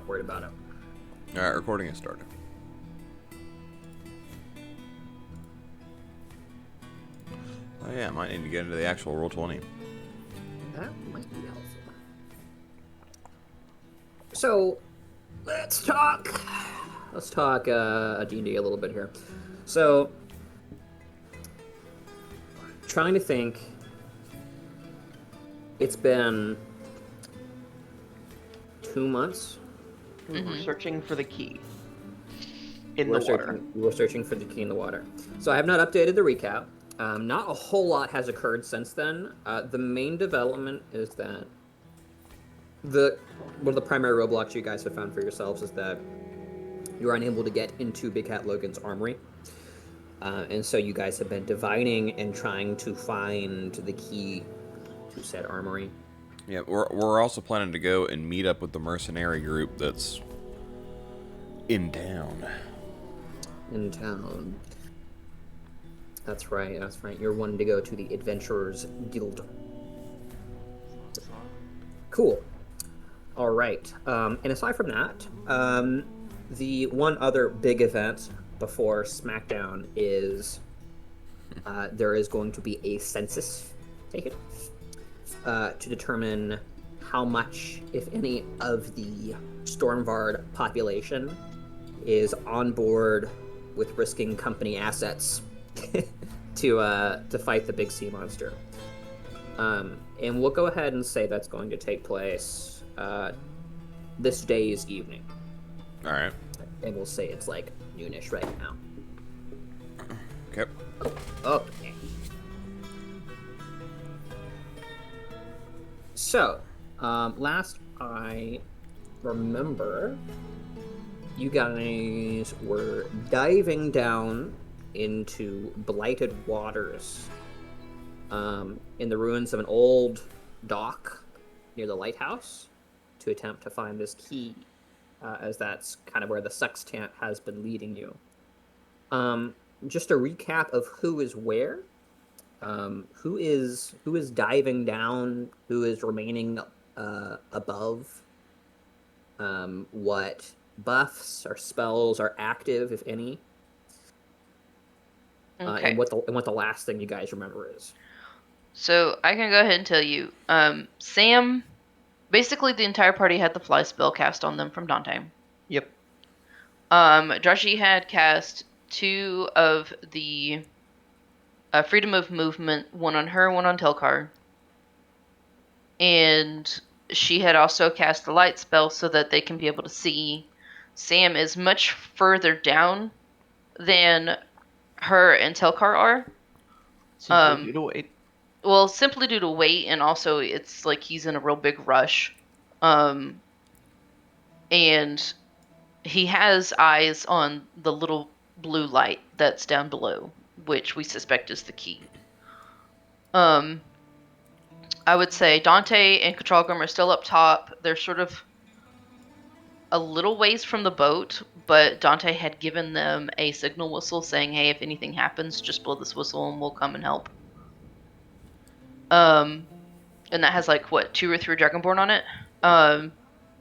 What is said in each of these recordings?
not worried about it. Alright, recording has started. Oh yeah, I might need to get into the actual Roll20. That might be helpful. So, let's talk D&D a little bit here. So, trying to think, it's been 2 months. We were searching for the key in the water. We were searching for the key in the water. So I have not updated the recap. Not a whole lot has occurred since then. The main development is that one of the primary roadblocks you guys have found for yourselves is that you are unable to get into Big Cat Logan's armory. And so you guys have been dividing and trying to find the key to said armory. Yeah, we're also planning to go and meet up with the mercenary group that's in town. In town. That's right. You're wanting to go to the Adventurers Guild. Cool. All right. And aside from that, the one other big event before SmackDown is there is going to be a census taken to determine how much, if any, of the Stormvard population is on board with risking company assets to fight the big sea monster. And we'll go ahead and say that's going to take place this day's evening. All right. And we'll say it's like noonish right now. Okay. Okay. So, last I remember, you guys were diving down into blighted waters in the ruins of an old dock near the lighthouse to attempt to find this key, as that's kind of where the sextant has been leading you. Just a recap of who is where. Who is diving down? Who is remaining above? What buffs or spells are active, if any? Okay. And what the last thing you guys remember is. So I can go ahead and tell you. Sam, basically the entire party had the fly spell cast on them from Dante. Yep. Draji had cast 2 of the freedom of movement, one on her, one on Telchar. And she had also cast the light spell so that they can be able to see. Sam is much further down than her and Telchar are. Simply due to weight. Well, simply due to weight, and also it's like he's in a real big rush. And he has eyes on the little blue light that's down below, which we suspect is the key. I would say Dante and Katralgrim are still up top. They're sort of a little ways from the boat, but Dante had given them a signal whistle saying, hey, if anything happens, just blow this whistle and we'll come and help. And that has 2 or 3 Dragonborn on it.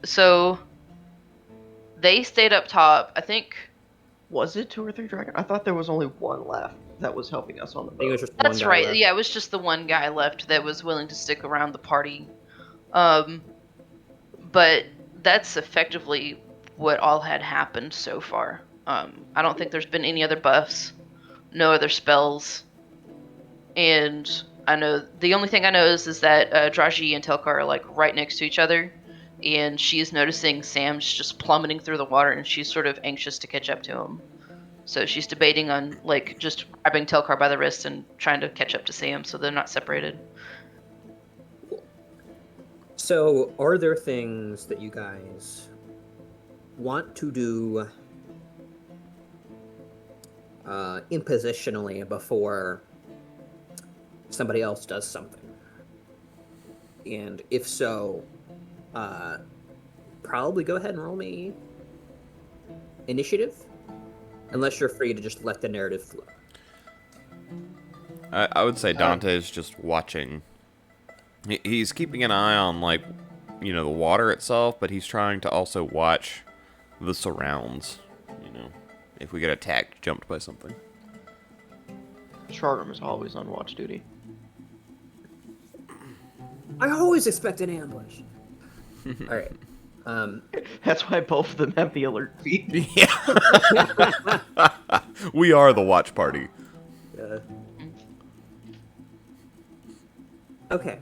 So they stayed up top. I think. Was it 2 or 3 dragon? I thought there was only one left that was helping us on the I think it was boat. just That's one guy right. left. Yeah, it was just the one guy left that was willing to stick around the party. But that's effectively what all had happened so far. I don't think there's been any other buffs, no other spells, and I know the only thing I know is that Draji and Telkar are right next to each other, and she is noticing Sam's just plummeting through the water, and she's sort of anxious to catch up to him. So she's debating on just grabbing Telkar by the wrist and trying to catch up to Sam so they're not separated. So, are there things that you guys want to do impositionally before somebody else does something? And if so, probably go ahead and roll me initiative, unless you're free to just let the narrative flow. I would say Dante is just watching. He's keeping an eye on the water itself, but he's trying to also watch the surrounds. If we get attacked, jumped by something. Charterm is always on watch duty. I always expect an ambush. All right. That's why both of them have the alert feed. Yeah. We are the watch party. Okay.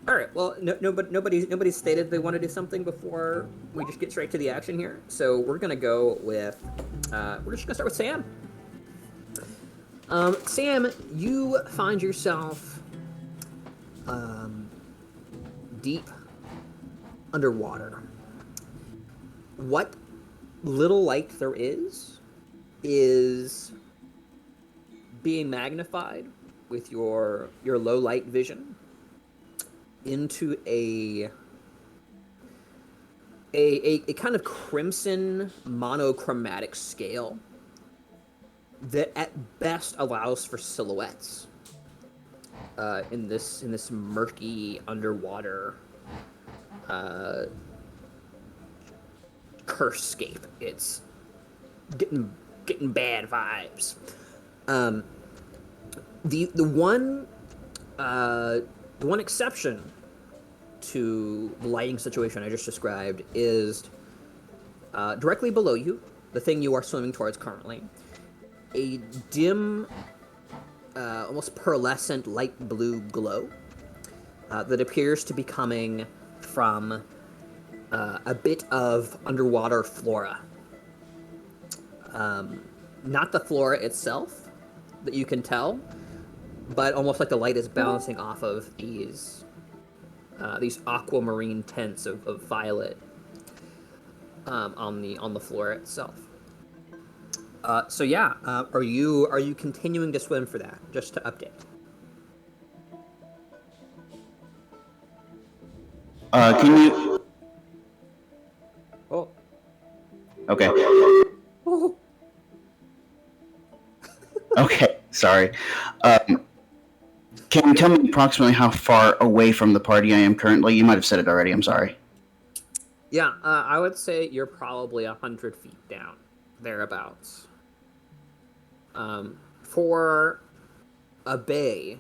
All right. Well, nobody stated they want to do something before we just get straight to the action here. So we're gonna go with. We're just gonna start with Sam. Sam, you find yourself deep underwater. What little light there is being magnified with your low light vision into a kind of crimson monochromatic scale that at best allows for silhouettes in this murky underwater cursescape. It's getting bad vibes. The one exception to the lighting situation I just described is directly below you, the thing you are swimming towards currently, a dim, almost pearlescent light blue glow that appears to be coming from a bit of underwater flora. Not the flora itself that you can tell, but almost like the light is bouncing off of these aquamarine tints of violet on the floor itself. So yeah, are you continuing to swim for that? Just to update. Can you? Oh. Okay. Oh. Okay. Sorry. Can you tell me approximately how far away from the party I am currently? You might have said it already. I'm sorry. Yeah, I would say you're probably 100 feet down, thereabouts. For a bay,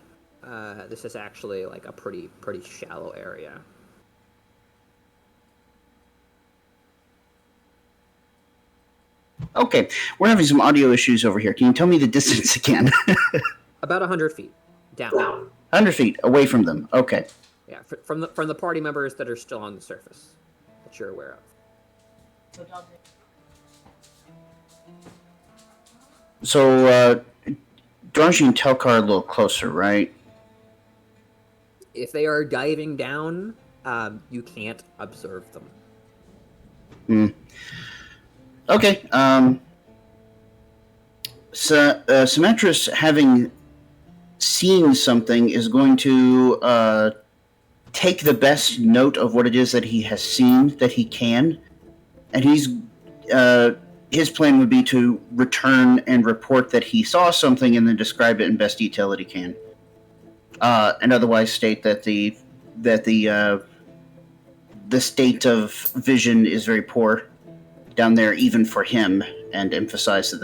this is actually like a pretty shallow area. Okay, we're having some audio issues over here. Can you tell me the distance again? About 100 feet down. 100 feet away from them. Okay. Yeah, from the party members that are still on the surface that you're aware of. So Dante. So, Draji and Telchar are a little closer, right? If they are diving down, you can't observe them. Okay. Symmetris, having seen something, is going to take the best note of what it is that he has seen that he can, and his plan would be to return and report that he saw something and then describe it in best detail that he can, and otherwise state that the state of vision is very poor down there, even for him, and emphasize that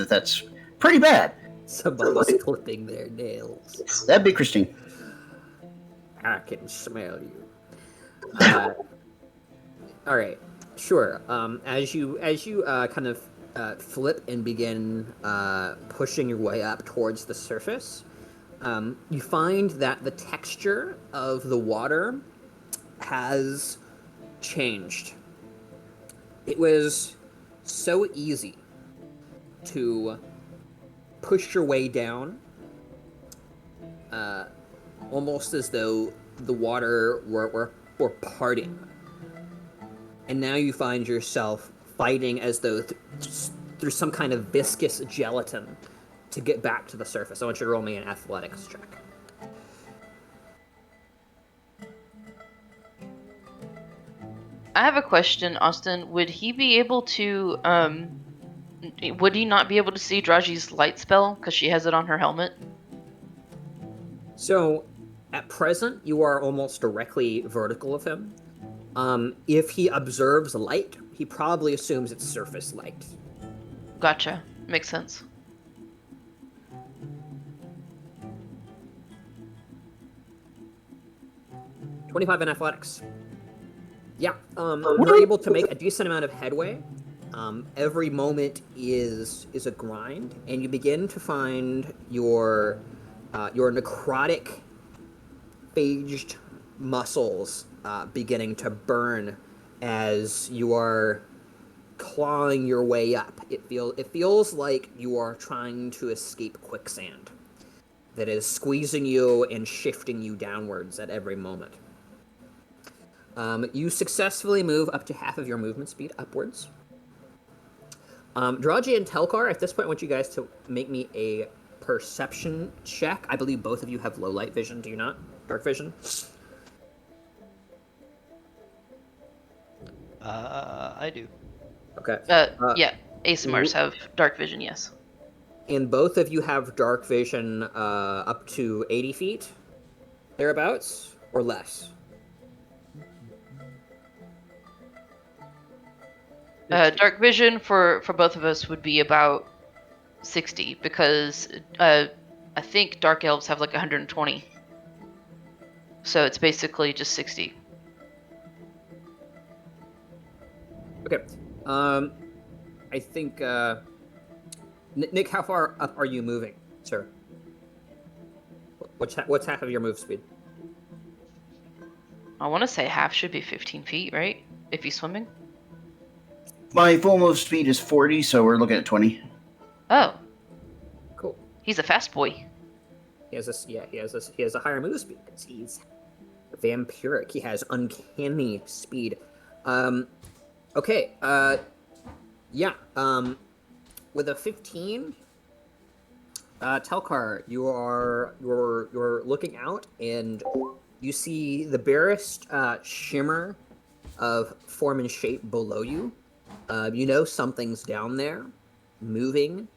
that's pretty bad. Somebody's clipping their nails. That'd be Christine. I can smell you. All right, sure. As you kind of flip and begin pushing your way up towards the surface, you find that the texture of the water has changed. It was so easy to push your way down, almost as though the water were parting. And now you find yourself fighting as though through some kind of viscous gelatin to get back to the surface. I want you to roll me an athletics check. I have a question, Austin. Would he be able to, would he not be able to see Draji's light spell because she has it on her helmet? So, At present, you are almost directly vertical of him. If he observes light, he probably assumes it's surface light. Gotcha. Makes sense. $25 in athletics. Yeah, you're able to make a decent amount of headway. Every moment is a grind, and you begin to find your necrotic, phaged muscles beginning to burn as you are clawing your way up. It feels like you are trying to escape quicksand that is squeezing you and shifting you downwards at every moment. You successfully move up to half of your movement speed upwards. Draji and Telchar, at this point, I want you guys to make me a perception check. I believe both of you have low light vision, do you not? Dark vision? I do. Okay. Yeah. ASMRs have dark vision, yes. And both of you have dark vision up to 80 feet? Thereabouts? Or less? Dark vision for both of us would be about 60 because I think dark elves have like 120. So it's basically just 60. Okay. I think, Nick, how far up are you moving, sir? What's half of your move speed? I want to say half should be 15 feet, right? If he's swimming. My full move speed is 40, so we're looking at 20. Oh, Cool. he's a fast boy. He has a higher move speed because he's vampiric. He has uncanny speed. Okay. Yeah. With a 15, Telchar, you're looking out and you see the barest shimmer of form and shape below you. You know something's down there, moving.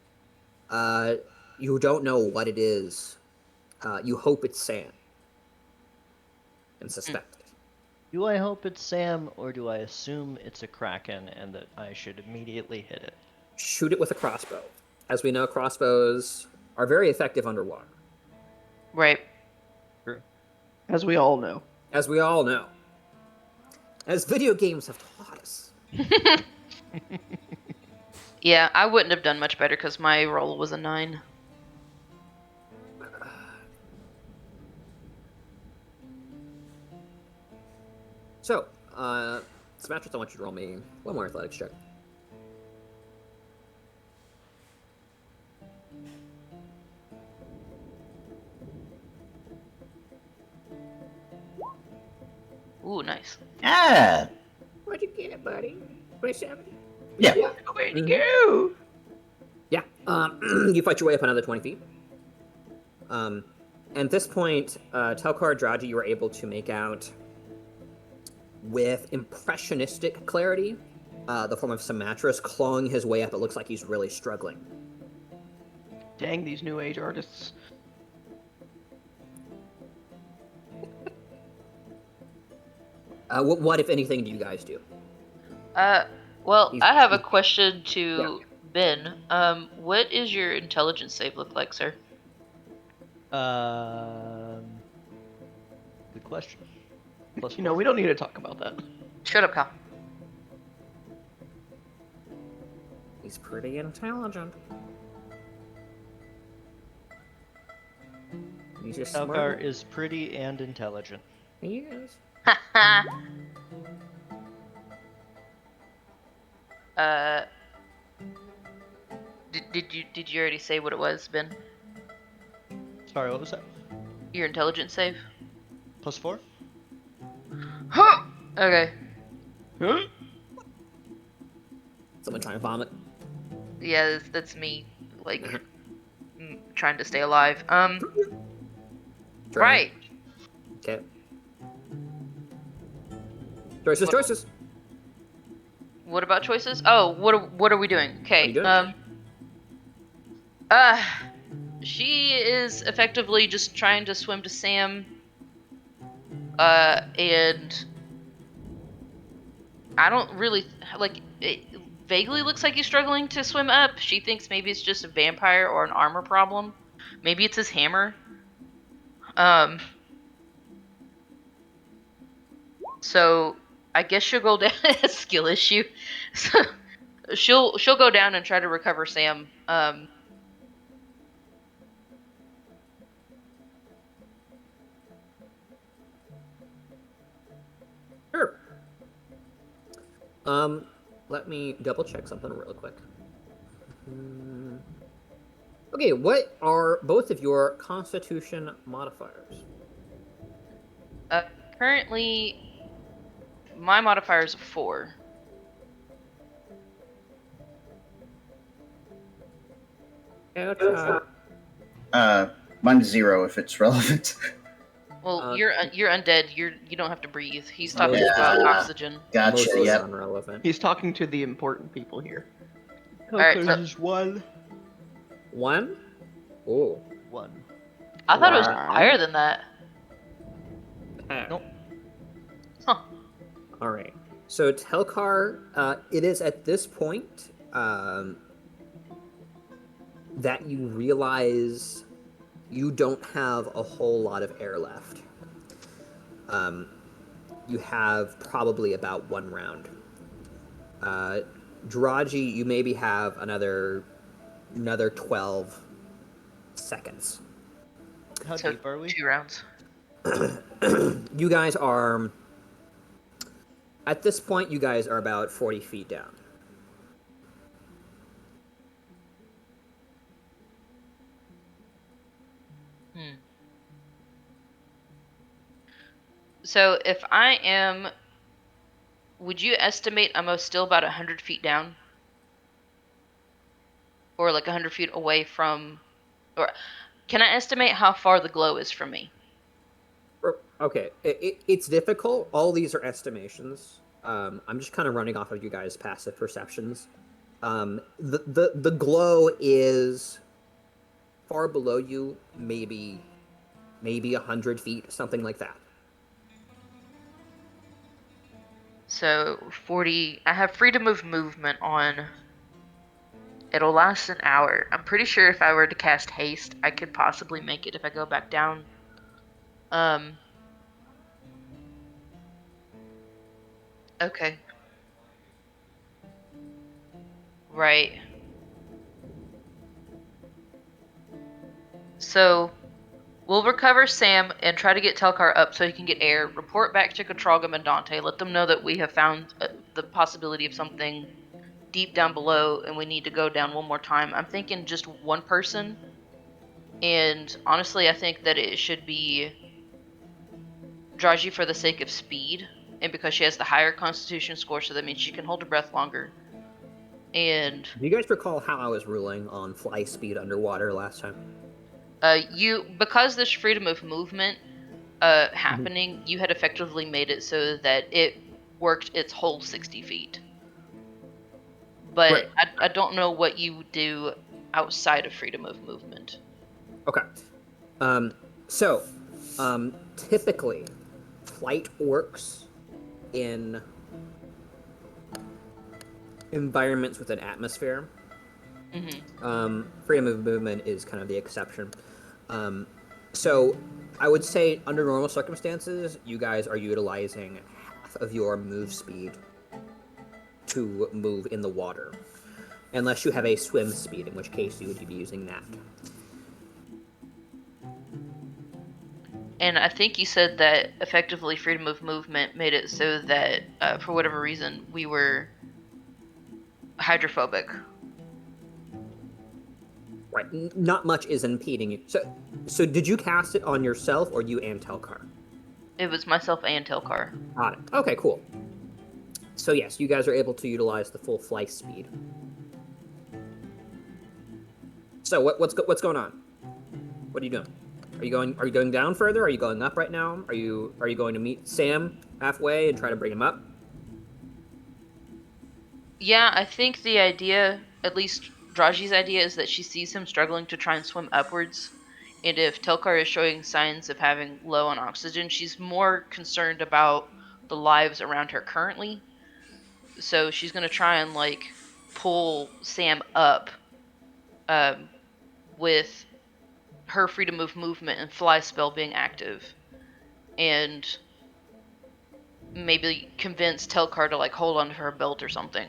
You don't know what it is. You hope it's sand. And suspect it. Do I hope it's Sam, or do I assume it's a Kraken and that I should immediately hit it? Shoot it with a crossbow. As we know, crossbows are very effective underwater. Right. True. As we all know. As we all know. As video games have taught us. Yeah, I wouldn't have done much better because my roll was a 9. So, Smatrix, I want you to roll me one more athletics check. Ooh, nice. Ah! Where'd you get it, buddy? 27? Yeah. Where'd you go? Yeah, you fight your way up another 20 feet. And at this point, Telchar, Draji, you were able to make out with impressionistic clarity the form of Symmatris clawing his way up. It looks like he's really struggling. Dang, these new age artists. What, if anything, do you guys do? Well, He's- I have a question to Ben. What is your intelligence save look like, sir? Good question. Plus You know, we don't need to talk about that. Shut up, Kyle. He's pretty intelligent. He's just Telchar smart. is pretty and intelligent. He is. Did you already say what it was, Ben? Sorry, what was that? Your intelligence save? +4? Huh! Okay. Huh? Someone trying to vomit. Yeah, that's me, like, trying to stay alive. Right. Okay. Choices. What about choices? Oh, what are we doing? Okay. you doing? She is effectively just trying to swim to Sam And I don't really like. It vaguely looks like he's struggling to swim up. She thinks maybe it's just a vampire or an armor problem. Maybe it's his hammer. Um. So I guess she'll go down a skill issue. So she'll go down and try to recover Sam. Sure. Let me double check something real quick. Okay, what are both of your Constitution modifiers? Currently, my modifier is a 4. Telchar. Mine's 0 if it's relevant. Well, you're undead. You don't have to breathe. He's talking Yeah. about oxygen. Gotcha. Mostly Yep. non-relevant. He's talking to the important people here. Alright, so Just one. 1? Oh. One. I thought it was Wow. higher than that. Nope. Huh. All right. So Telchar, it is at this point that you realize you don't have a whole lot of air left. You have probably about 1 round. Draji, you maybe have another 12 seconds. How So deep are we? 2 rounds. You guys are, at this point, you guys are about 40 feet down. So if I am, would you estimate I'm still about 100 feet down? Or like 100 feet away from, or can I estimate how far the glow is from me? Okay, it's difficult. All these are estimations. I'm just kind of running off of you guys' passive perceptions. The glow is far below you, maybe 100 feet, something like that. So 40, I have freedom of movement on. It'll last an hour. I'm pretty sure if I were to cast haste, I could possibly make it if I go back down. Okay. Right. So, we'll recover Sam and try to get Telchar up so he can get air. Report back to Katrogam and Dante. Let them know that we have found the possibility of something deep down below and we need to go down one more time. I'm thinking just one person. And honestly, I think that it should be Draji for the sake of speed. And because she has the higher constitution score, so that means she can hold her breath longer. And Do you guys recall how I was ruling on fly speed underwater last time? because there's freedom of movement happening, you had effectively made it so that it worked its whole 60 feet. But Right. I don't know what you would do outside of freedom of movement. Okay. So, typically, flight works in environments with an atmosphere. Freedom of movement is kind of the exception. So, I would say under normal circumstances, you guys are utilizing half of your move speed to move in the water. Unless you have a swim speed, in which case you would be using that. And I think you said that effectively freedom of movement made it so that, for whatever reason, we were hydrophobic. Right. Not much is impeding you. So did you cast it on yourself or you and Telchar? It was myself and Telchar. Got it. Okay, cool. So yes, you guys are able to utilize the full flight speed. So what's going on? What are you doing? Are you going down further? Are you going up right now? Are you going to meet Sam halfway and try to bring him up? Yeah, I think the idea, at least Draji's idea, is that she sees him struggling to try and swim upwards, And if Telchar is showing signs of having low on oxygen, she's more concerned about the lives around her currently. So she's gonna try and like pull Sam up um, with her freedom of movement and fly spell being active, and maybe convince Telchar to like hold onto her belt or something.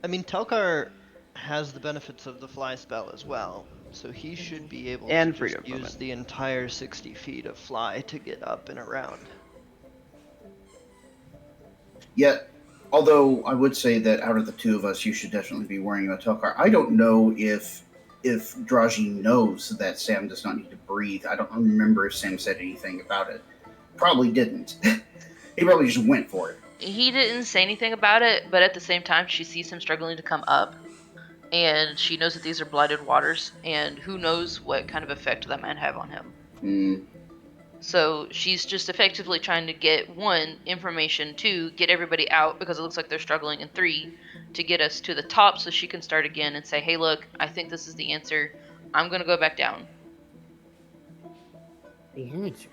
I mean, Telkar has the benefits of the fly spell as well, so he should be able to And just freedom use movement. the entire 60 feet of fly to get up and around. Yet, although I would say that out of the two of us, you should definitely be worrying about Telkar. I don't know if Draji knows that Sam does not need to breathe. I don't remember if Sam said anything about it. Probably didn't. He probably just went for it. He didn't say anything about it, but at the same time, she sees him struggling to come up, and she knows that these are blighted waters, and who knows what kind of effect that might have on him. Mm. So she's just effectively trying to get, one, information, two, get everybody out because it looks like they're struggling, and three, to get us to the top so she can start again and say, hey, look, I think this is the answer. I'm going to go back down. The answer.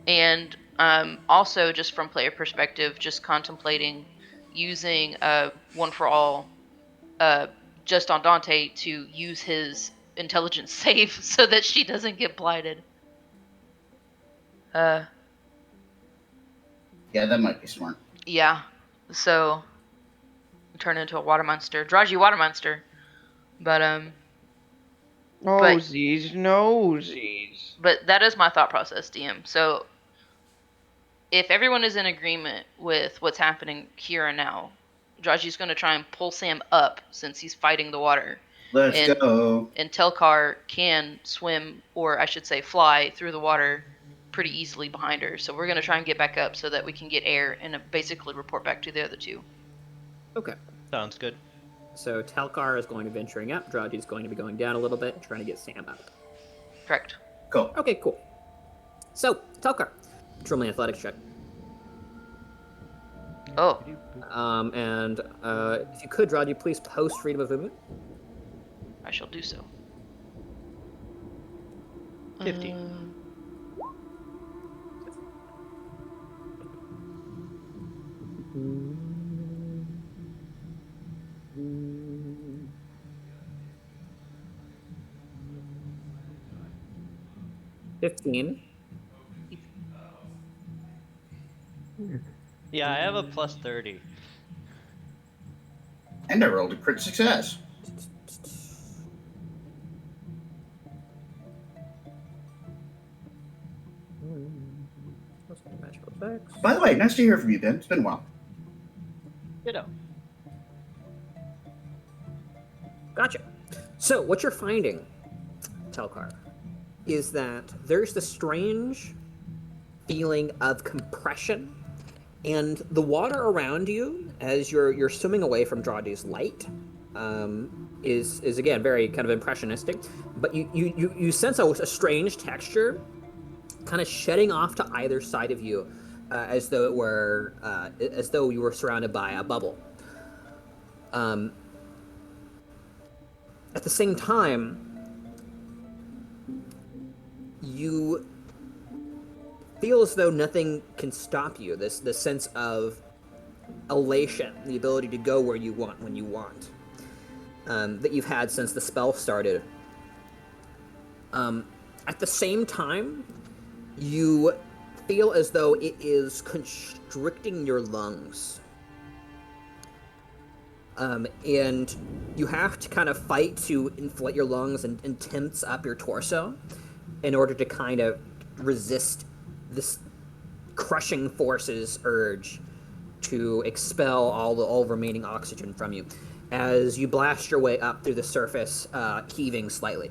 And also, just from player perspective, just contemplating using One for All just on Dante to use his intelligence save so that she doesn't get blighted. Yeah, that might be smart. Yeah. So turn into a water monster, Draji water monster. But Nosies, nosies. but that is my thought process, DM. So if everyone is in agreement with what's happening here and now, Draji's going to try and pull Sam up since he's fighting the water. Let's go. And Telchar can swim, or I should say fly, through the water pretty easily behind her. So we're going to try and get back up so that we can get air and basically report back to the other two. Okay. Sounds good. So Telchar is going to be venturing up. Draji is going to be going down a little bit, trying to get Sam up. Correct. Cool. Okay, cool. So, Telchar, roll me an athletics check. Oh, And if you could, Draji, please post freedom of movement. I shall do so. 50. $15. Yeah, I have a plus 30. And I rolled a crit success. Magical effects. By the way, nice to hear from you, Ben. It's been a while. Ditto. Gotcha. So, what you're finding, Telchar, is that there's this strange feeling of compression, and the water around you, as you're swimming away from Draji's light, is again very kind of impressionistic. But you sense a strange texture, kind of shedding off to either side of you, as though it were as though you were surrounded by a bubble. At the same time, you feel as though nothing can stop you. This sense of elation, the ability to go where you want when you want, that you've had since the spell started. At the same time, you feel as though it is constricting your lungs. And you have to kind of fight to inflate your lungs and tense up your torso in order to kind of resist this crushing force's urge to expel all remaining oxygen from you as you blast your way up through the surface, heaving slightly.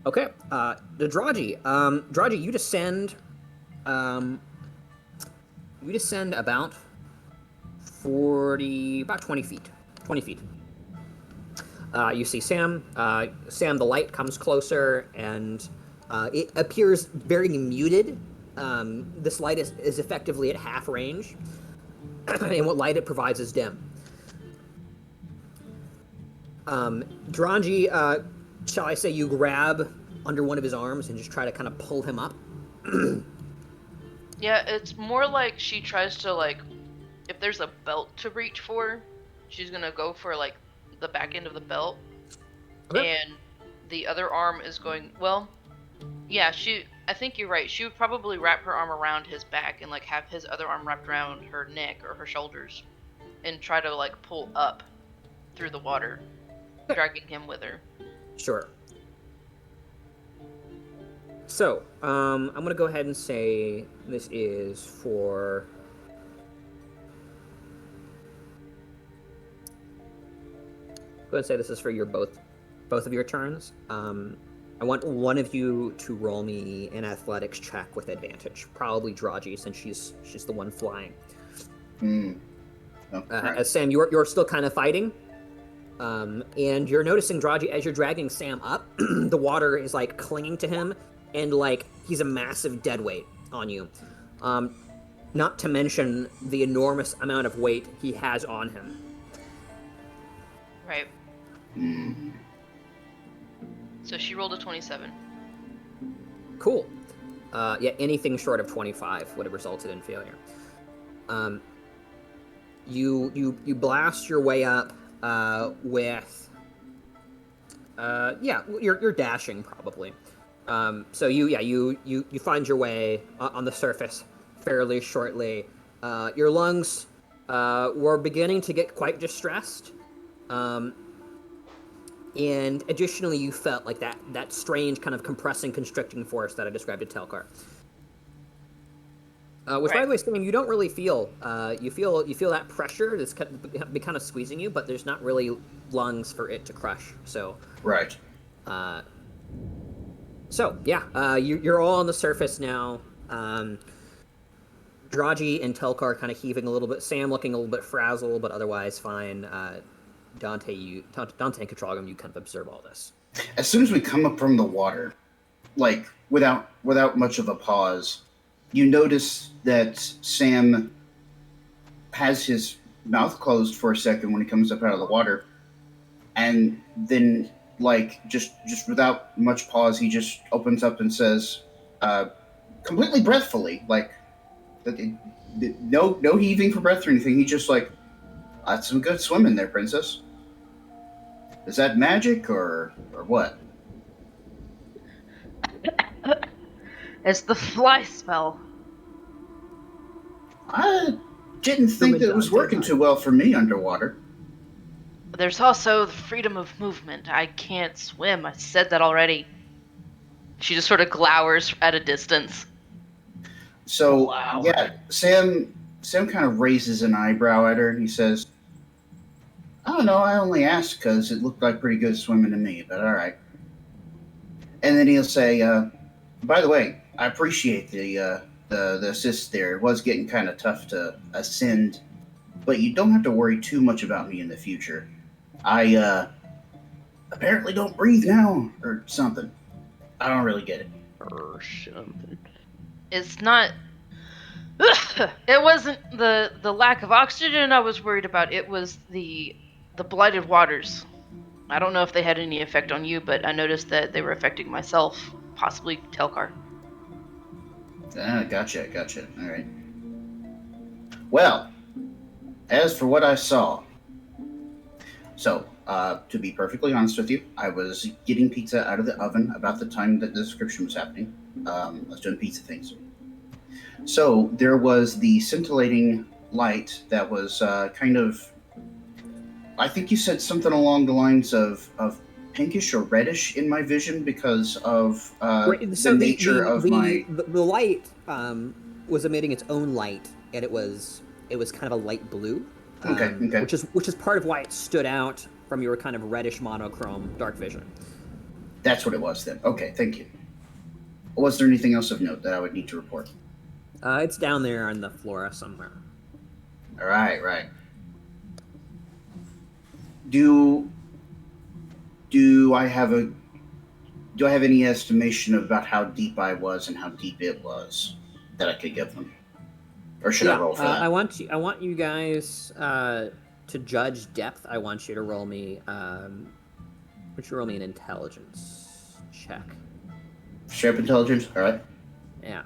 Okay, the Draji. Draji, you descend about 20 feet. 20 feet. You see Sam. Sam, the light comes closer, and it appears very muted. This light is effectively at half range, and what light it provides is dim. Draji, shall I say, you grab under one of his arms and just try to kind of pull him up. Yeah, it's more like she tries to like, if there's a belt to reach for, she's gonna go for like the back end of the belt, Okay. and the other arm is going. Well, yeah, I think you're right. She would probably wrap her arm around his back and like have his other arm wrapped around her neck or her shoulders, and try to like pull up through the water, dragging him with her. Sure. So, I'm gonna go ahead and say this is for. Go ahead and say this is for your both of your turns. I want one of you to roll me an athletics check with advantage. Probably Draji, since she's the one flying. Hmm. Oh, right. As Sam, you're still kind of fighting, and you're noticing Draji as you're dragging Sam up. The water is like clinging to him, and like he's a massive dead weight on you. Not to mention the enormous amount of weight he has on him. Right. Hmm. So she rolled a 27. Cool. Yeah, anything short of 25 would have resulted in failure. You blast your way up with you're dashing probably. So you find your way on the surface fairly shortly. Your lungs were beginning to get quite distressed. And additionally, you felt like that strange kind of compressing, constricting force that I described to Telchar. Which, by the way, Sam, you don't really feel. You feel that pressure that's be kind of squeezing you, but there's not really lungs for it to crush. So Right. You're all on the surface now. Draji and Telchar kind of heaving a little bit. Sam looking a little bit frazzled, but otherwise fine. Dante and Katrogam, you kind of observe all this. As soon as we come up from the water, like without much of a pause, you notice that Sam has his mouth closed for a second when he comes up out of the water, and then like just without much pause, he just opens up and says, completely breathfully, like no heaving for breath or anything. He just like, that's some good swimming there, princess. Is that magic or what? It's the fly spell. I didn't think that it was working too well for me underwater. There's also the freedom of movement. I can't swim. I said that already. She just sort of glowers at a distance. So, Wow. yeah, Sam kind of raises an eyebrow at her and he says, I don't know, I only asked because it looked like pretty good swimming to me, but all right. And then he'll say, by the way, I appreciate the assist there. It was getting kind of tough to ascend, but you don't have to worry too much about me in the future. I apparently don't breathe now, or something. I don't really get it. Or something. It's not. It wasn't the lack of oxygen I was worried about. It was the blighted waters. I don't know if they had any effect on you, but I noticed that they were affecting myself, possibly Telchar. Gotcha. All right. Well, as for what I saw, so to be perfectly honest with you, I was getting pizza out of the oven about the time that the description was happening. I was doing pizza things. So there was the scintillating light that was kind of, I think you said something along the lines of pinkish or reddish in my vision because of the nature of my... The light was emitting its own light, and it was kind of a light blue. Okay. Which is part of why it stood out from your kind of reddish monochrome dark vision. That's what it was then. Okay, thank you. Was there anything else of note that I would need to report? It's down there on the flora somewhere. All right. Do I have any estimation about how deep I was and how deep it was that I could give them, or should I roll for that? I want you guys to judge depth, I want you to roll me. Would you roll me an intelligence check? Sharp intelligence. All right. Yeah.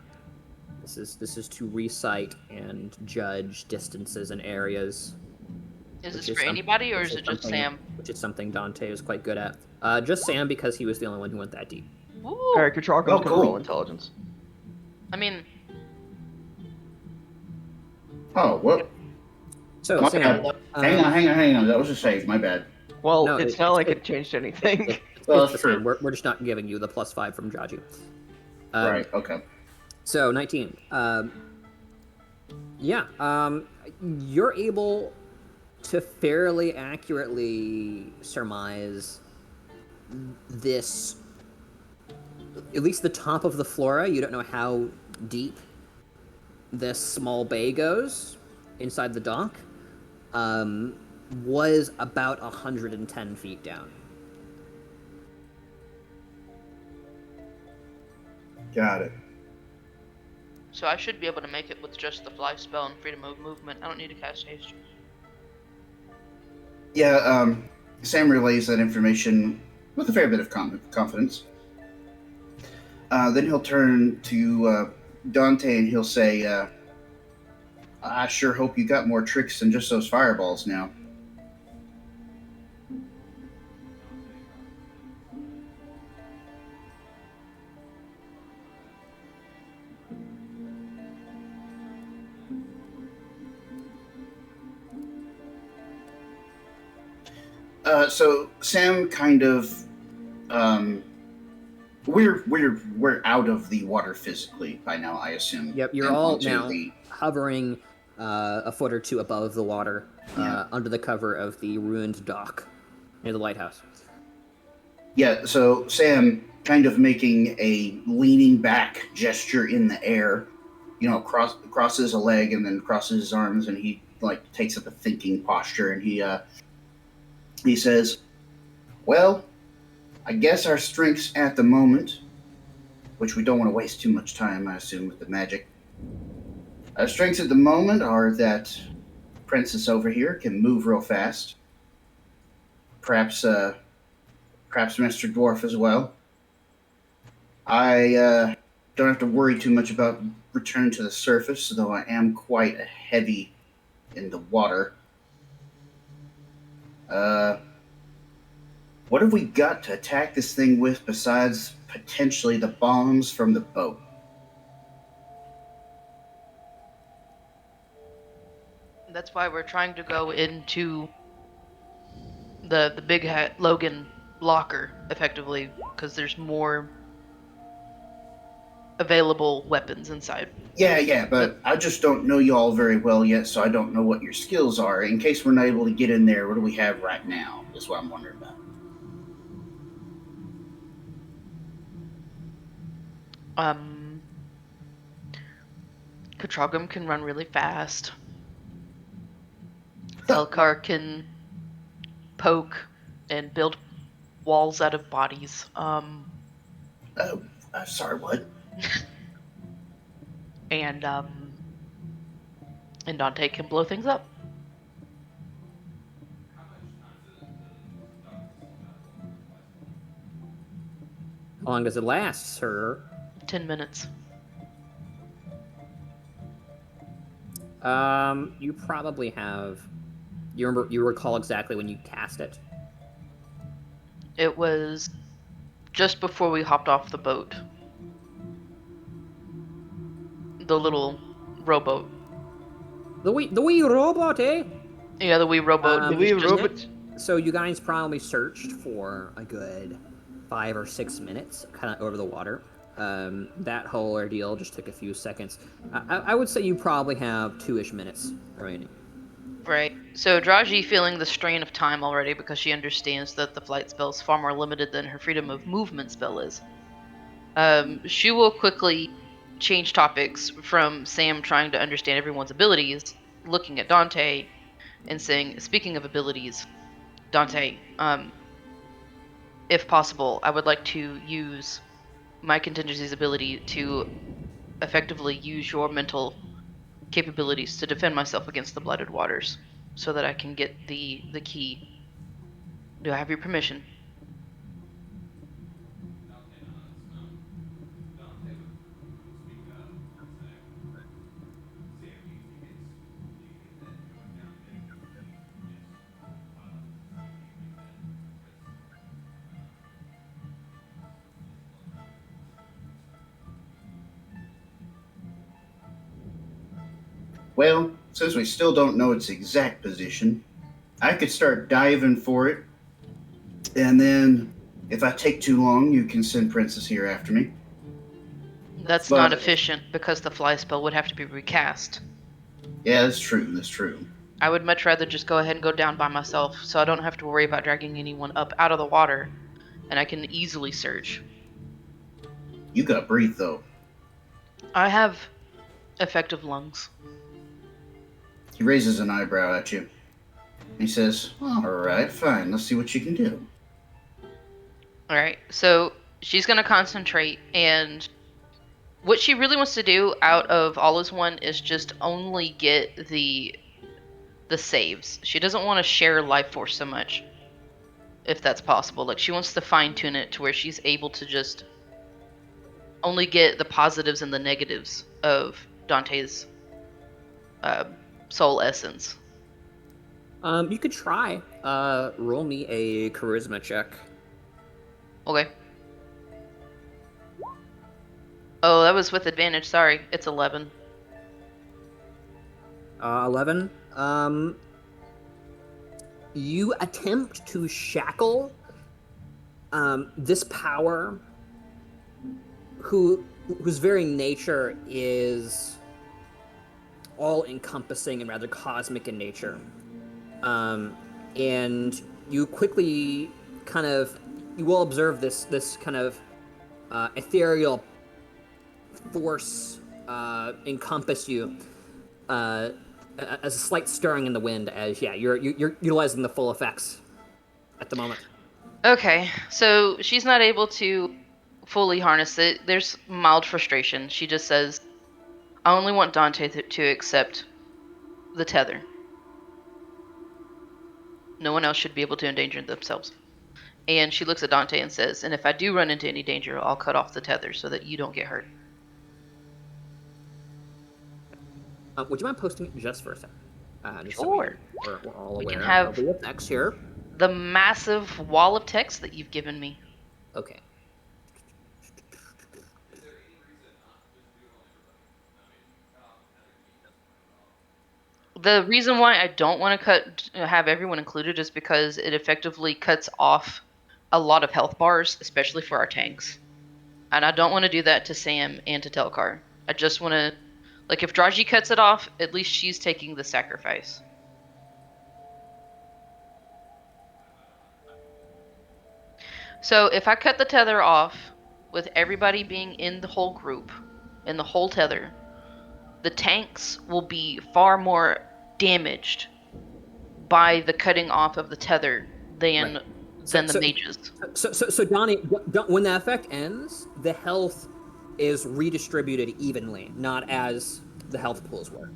This is to recite and judge distances and areas. Is Which this is for some- anybody, or which is it just something- Sam? Which is something Dante is quite good at. Just Sam, because he was the only one who went that deep. Woo! Alright, Katrarko's Oh, gonna cool. roll intelligence. I mean, Oh, what? So My Sam, bad. Hang on. That was a save. My bad. Well, No, it's it- not like it- it changed anything. Well, it's that's the same. true. We're just not giving you the +5 from Draji. Right. Okay. So 19. You're able to fairly accurately surmise this, at least the top of the flora. You don't know how deep this small bay goes inside the dock. Was about 110 feet down. Got it. so I should be able to make it with just the fly spell and freedom of movement. I don't need to cast haste. Yeah. Sam relays that information with a fair bit of confidence. Then he'll turn to Dante and he'll say, "I sure hope you got more tricks than just those fireballs now." So Sam kind of, we're out of the water physically by now, I assume. Yep, you're And all onto now the- hovering a foot or two above the water, Yeah. under the cover of the ruined dock near the lighthouse. Yeah, so Sam kind of making a leaning back gesture in the air, crosses a leg and then crosses his arms, and he like takes up a thinking posture, and he says, "Well, I guess our strengths at the moment, which we don't want to waste too much time, I assume, with the magic. Our strengths at the moment are that Princess over here can move real fast. Perhaps Mr. Dwarf as well. I don't have to worry too much about returning to the surface, though I am quite heavy in the water. What have we got to attack this thing with besides potentially the bombs from the boat?" That's why we're trying to go into the big hat Logan locker effectively, because there's more available weapons inside. Yeah, but I just don't know y'all very well yet, so I don't know what your skills are. In case we're not able to get in there, what do we have right now? Is what I'm wondering about. Katrogum can run really fast. Telchar can poke and build walls out of bodies. Sorry, what? And Dante can blow things up. How long does it last, sir? 10 minutes. You probably have. You recall exactly when you cast it? It was just before we hopped off the boat. The little rowboat. The wee robot, eh? Yeah, the wee rowboat. The It wee was just- robot. So you guys probably searched for a good 5 or 6 minutes, kind of over the water. That whole ordeal just took a few seconds. I would say you probably have 2-ish minutes remaining. Right. So Draji, feeling the strain of time already because she understands that the flight spell is far more limited than her freedom of movement spell is, she will quickly change topics from Sam trying to understand everyone's abilities, looking at Dante, and saying, "Speaking of abilities, Dante, if possible, I would like to use my contingency's ability to effectively use your mental capabilities to defend myself against the Blighted Waters." so that I can get the key. Do I have your permission? Well, since we still don't know its exact position, I could start diving for it, and then if I take too long, you can send Princess here after me. That's But- not efficient because the fly spell would have to be recast. Yeah, that's true. That's true. I would much rather just go ahead and go down by myself so I don't have to worry about dragging anyone up out of the water and I can easily search. You gotta breathe, though. I have effective lungs. He raises an eyebrow at you. He says, "All right, fine. Let's see what you can do." Alright, so she's going to concentrate, and what she really wants to do out of all is one is just only get the saves. She doesn't want to share life force so much, if that's possible. Like, she wants to fine tune it to where she's able to just only get the positives and the negatives of Dante's soul essence. You could try. Roll me a charisma check. Okay. Oh, that was with advantage. Sorry, it's 11. 11. You attempt to shackle this power whose very nature is all-encompassing and rather cosmic in nature. And you quickly you will observe this kind of ethereal force encompass you as a slight stirring in the wind as you're utilizing the full effects at the moment. Okay, so she's not able to fully harness it. There's mild frustration. She just says, I only want Dante to accept the tether. No one else should be able to endanger themselves. And she looks at Dante and says, and if I do run into any danger, I'll cut off the tether so that you don't get hurt. Would you mind posting it just for a second? Just Sure. So we're all We aware can have- of the effects here. The massive wall of text that you've given me. Okay. The reason why I don't want to have everyone included is because it effectively cuts off a lot of health bars, especially for our tanks. And I don't want to do that to Sam and to Telchar. I just want to, like, if Draji cuts it off, at least she's taking the sacrifice. So if I cut the tether off, with everybody being in the whole group, in the whole tether, the tanks will be far more damaged by the cutting off of the tether than the mages. So Donnie, when that effect ends, the health is redistributed evenly, not as the health pools were.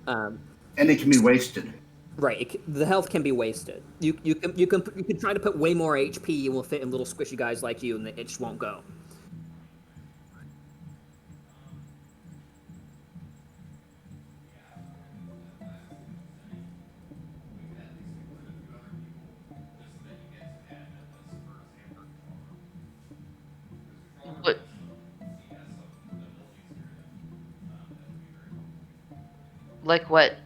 And it can be wasted. Right, the health can be wasted. You can try to put way more HP, and will fit in little squishy guys like you, and it just won't go. What? Like what?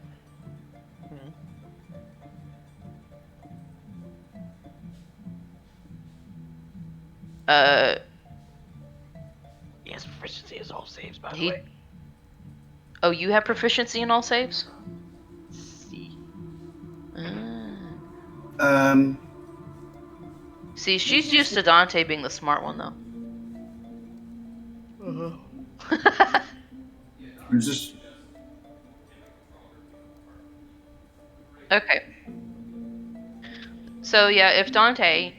He has proficiency in all saves, by the He- way. Oh, you have proficiency in all saves? See. Um, See, she's used to Dante being the smart one, though. it's just Okay. So yeah, if Donnie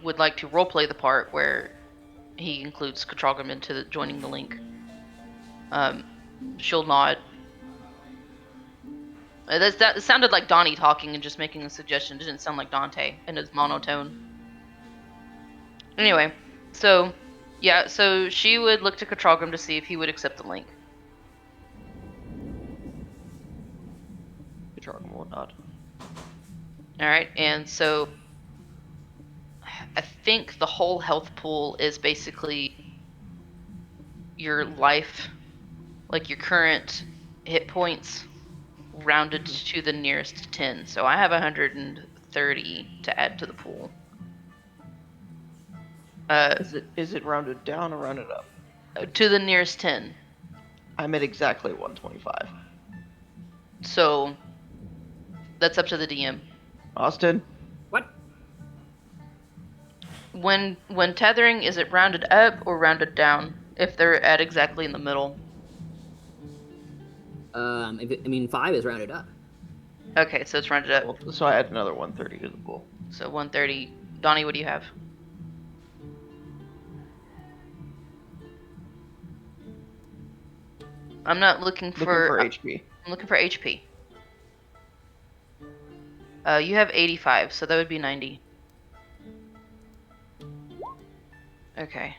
would like to roleplay the part where he includes Katrogam into joining the link, she'll nod. That sounded like Donnie talking and just making a suggestion. It didn't sound like Dante in his monotone. Anyway, so yeah, so she would look to Katralgrim to see if he would accept the link. Jargon will nod. All right, and so I think the whole health pool is basically your life, like your current hit points, rounded to the nearest 10. So I have 130 to add to the pool. Is it rounded down or rounded up? To the nearest 10. I'm at exactly 125. So that's up to the DM. Austin, What? When tethering, is it rounded up or rounded down if they're at exactly in the middle? I mean, 5 is rounded up. Okay, so it's rounded up. well, so I add another 130 to the pool. So 130. Donnie, what do you have? I'm not looking Looking for for HP. I'm looking for HP. You have 85, so that would be 90. Okay.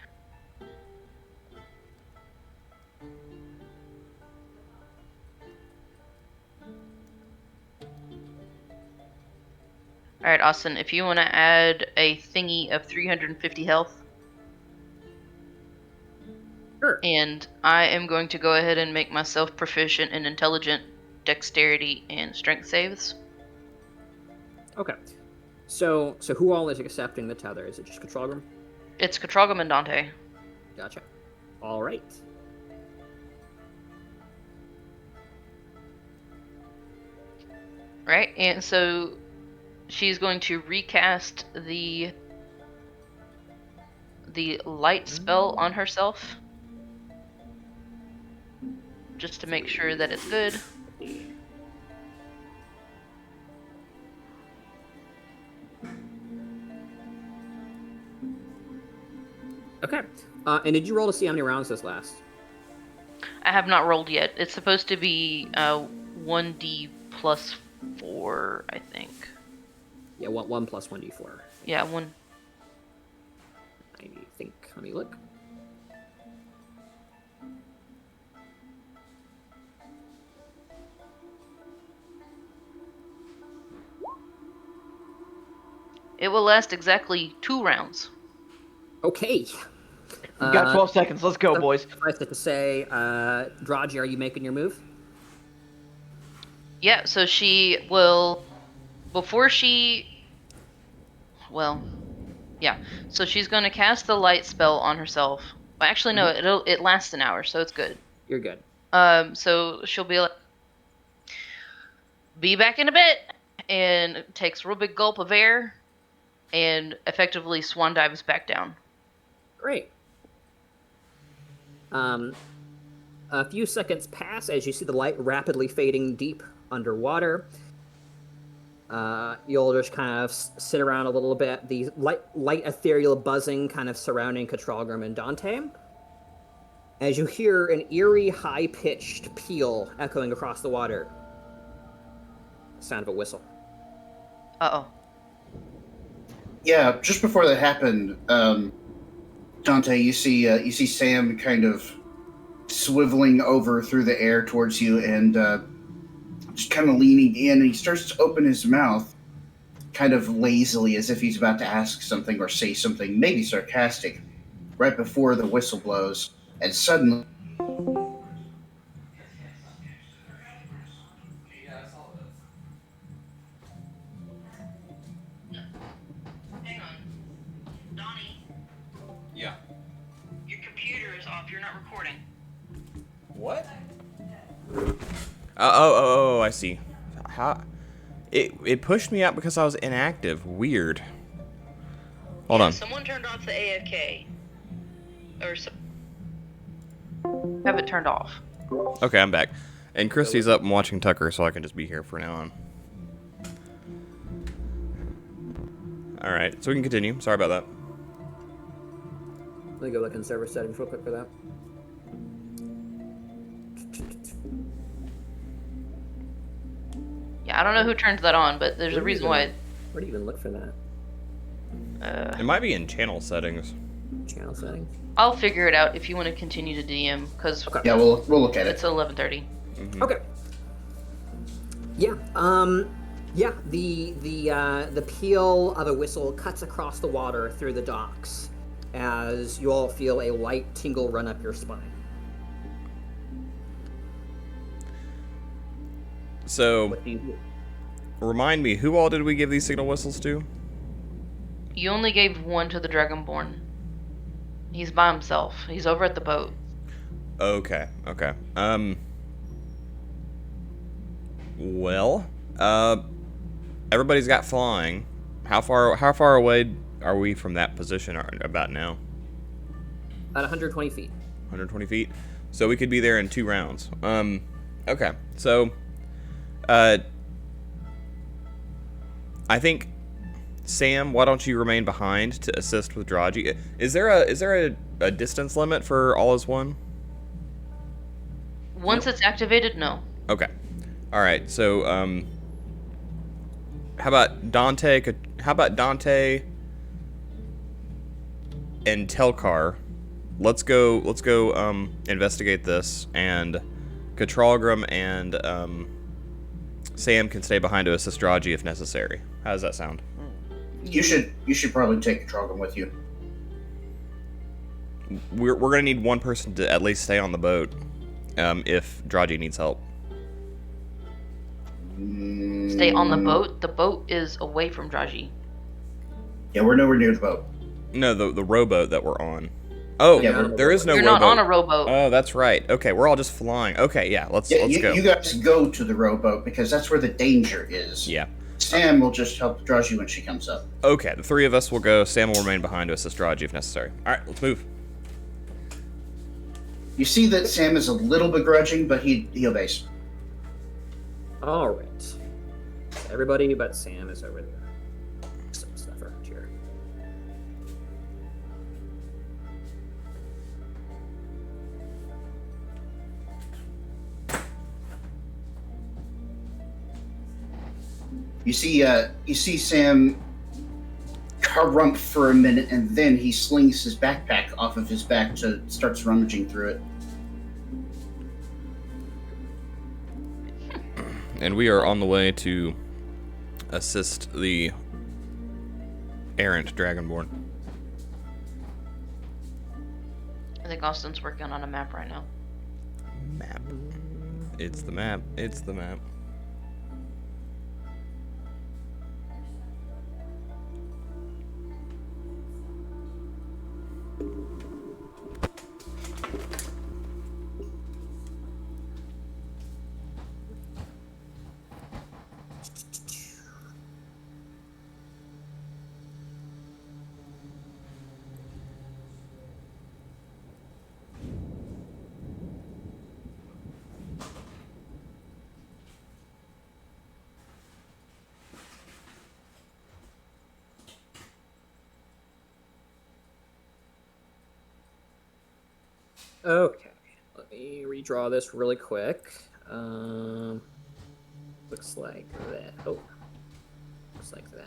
Alright, Austin, if you want to add a thingy of 350 health. Sure. And I am going to go ahead and make myself proficient in intelligent, dexterity, and strength saves. Okay. So who all is accepting the tether? Is it just Katralgrim? It's Katralgrim and Dante. Gotcha. All right. Right, and so she's going to recast the light spell on herself, just to make sure that it's good. Okay. And did you roll to see how many rounds this lasts? I have not rolled yet. It's supposed to be 1d plus 4, I think. Yeah, 1 plus 1d4. Yeah, 1. I think. Let me look. It will last exactly 2 rounds. Okay. We've got 12 seconds. Let's go, boys. Suffice it to say, Draji, are you making your move? Yeah, so she will, before she, well, yeah. So she's going to cast the light spell on herself. Well, actually, no, it lasts an hour, so it's good. You're good. So she'll be like, be back in a bit, and takes a real big gulp of air, and effectively swan dives back down. Great. A few seconds pass as you see the light rapidly fading deep underwater. You'll just kind of sit around a little bit. The light ethereal buzzing kind of surrounding Katralgrim and Dante. As you hear an eerie, high-pitched peal echoing across the water. Sound of a whistle. Uh-oh. Yeah, just before that happened, Dante, you see Sam kind of swiveling over through the air towards you and just kind of leaning in, and he starts to open his mouth kind of lazily as if he's about to ask something or say something, maybe sarcastic, right before the whistle blows, and suddenly Hang on. Donnie, Yeah. your computer is off. You're not recording. What? Oh, I see. How? It pushed me out because I was inactive. Weird. Hold on. Someone turned off the AFK. Or have it turned off. Okay, I'm back. And Christy's up and watching Tucker, so I can just be here for now on. Alright, so we can continue. Sorry about that. Let me go look in server settings real quick for that. Yeah, I don't know who turned that on, but there's a reason why. Where do you even look for that? It might be in channel settings. Channel settings. I'll figure it out if you want to continue to DM, because Okay. Yeah, we'll look at it's it. 11:30. Okay. Yeah. Yeah. The peal of a whistle cuts across the water through the docks, as you all feel a light tingle run up your spine. So, What do you do? remind me, who all did we give these signal whistles to? You only gave one to the Dragonborn. He's by himself. He's over at the boat. Okay, okay. Well, everybody's got flying. How far away are we from that position about now? At 120 feet. 120 feet. So we could be there in 2 rounds. Okay. So, I think, Sam, why don't you remain behind to assist with Draji? Is there a distance limit for all as one? Once it's activated, no. Okay. All right. So, how about Dante? How about Dante and Telchar? Let's go. Investigate this, and Katralgrim and Sam can stay behind to assist Draji if necessary. How does that sound? You should probably take a Trogon with you. We're gonna need one person to at least stay on the boat, if Draji needs help. Stay on the boat. The boat is away from Draji. Yeah, we're nowhere near the boat. No, the rowboat that we're on. Oh, Yeah, there is no You're rowboat. not on a rowboat. Oh, that's right. Okay, we're all just flying. Okay, yeah, let's Yeah, go. you guys go to the rowboat because that's where the danger is. Yeah. Sam will just help Draji when she comes up. Okay, the 3 of us will go. Sam will remain behind to assist Draji if necessary. All right, let's move. You see that Sam is a little begrudging, but he obeys. All right. Everybody but Sam is over there. Some stuff around here. You see Sam harump for a minute, and then he slings his backpack off of his back to starts rummaging through it. And we are on the way to assist the errant Dragonborn. I think Austin's working on a map right now. Map. It's the map. It's the map. Okay. Let me redraw this really quick. Looks like that. Oh. Looks like that.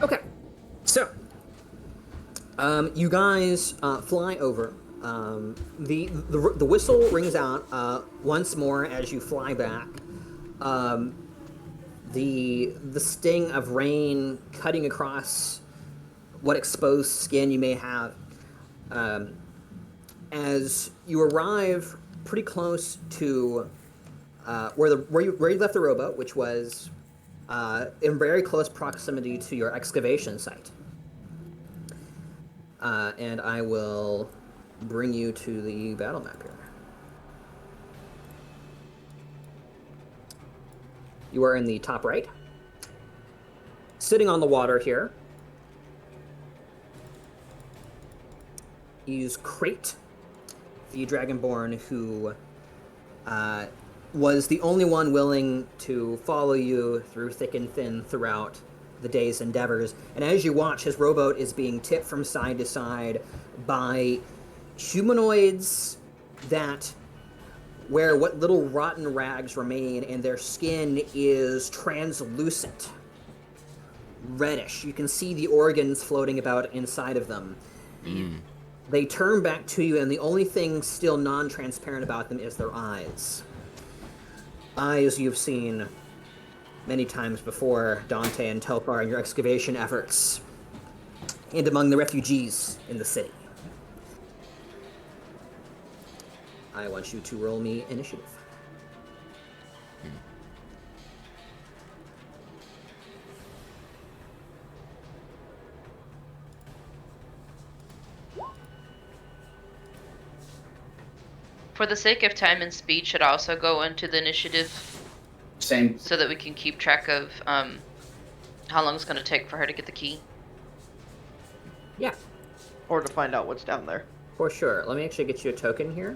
Okay. So, you guys fly over. The whistle rings out once more as you fly back. The sting of rain cutting across what exposed skin you may have. As you arrive pretty close to where you left the rowboat, which was in very close proximity to your excavation site. And I will bring you to the battle map here. You are in the top right. Sitting on the water here is Crate, the Dragonborn who was the only one willing to follow you through thick and thin throughout the day's endeavors. And as you watch, his rowboat is being tipped from side to side by humanoids that wear what little rotten rags remain, and their skin is translucent, reddish. You can see the organs floating about inside of them. They turn back to you, and the only thing still non-transparent about them is their eyes. Eyes you've seen many times before, Dante and Telchar, in your excavation efforts, and among the refugees in the city. I want you to roll me initiative. For the sake of time and speed, should also go into the initiative Same. so that we can keep track of how long it's going to take for her to get the key. Yeah, Or to find out what's down there. for sure. Let me actually get you a token here.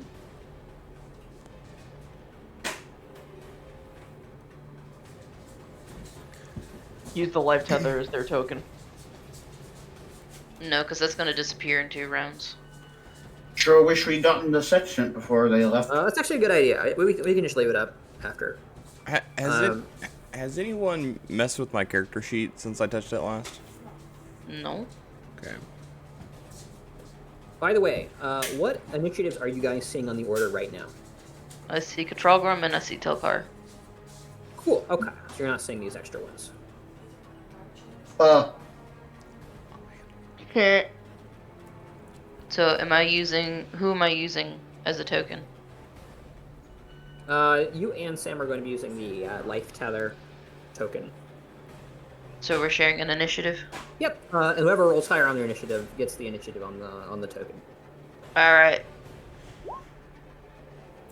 Use the life tether as their token. No, because that's going to disappear in 2 rounds. Sure wish we'd gotten the sextant before they left. That's actually a good idea. We can just leave it up after. Has anyone messed with my character sheet since I touched it last? No. Okay. By the way, what initiatives are you guys seeing on the order right now? I see Katralgrim and I see Telchar. Cool. Okay, so you're not seeing these extra ones. So who am I using as a token? You and Sam are going to be using the life tether token. So we're sharing an initiative? Yep. And whoever rolls higher on their initiative gets the initiative on the token. Alright.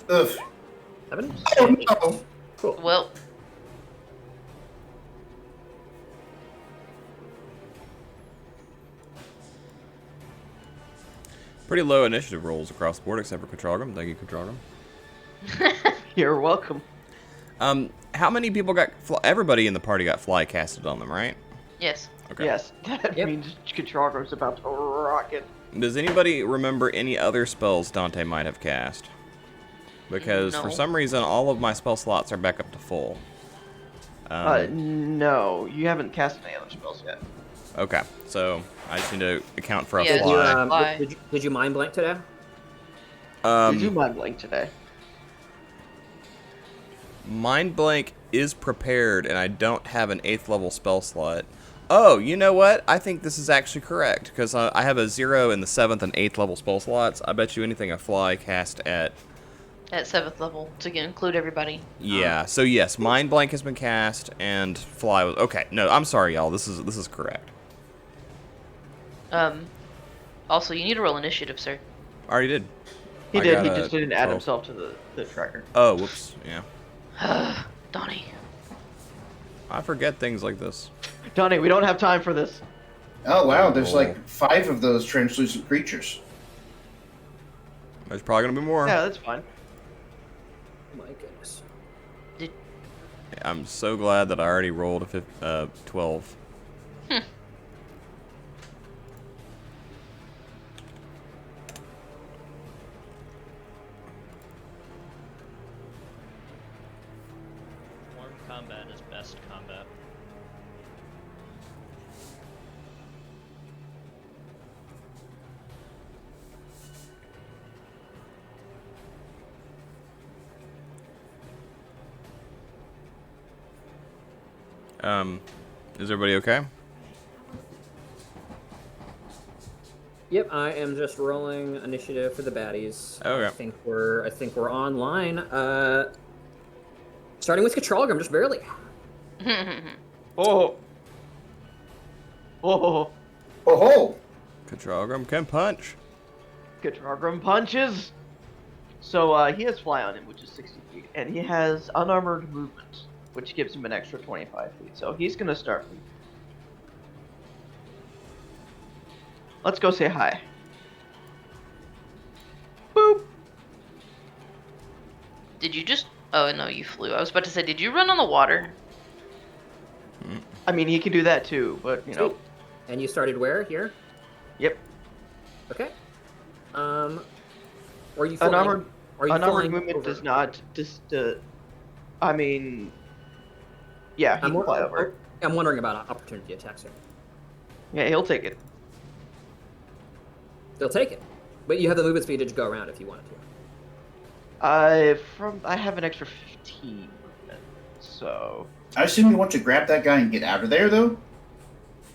Ugh. 7? Oh, no. Cool. Well, Pretty low initiative rolls across the board, except for Katralgrim. Thank you, Katralgrim. You're welcome. How many people got... Everybody in the party got fly casted on them, right? yes. Okay. Yes, that Yep. means Katralgrim's about to rocket. Does anybody remember any other spells Dante might have cast? Because for No. some reason, all of my spell slots are back up to full. No, you haven't cast any other spells yet. Okay, so I just need to account for a Yeah, fly. Fly. Did you mind blank today? Did you mind blank today? Mind Blank is prepared, and I don't have an 8th level spell slot. Oh, you know what? I think this is actually correct, because I have a 0 in the 7th and 8th level spell slots. I bet you anything a fly cast at... At 7th level to include everybody. Yeah, so yes, Mind Blank has been cast, and fly was... Okay, no, I'm sorry, y'all. This is correct. Also, you need to roll initiative, sir. I already did. He I did, got he a just didn't add 12. himself to the tracker. Oh, whoops, yeah. Donnie. I forget things like this. Donnie, we don't have time for this. Oh, wow, there's like 5 of those translucent creatures. There's probably gonna be more. Yeah, that's fine. Oh my goodness. I'm so glad that I already rolled a 12. Warm combat is best combat. Is everybody okay? Yep, I am just rolling initiative for the baddies. Okay. I think we're online. Starting with Katralgrim, just barely. Oh. Oh. Oh ho! Katralgrim can punch. Katralgrim punches. So he has fly on him, which is 60 feet, and he has unarmored movement, which gives him an extra 25 feet. So he's gonna start. Let's go say hi. Boop. Did you just? Oh no, you flew. I was about to say, did you run on the water? I mean, he can do that too, but you know. Sweet. And you started where? Here? Yep. Okay. Are you flying? Unarmored Are you unarmored flying movement over? does not I mean, yeah, he I'm, can fly over it. I'm wondering about opportunity attacks here. Yeah, he'll take it. They'll take it, but you have the movement speed to just go around if you wanted to. I have an extra 15 movement, so. I assume you want to grab that guy and get out of there, though?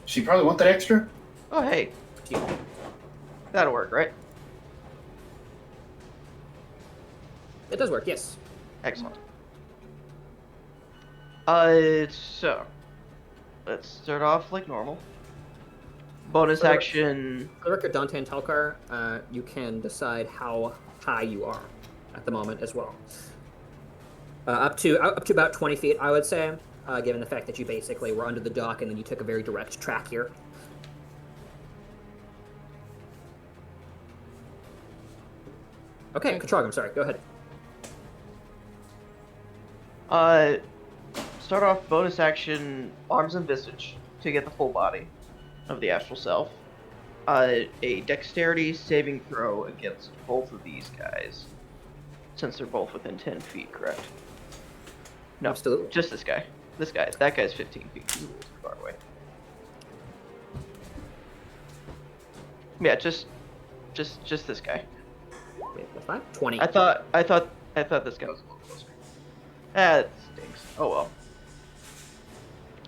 So you probably want that extra? Oh hey, that'll work, right? It does work, yes. Excellent. So let's start off like normal. Bonus Sure. action. For the record, Dante and Telchar, you can decide how high you are at the moment as well. Up to about 20 feet, I would say, given the fact that you basically were under the dock and then you took a very direct track here. Okay, Katrog, I'm sorry. Go ahead. Start off bonus action arms and visage to get the full body of the astral self. A dexterity saving throw against both of these guys, since they're both within 10 feet, correct? No, Absolutely. just this guy. This guy. That guy's 15 feet. He's a little too far away. Yeah, just this guy. Wait, that's fine. 20. I thought this guy was a little closer. That stinks. Oh well.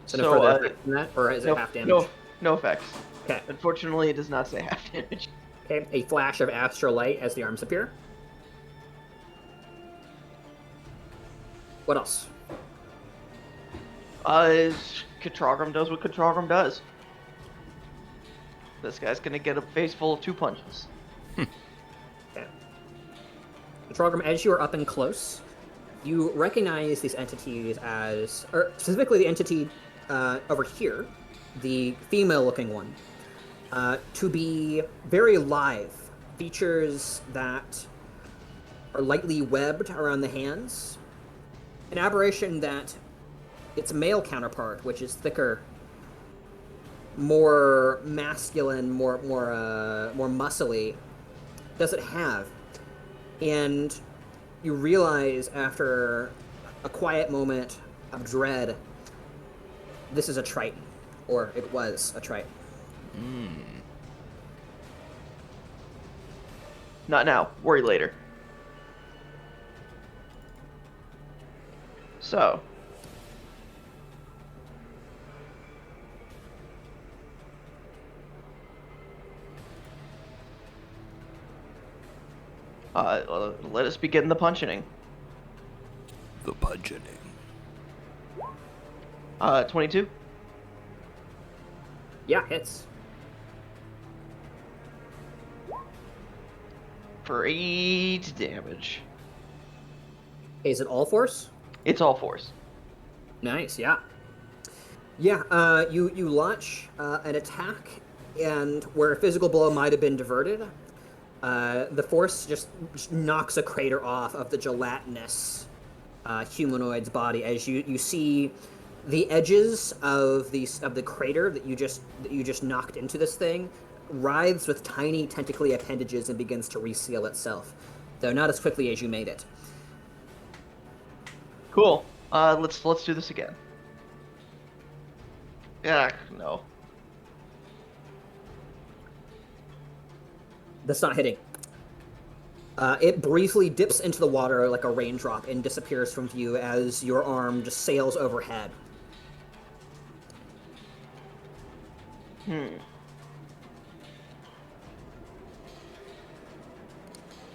So no further effect than that, or is it half damage? No effects. Okay. Unfortunately, it does not say half damage. Okay, a flash of astral light as the arms appear. What else? Katrogrum does what Katrogrum does. This guy's gonna get a face full of 2 punches. Okay. Trogram, as you are up and close, you recognize these entities as, or specifically the entity over here, the female-looking one, to be very live. Features that are lightly webbed around the hands. An aberration that its male counterpart, which is thicker, more masculine, more muscly, doesn't have. And you realize after a quiet moment of dread, this is a Triton, or it was a Triton. Not now. Worry later. So. Let us begin the punching. The punching. 22. Yeah, hits. For 8 damage. Is it all force? It's all force. Nice, yeah. Yeah, you launch an attack, and where a physical blow might have been diverted, the force just knocks a crater off of the gelatinous humanoid's body as you see the edges of the crater that you just knocked into this thing writhes with tiny tentacly appendages and begins to reseal itself, though not as quickly as you made it. Cool. Let's do this again. Yeah, no. That's not hitting. It briefly dips into the water like a raindrop and disappears from view as your arm just sails overhead.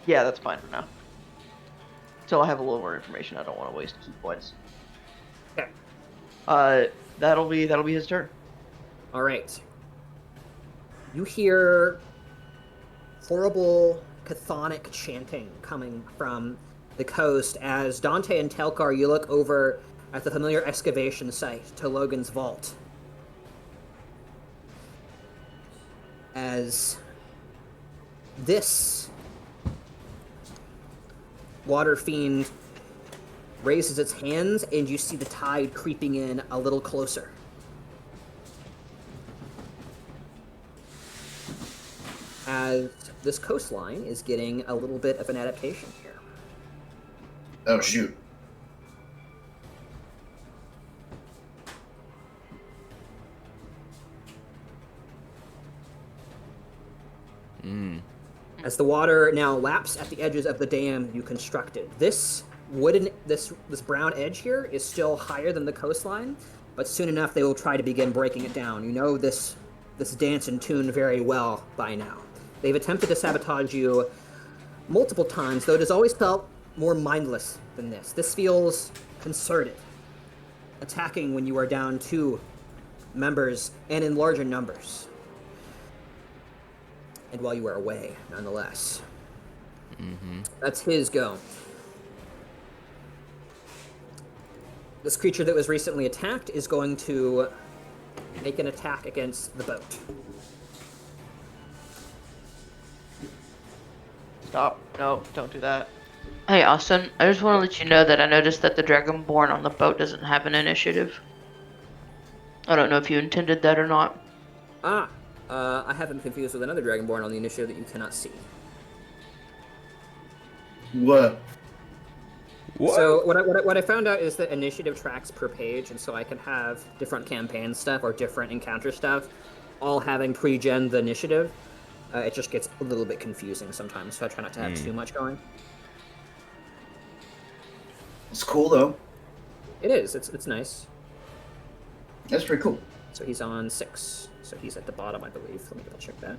Yeah, that's fine for now. Until I have a little more information, I don't want to waste key points. Okay. That'll be his turn. All right. You hear horrible chthonic chanting coming from the coast as Dante and Telchar, you look over at the familiar excavation site to Logan's vault. As this water fiend raises its hands, and you see the tide creeping in a little closer. As this coastline is getting a little bit of an adaptation here. Oh, shoot. As the water now laps at the edges of the dam you constructed. This brown edge here is still higher than the coastline, but soon enough they will try to begin breaking it down. You know this dance and tune very well by now. They've attempted to sabotage you multiple times, though it has always felt more mindless than this. This feels concerted, attacking when you are down 2 members and in larger numbers. And while you are away, nonetheless. That's his go. This creature that was recently attacked is going to make an attack against the boat. Stop. No, don't do that. Hey, Austin, I just want to let you know that I noticed that the Dragonborn on the boat doesn't have an initiative. I don't know if you intended that or not. I have him confused with another Dragonborn on the initiative that you cannot see. What? What? So what I found out is that initiative tracks per page, and so I can have different campaign stuff or different encounter stuff, all having pre-gen the initiative. It just gets a little bit confusing sometimes, so I try not to have too much going. It's cool, though. It is. It's nice. That's pretty cool. So he's on 6. So he's at the bottom, I believe. Let me double check that.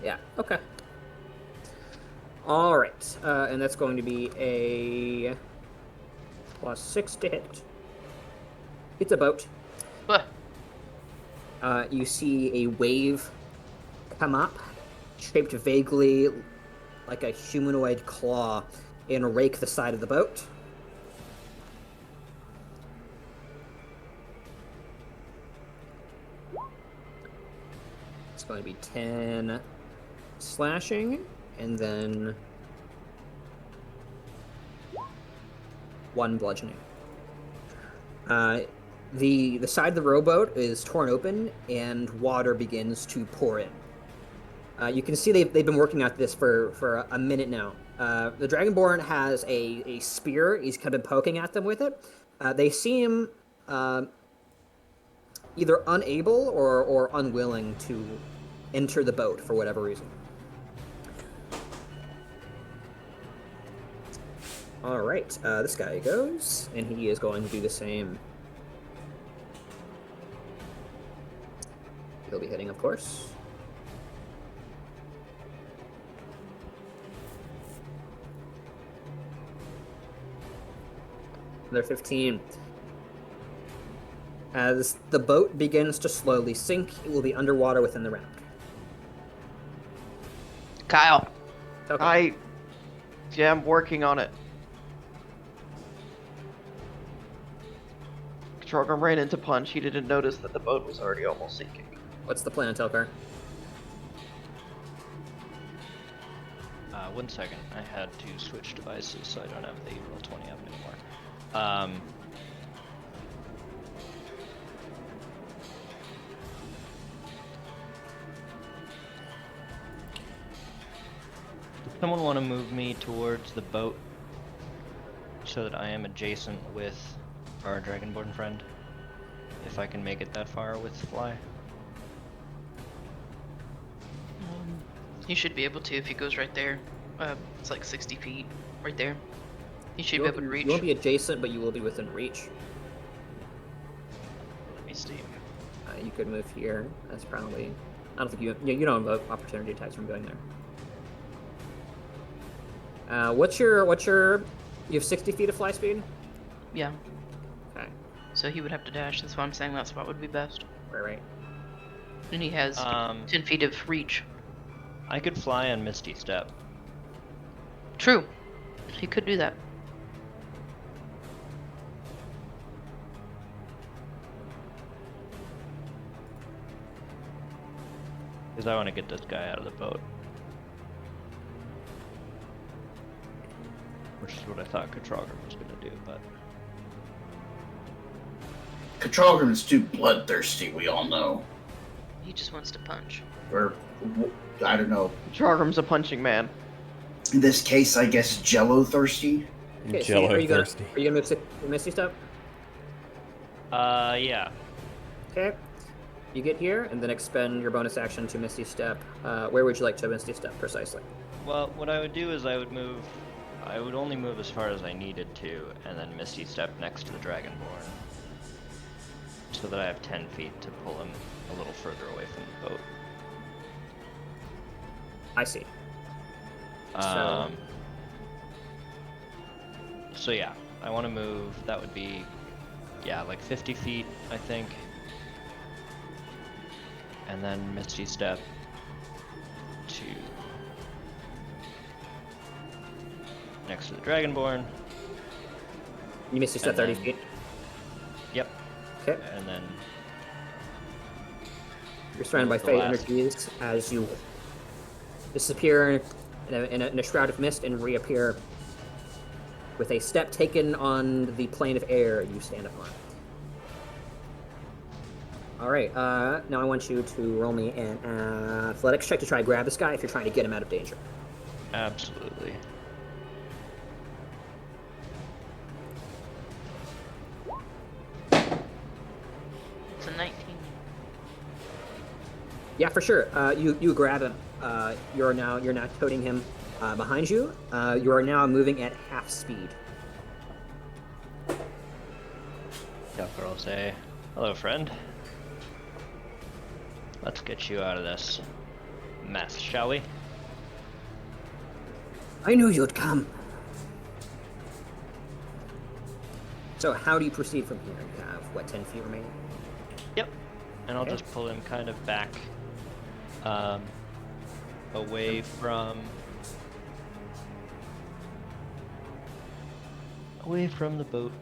Yeah, okay. Alright, and that's going to be a +6 to hit. It's a boat. But You see a wave come up, shaped vaguely like a humanoid claw, and rake the side of the boat. It's going to be 10 slashing, and then 1 bludgeoning. The side of the rowboat is torn open, and water begins to pour in. You can see they've been working at this for a minute now. The Dragonborn has a spear. He's kind of poking at them with it. They seem either unable or unwilling to enter the boat for whatever reason. All right, this guy goes, and he is going to do the same. He'll be hitting, of course. Another 15. As the boat begins to slowly sink, it will be underwater within the round. Kyle, Okay. Yeah, I'm working on it. Trogrom ran into Punch. He didn't notice that the boat was already almost sinking. What's the plan, Telchar? 1 second. I had to switch devices, so I don't have the Roll20 up anymore. Does someone want to move me towards the boat so that I am adjacent with our Dragonborn friend? If I can make it that far with Fly. he should be able to if he goes right there. It's like 60 feet right there. He should You be won't able to reach. You won't be adjacent, but you will be within reach. Let me see. You could move here. That's probably... I don't think you don't have opportunity attacks from going there. What's your... You have 60 feet of fly speed? Yeah. Okay. So he would have to dash. That's why I'm saying that spot would be best. Right. And he has 10 feet of reach. I could fly on Misty Step. True. He could do that. Because I want to get this guy out of the boat. Which is what I thought Katrogger was going to do, but... Katrogrim is too bloodthirsty, we all know. He just wants to punch. Or, I don't know. Chargrim's a punching man. In this case, I guess Jello thirsty. Okay, so Jello are you gonna thirsty. move Misty Step? Yeah. Okay. You get here, and then expend your bonus action to Misty Step. Where would you like to Misty Step precisely? Well, what I would do is I would only move as far as I needed to, and then Misty Step next to the Dragonborn. So that I have 10 feet to pull him a little further away from the boat. I see. So yeah, I want to move, that would be, yeah, like 50 feet, I think. And then Misty Step to next to the Dragonborn. You Misty Step And 30 then- feet. Yep. Okay. And then You're surrounded by the fey last. energies as you disappear in a shroud of mist and reappear with a step taken on the plane of air you stand upon. All right, now I want you to roll me an athletics check to try to grab this guy if you're trying to get him out of danger. absolutely. It's a 19. Yeah, for sure. You grab him. You're now toting him behind you. You are now moving at half speed. Telchar will say, "Hello, friend. Let's get you out of this mess, shall we?" I knew you'd come. So how do you proceed from here? You have, what, 10 feet remaining? Yep. And I'll Okay. just pull him kind of back, away from the boat.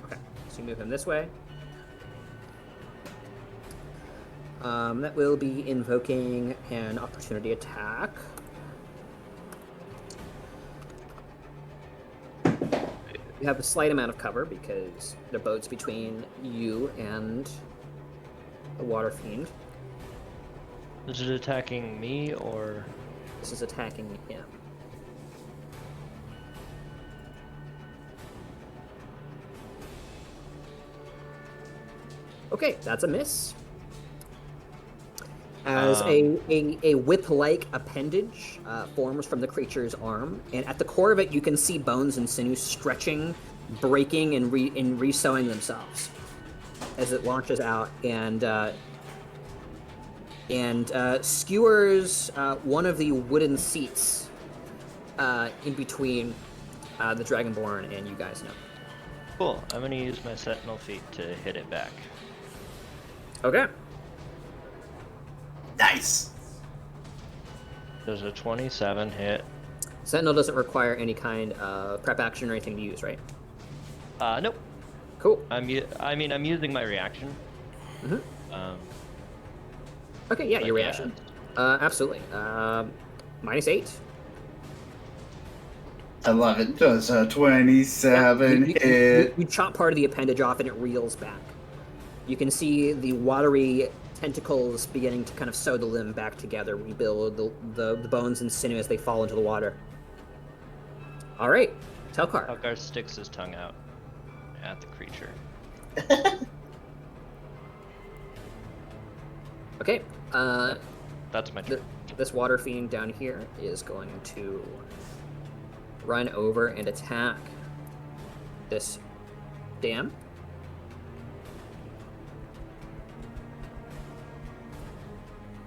Okay, so you move him this way. That will be invoking an opportunity attack. You have a slight amount of cover because the boat's between you and the water fiend. Is it attacking me or? This is attacking him. Okay, that's a miss. As a whip-like appendage forms from the creature's arm, and at the core of it, you can see bones and sinew stretching, breaking, and resewing themselves as it launches out and skewers one of the wooden seats in between the Dragonborn and you guys now. Cool. I'm gonna use my Sentinel feat to hit it back. Okay. Nice. Does a 27 hit? Sentinel doesn't require any kind of prep action or anything to use, right? Nope. Cool. I'm using my reaction. Mhm. Okay, yeah, But your yeah. reaction. Absolutely. -8. I love it. Does a 27 hit? You chop part of the appendage off and it reels back. You can see the watery tentacles beginning to kind of sew the limb back together, rebuild the bones and sinew as they fall into the water. All right, Telchar. Telchar sticks his tongue out at the creature. Okay, That's my turn. this water fiend down here is going to run over and attack this dam.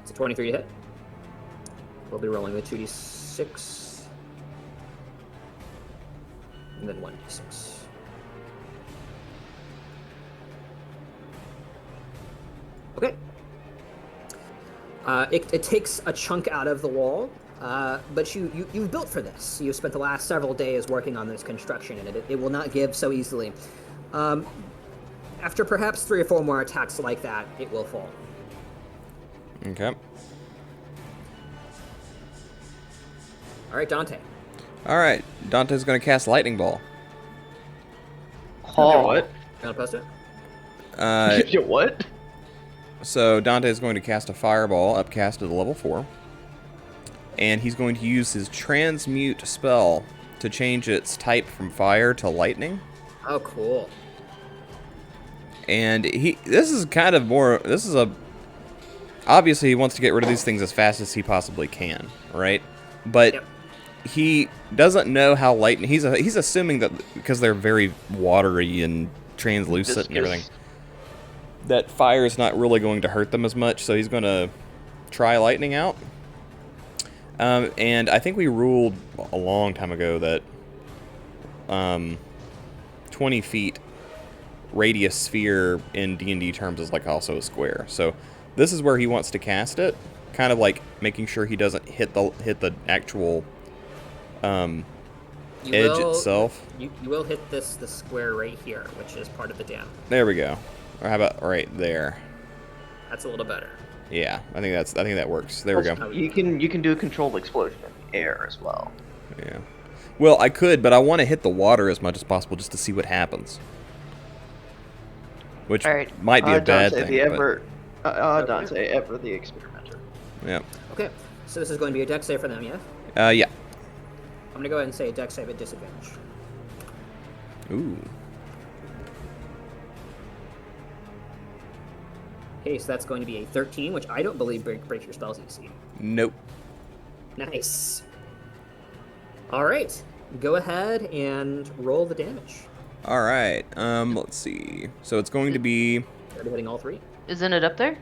It's a 23 to hit. We'll be rolling with 2d6 and then 1d6. Okay. It takes a chunk out of the wall, but you've built for this. You've spent the last several days working on this construction, and it will not give so easily. After perhaps 3 or 4 more attacks like that, it will fall. Okay. All right, Dante. All right, Dante's going to cast Lightning Ball. You what? You want to post it? You what? So Dante is going to cast a Fireball, upcast at level 4. And he's going to use his Transmute spell to change its type from fire to lightning. Oh, cool. And this is obviously he wants to get rid of these things as fast as he possibly can, right? But Yep. he doesn't know how lightning. He's assuming that because they're very watery and translucent and everything, that fire is not really going to hurt them as much. So he's going to try lightning out. And I think we ruled a long time ago that 20 feet radius sphere in D&D terms is like also a square. So this is where he wants to cast it, kind of like making sure he doesn't hit the actual edge itself. You will hit the square right here, which is part of the dam. There we go. Or how about right there? That's a little better. Yeah, I think that works. There we go. You can do a controlled explosion in the air as well. Yeah. Well, I could, but I want to hit the water as much as possible just to see what happens. Which All right. might be a bad Dante, thing. Dante, ever the experimenter. Yeah. Okay, so this is going to be a dex save for them, yeah? Yeah. I'm going to go ahead and say a dex save at disadvantage. Ooh. Okay, so that's going to be a 13, which I don't believe break your spells EC. Nope. Nice. All right, go ahead and roll the damage. All right. Let's see. So it's going to be. Are you hitting all three? Isn't it up there?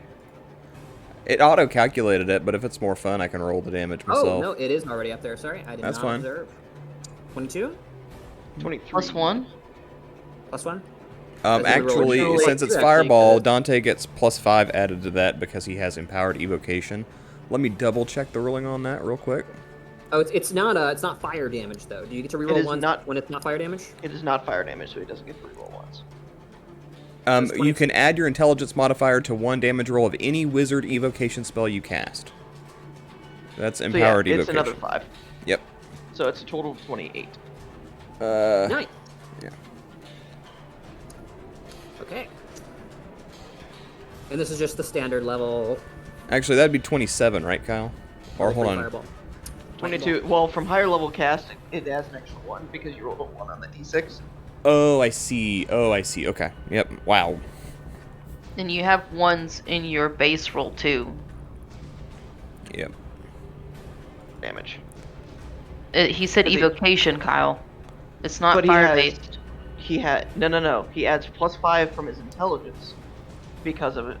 It auto-calculated it, but if it's more fun, I can roll the damage myself. Oh no, it is already up there. Sorry, I did That's not fine. observe. 22 23. Plus 1? plus 1. Actually, roll it. since it's You actually Fireball, could. Dante gets +5 added to that because he has Empowered Evocation. Let me double-check the ruling on that real quick. Oh, it's not fire damage though. Do you get to It reroll is once not- when it's not fire damage? It is not fire damage, so he doesn't get to reroll once. You can add your Intelligence modifier to 1 damage roll of any Wizard Evocation spell you cast. That's So yeah, Empowered it's Evocation. another 5. Yep. So it's a total of 28. Nice. Yeah. Okay. And this is just the standard level. Actually, that'd be 27, right, Kyle? Or hold on. Fireball. 22. Well, from higher level cast, it adds an extra 1 because you rolled a 1 on the d6. Oh, I see. Okay. Yep. Wow. And you have ones in your base roll too. Yep. Damage. He said Is it- evocation, Kyle. It's not But he fire has- based. He had no. He adds +5 from his intelligence because of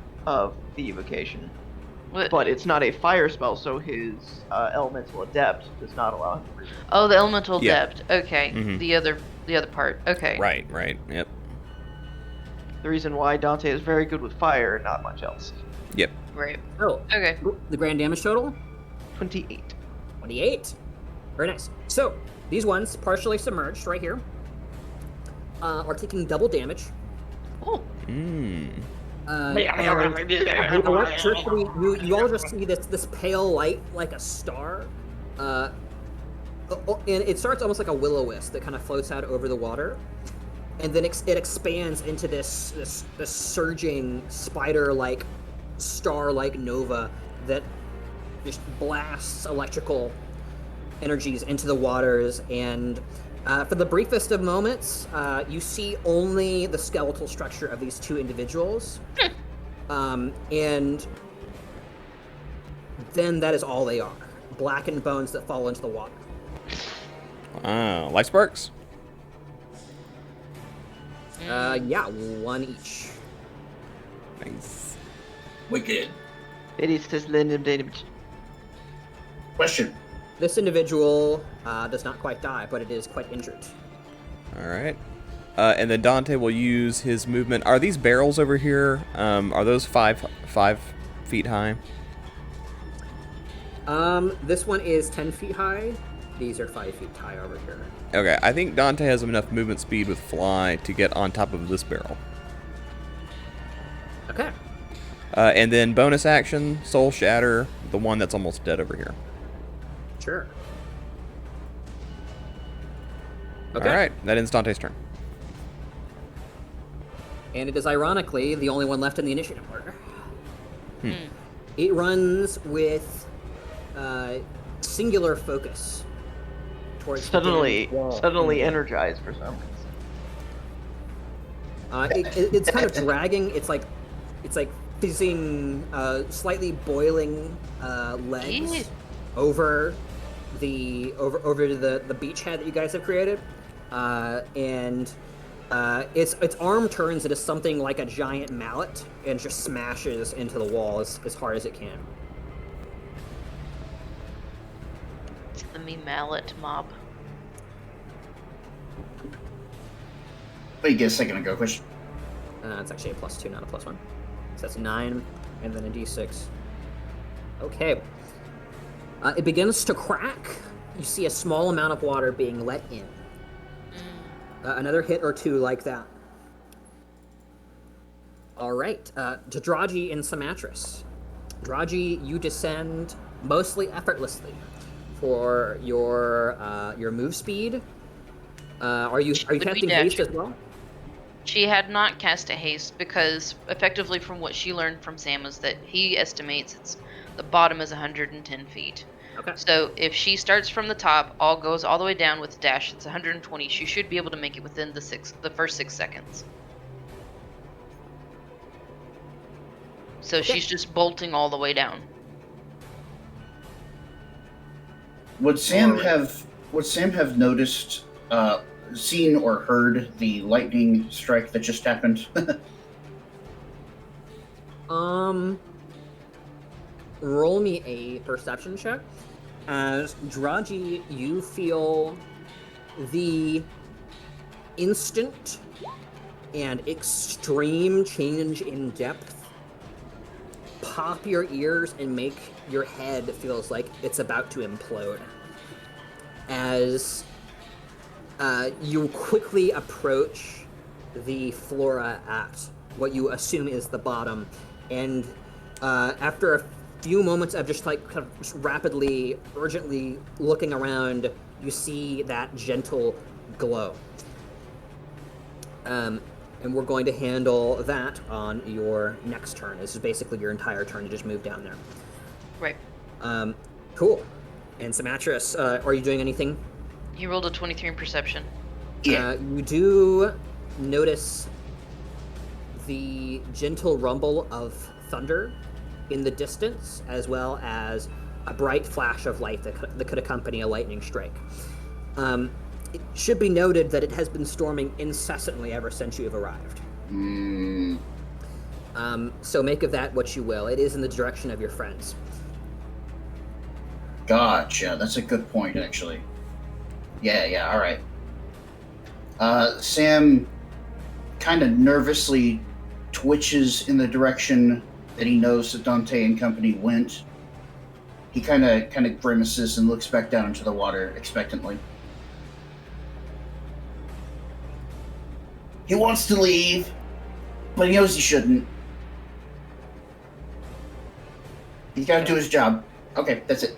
the evocation. But it's not a fire spell, so his elemental adept does not allow him to reroll. Oh, the elemental Yeah. depth. Okay. Mhm. The other part. Okay. Right. Yep. The reason why Dante is very good with fire and not much else. Yep. Right. Oh, Okay. the grand damage total? 28. 28. Very nice. So, these ones, partially submerged right here, are taking double damage. Oh. Mmm. And the electricity, you all just see this pale light like a star. And it starts almost like a will-o-wisp that kind of floats out over the water. And then it expands into this surging spider-like, star-like nova that just blasts electrical energies into the waters. And for the briefest of moments, you see only the skeletal structure of these two individuals. And then that is all they are. Blackened bones that fall into the water. Life sparks? Yeah, one each. Nice. Wicked. It is just random damage. Question. This individual does not quite die, but it is quite injured. All right. And then Dante will use his movement. Are these barrels over here? Are those five feet high? This one is 10 feet high. These are 5 feet high over here. Okay, I think Dante has enough movement speed with fly to get on top of this barrel. Okay. And then bonus action, soul shatter, the one that's almost dead over here. Sure. Okay. All right, that ends Dante's turn. And it is ironically the only one left in the initiative order. It runs with singular focus towards the damaged wall. Suddenly energized for some reason. It's kind of dragging. It's like fizzing, slightly boiling legs Ew. over the beachhead that you guys have created, and its arm turns into something like a giant mallet and just smashes into the wall as hard as it can. It's the me mallet mob. Wait, get a second ago. Question. It's actually a +2, not a +1. So that's 9, and then a d6. Okay. It begins to crack. You see a small amount of water being let in. Another hit or two like that. All right. To Draji and Symatris. Draji, you descend mostly effortlessly for your move speed. Are you Would we casting dash? haste as well? She had not cast a haste because, effectively, from what she learned from Sam, is that he estimates the bottom is 110 feet. Okay. So if she starts from the top, goes all the way down with dash, it's 120. She should be able to make it within the first 6 seconds. So she's just bolting all the way down. Would Sam have noticed, seen or heard the lightning strike that just happened? Roll me a perception check. As Draji, you feel the instant and extreme change in depth pop your ears and make your head feels like it's about to implode. As you quickly approach the flora at what you assume is the bottom, and after a few moments of just like kind of just rapidly, urgently looking around, you see that gentle glow. And we're going to handle that on your next turn. This is basically your entire turn to just move down there. Right. Cool. And Symatris, are you doing anything? He rolled a 23 in perception. Yeah. You do notice the gentle rumble of thunder in the distance, as well as a bright flash of light that could accompany a lightning strike. It should be noted that it has been storming incessantly ever since you have arrived. So make of that what you will. It is in the direction of your friends. Gotcha. That's a good point, actually. Yeah, alright. Sam kind of nervously twitches in the direction that he knows that Dante and company went. He kind of grimaces and looks back down into the water expectantly. He wants to leave, but he knows he shouldn't. He's got to do his job. Okay, that's it.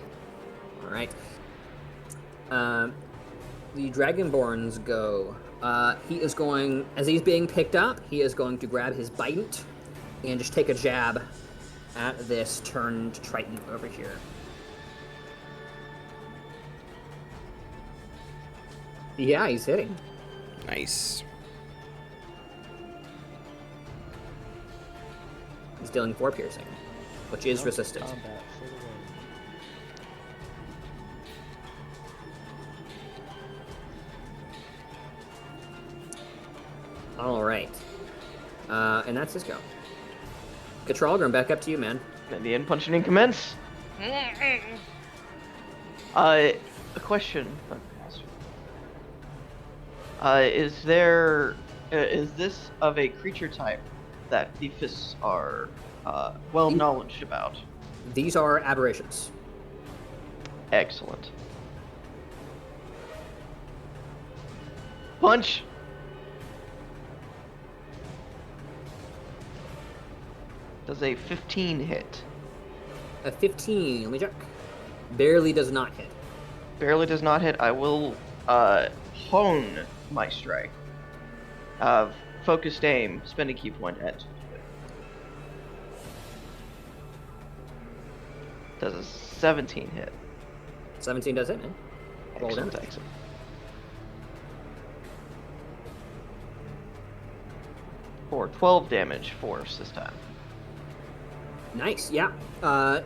All right. The Dragonborns go. He is going, as he's being picked up, he is going to grab his bident and just take a jab at this turned Triton over here. Yeah, he's hitting. Nice. He's dealing 4 piercing, which is resisted. Combat for the win. All right. And that's his go. Katralgrim, back up to you, man. And the end punching commence. A question. Is this of a creature type that the fists are well knowledged about? These are aberrations. Excellent. Punch. Does a 15 hit? A 15, let me check. Barely does not hit. Barely does not hit. I will hone my strike. Focused aim, spend a key point at. Does a 17 hit? 17 does hit, man. Roll Excellent, damage. excellent. For 12 damage force this time. Nice, yeah. A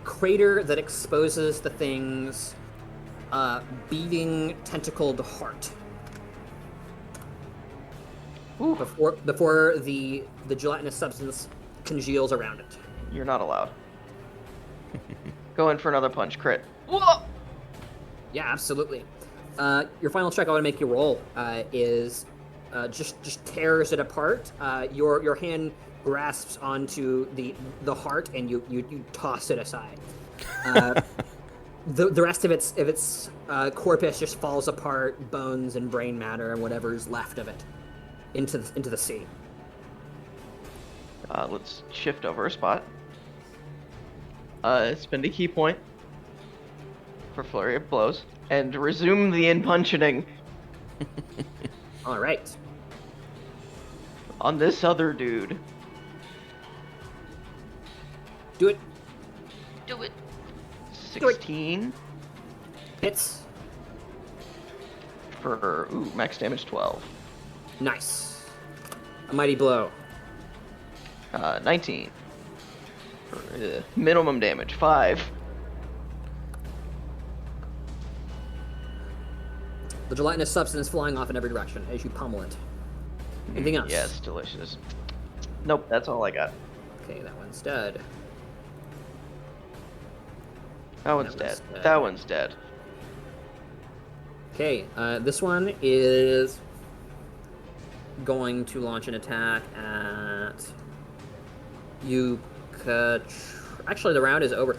crater that exposes the thing's beating tentacled heart. Ooh. Before the gelatinous substance congeals around it. You're not allowed. Go in for another punch, crit. Whoa! Yeah, absolutely. Your final check I want to make you roll is just tears it apart. Your hand grasps onto the heart and you toss it aside. The rest of its corpus just falls apart, bones and brain matter and whatever's left of it into the sea. Let's shift over a spot. Spend a key point for flurry of blows and resume the in-punching All right. on this other dude. Do it. Do it. 16 Hits. for max damage 12. Nice. A mighty blow. 19 for minimum damage 5. The gelatinous substance flying off in every direction as you pummel it. Anything else? Yes, delicious. Nope, that's all I got. Okay, that one's dead. That one's That was dead. dead. That one's dead. Okay, this one is going to launch an attack at you. Actually, the round is over.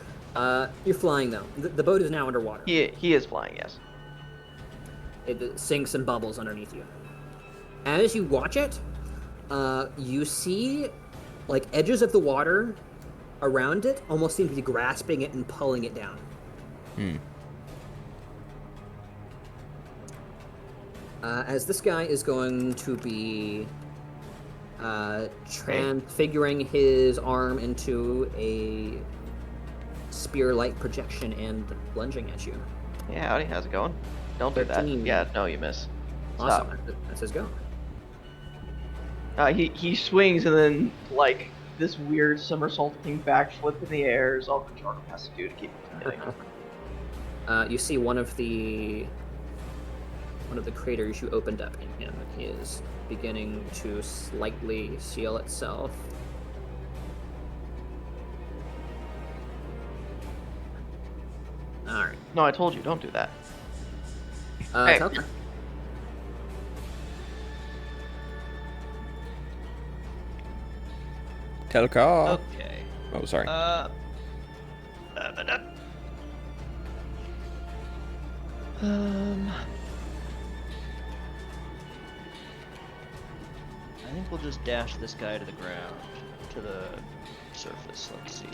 You're flying though. The boat is now underwater. He is flying, yes. It sinks and bubbles underneath you. As you watch it, you see like edges of the water around it almost seem to be grasping it and pulling it down. As this guy is going to be transfiguring his arm into a spear-like projection and lunging at you. Yeah, howdy, how's it going? Don't do that. 13. Yeah, no, you miss. Awesome. Stop. That's his go. He swings and then, like, this weird somersaulting backflip in the air is all Control has to do to keep him from hitting. You see one of the craters you opened up in him is beginning to slightly seal itself. All right. No, I told you, don't do that. Hey. Telchar. Telchar. Okay. Oh, sorry. I think we'll just dash this guy to the ground, to the surface. Let's see.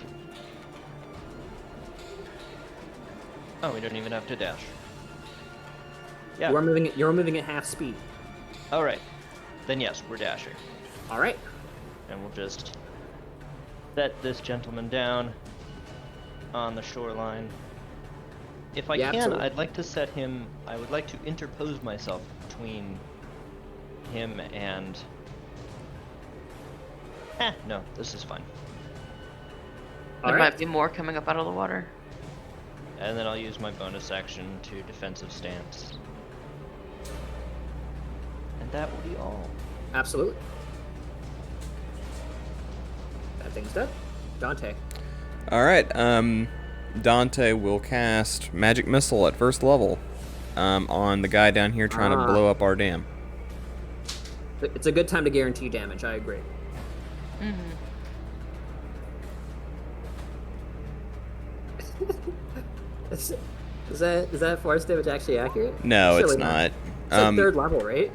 Oh, we don't even have to dash. Yeah. You're moving at half speed. All right. Then yes, we're dashing, All right. and we'll just set this gentleman down on the shoreline. If I Yeah, can, absolutely. I'd like to set him. I would like to interpose myself between him and. No, this is fine. All There right. might be more coming up out of the water. And then I'll use my bonus action to defensive stance. And that will be all. Absolutely. That thing's dead. Dante. All right. Dante will cast Magic Missile at first level on the guy down here trying to blow up our dam. It's a good time to guarantee damage. I agree. Is that force damage actually accurate? No, it's Surely not. It's like third level, right?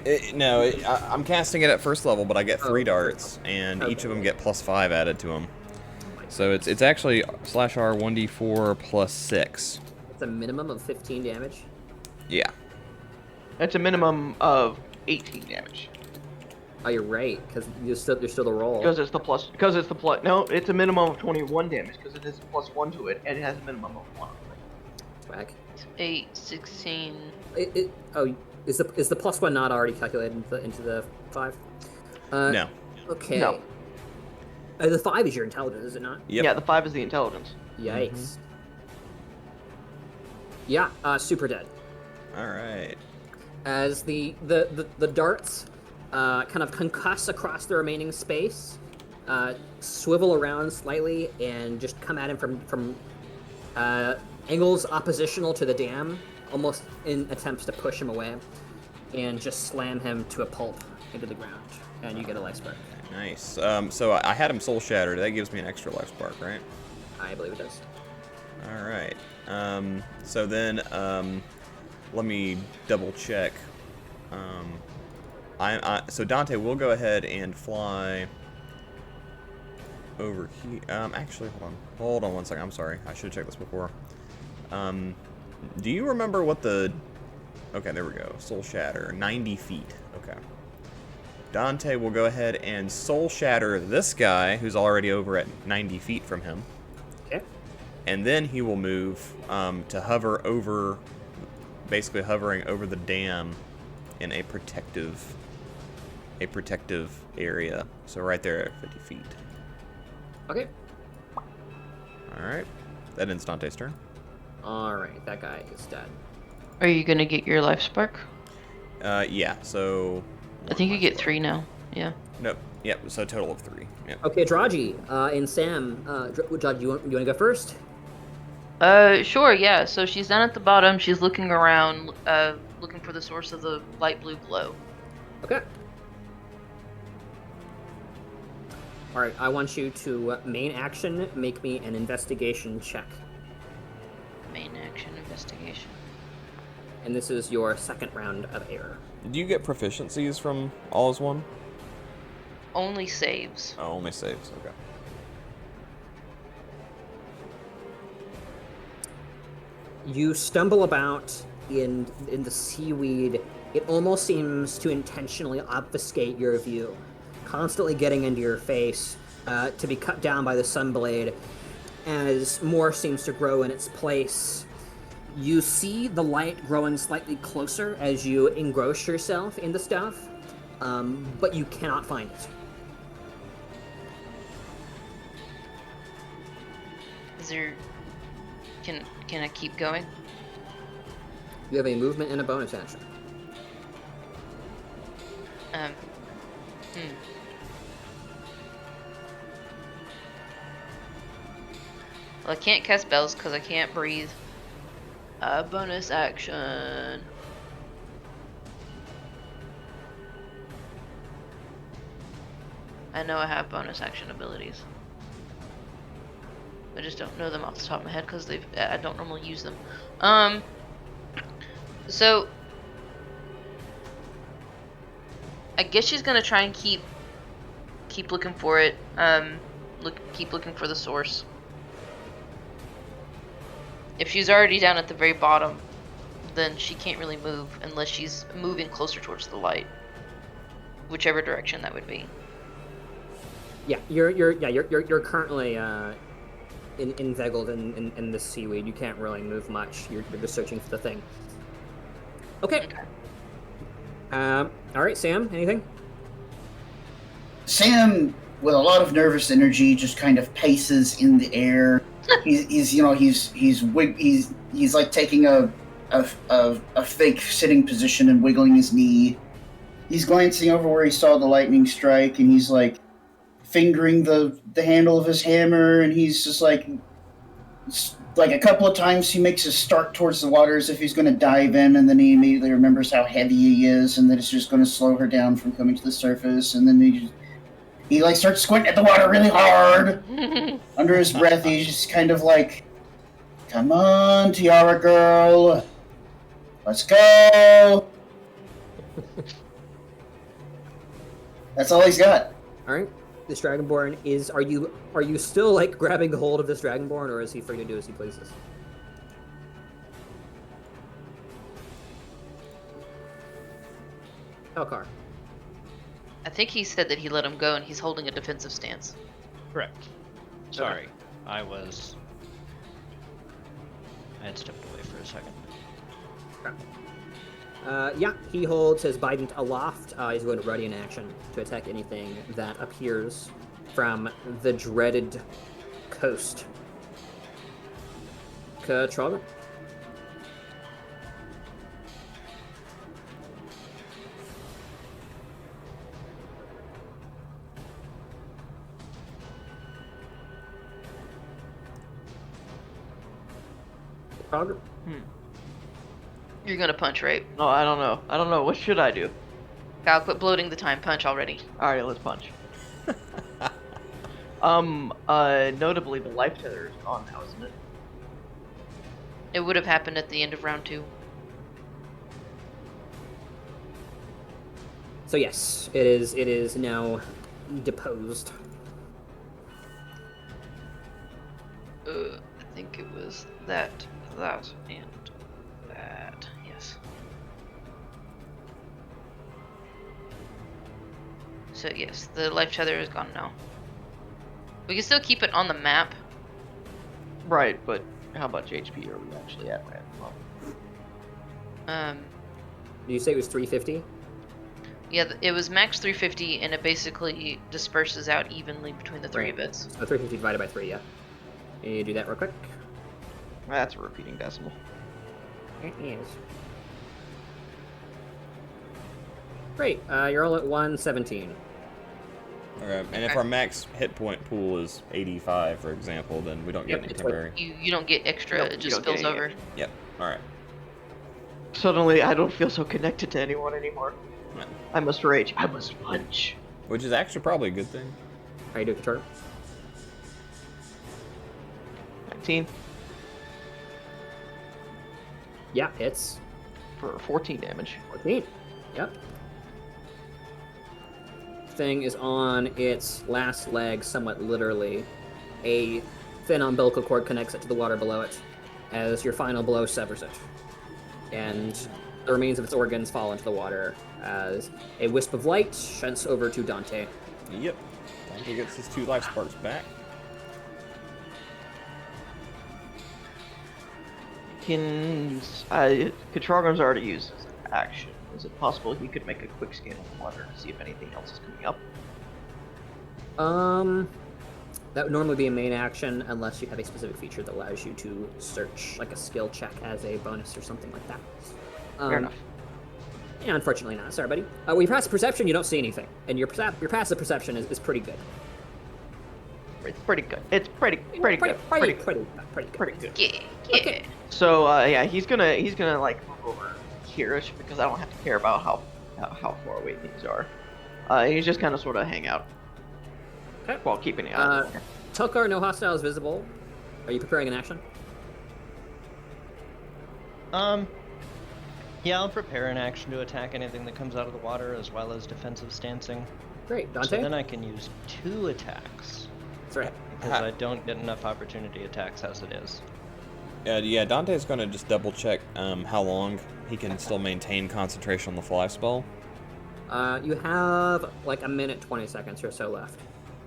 I'm casting it at first level, but I get 3 okay. darts, and each of them get +5 added to them. Oh my So it's actually /R 1d4 +6. It's a minimum of 15 damage. Yeah. That's a minimum of 18 damage. Oh, you're right, because you're still the roll. Because it's the plus. No, it's a minimum of 21 damage because it is +1 to it, and it has a minimum of 1. Swag. 8, 16. Is the +1 not already calculated into the 5? No. Okay. No. The 5 is your intelligence, is it not? Yep. Yeah, the 5 is the intelligence. Yikes. Yeah, super dead. All right. As the darts kind of concuss across the remaining space, swivel around slightly, and just come at him from angles oppositional to the dam, almost in attempts to push him away, and just slam him to a pulp into the ground, and you get a life spark. Nice. So I had him soul shattered. That gives me an extra life spark, right? I believe it does. All right. So then, let me double check. So Dante will go ahead and fly over here. Actually, hold on one second. I'm sorry. I should have checked this before. Do you remember what the? Okay, there we go. Soul Shatter, 90 feet. Okay. Dante will go ahead and Soul Shatter this guy, who's already over at 90 feet from him. Okay. And then he will move to hover over, basically hovering over the dam in a protective area. So right there at 50 feet. Okay. All right. That ends Dante's turn. All right, that guy is dead. Are you gonna get your life spark? Yeah. So. I think you get 3 now. Yeah. Nope. Yep. So a total of 3. Yep. Okay, Draji and Sam. Draji, you want to go first? Sure, yeah. So she's down at the bottom. She's looking around, looking for the source of the light blue glow. Okay. All right, I want you to main action make me an investigation check, Main action investigation. and this is your second round of error. Do you get proficiencies from All Is One? Only saves. Oh, only saves. Okay. You stumble about in the seaweed. It almost seems to intentionally obfuscate your view, constantly getting into your face, to be cut down by the sunblade. As more seems to grow in its place, you see the light growing slightly closer as you engross yourself in the stuff, but you cannot find it. Is there... Can I keep going? You have a movement and a bonus action. Well, I can't cast spells because I can't breathe. Bonus action. I know I have bonus action abilities. I just don't know them off the top of my head because I don't normally use them. So I guess she's gonna try and keep looking for it. Keep looking for the source. If she's already down at the very bottom, then she can't really move unless she's moving closer towards the light, whichever direction that would be. Yeah, you're currently inveigled in the seaweed. You can't really move much. You're just searching for the thing. Okay. All right, Sam. Anything? Sam, with a lot of nervous energy, just kind of paces in the air. He's like taking a fake sitting position and wiggling his knee. He's glancing over where he saw the lightning strike, and he's like fingering the handle of his hammer, and he's just like a couple of times he makes a start towards the water as if he's going to dive in, and then he immediately remembers how heavy he is, and that it's just going to slow her down from coming to the surface, and then he like starts squinting at the water really hard. Under his breath, he's just kind of like, "Come on, Tiara girl, let's go." That's all he's got. All right. This Dragonborn is. Are you still like grabbing hold of this Dragonborn, or is he free to do as he pleases? Telchar. I think he said that he let him go and he's holding a defensive stance. Correct. Sorry, I had stepped away for a second. Yeah, he holds his bident aloft. He's going to ready in action to attack anything that appears from the dreaded coast. Troller. Troller. You're gonna punch, right? No, I don't know. I don't know. What should I do? Kyle, quit bloating the time. Punch already. All right, let's punch. Notably, the life tether is gone now, isn't it? It would have happened at the end of round 2. So yes, it is now deposed. I think it was that, and that. Yes. So yes, the life tether is gone now. We can still keep it on the map. Right, but how much HP are we actually at right now? Did you say it was 350? Yeah, it was max 350, and it basically disperses out evenly between the three of it. So 350 divided by 3, yeah. Can you do that real quick? That's a repeating decimal. It is. Great, you're all at 117. Okay, and if our max hit point pool is 85, for example, then we don't get Yep, any it's temporary. You don't get extra, Nope, it you just don't get spills any over. Yep. All right. Suddenly, I don't feel so connected to anyone anymore. Yeah. I must rage. I must punch. Which is actually probably a good thing. How you do, Katar? 19 Yeah, it's for 14 damage. 14. Yep. Thing is on its last leg, somewhat literally. A thin umbilical cord connects it to the water below it, as your final blow severs it. And the remains of its organs fall into the water as a wisp of light sheds over to Dante. Yep. Dante gets his 2 life sparks back. Katrargon's already used his action. Is it possible he could make a quick scan of the water to see if anything else is coming up? That would normally be a main action unless you have a specific feature that allows you to search, like a skill check as a bonus or something like that. Fair enough. Yeah, unfortunately not. Sorry, buddy. When you pass perception, you don't see anything, and your passive perception is pretty good. It's pretty good. It's pretty good. Pretty good. good. Yeah, yeah. Okay. So yeah, he's gonna like move over here-ish because I don't have to care about how far away things are. He's just kind of sort of hang out. Okay. While keeping an eye on the Telchar, no hostiles visible. Are you preparing an action? Yeah, I'll prepare an action to attack anything that comes out of the water, as well as defensive stancing. Great, Dante. So then I can use 2 attacks, That's right. because I don't get enough opportunity attacks as it is. Yeah, Dante's going to just double check how long he can still maintain concentration on the fly spell. You have like a minute 20 seconds or so left.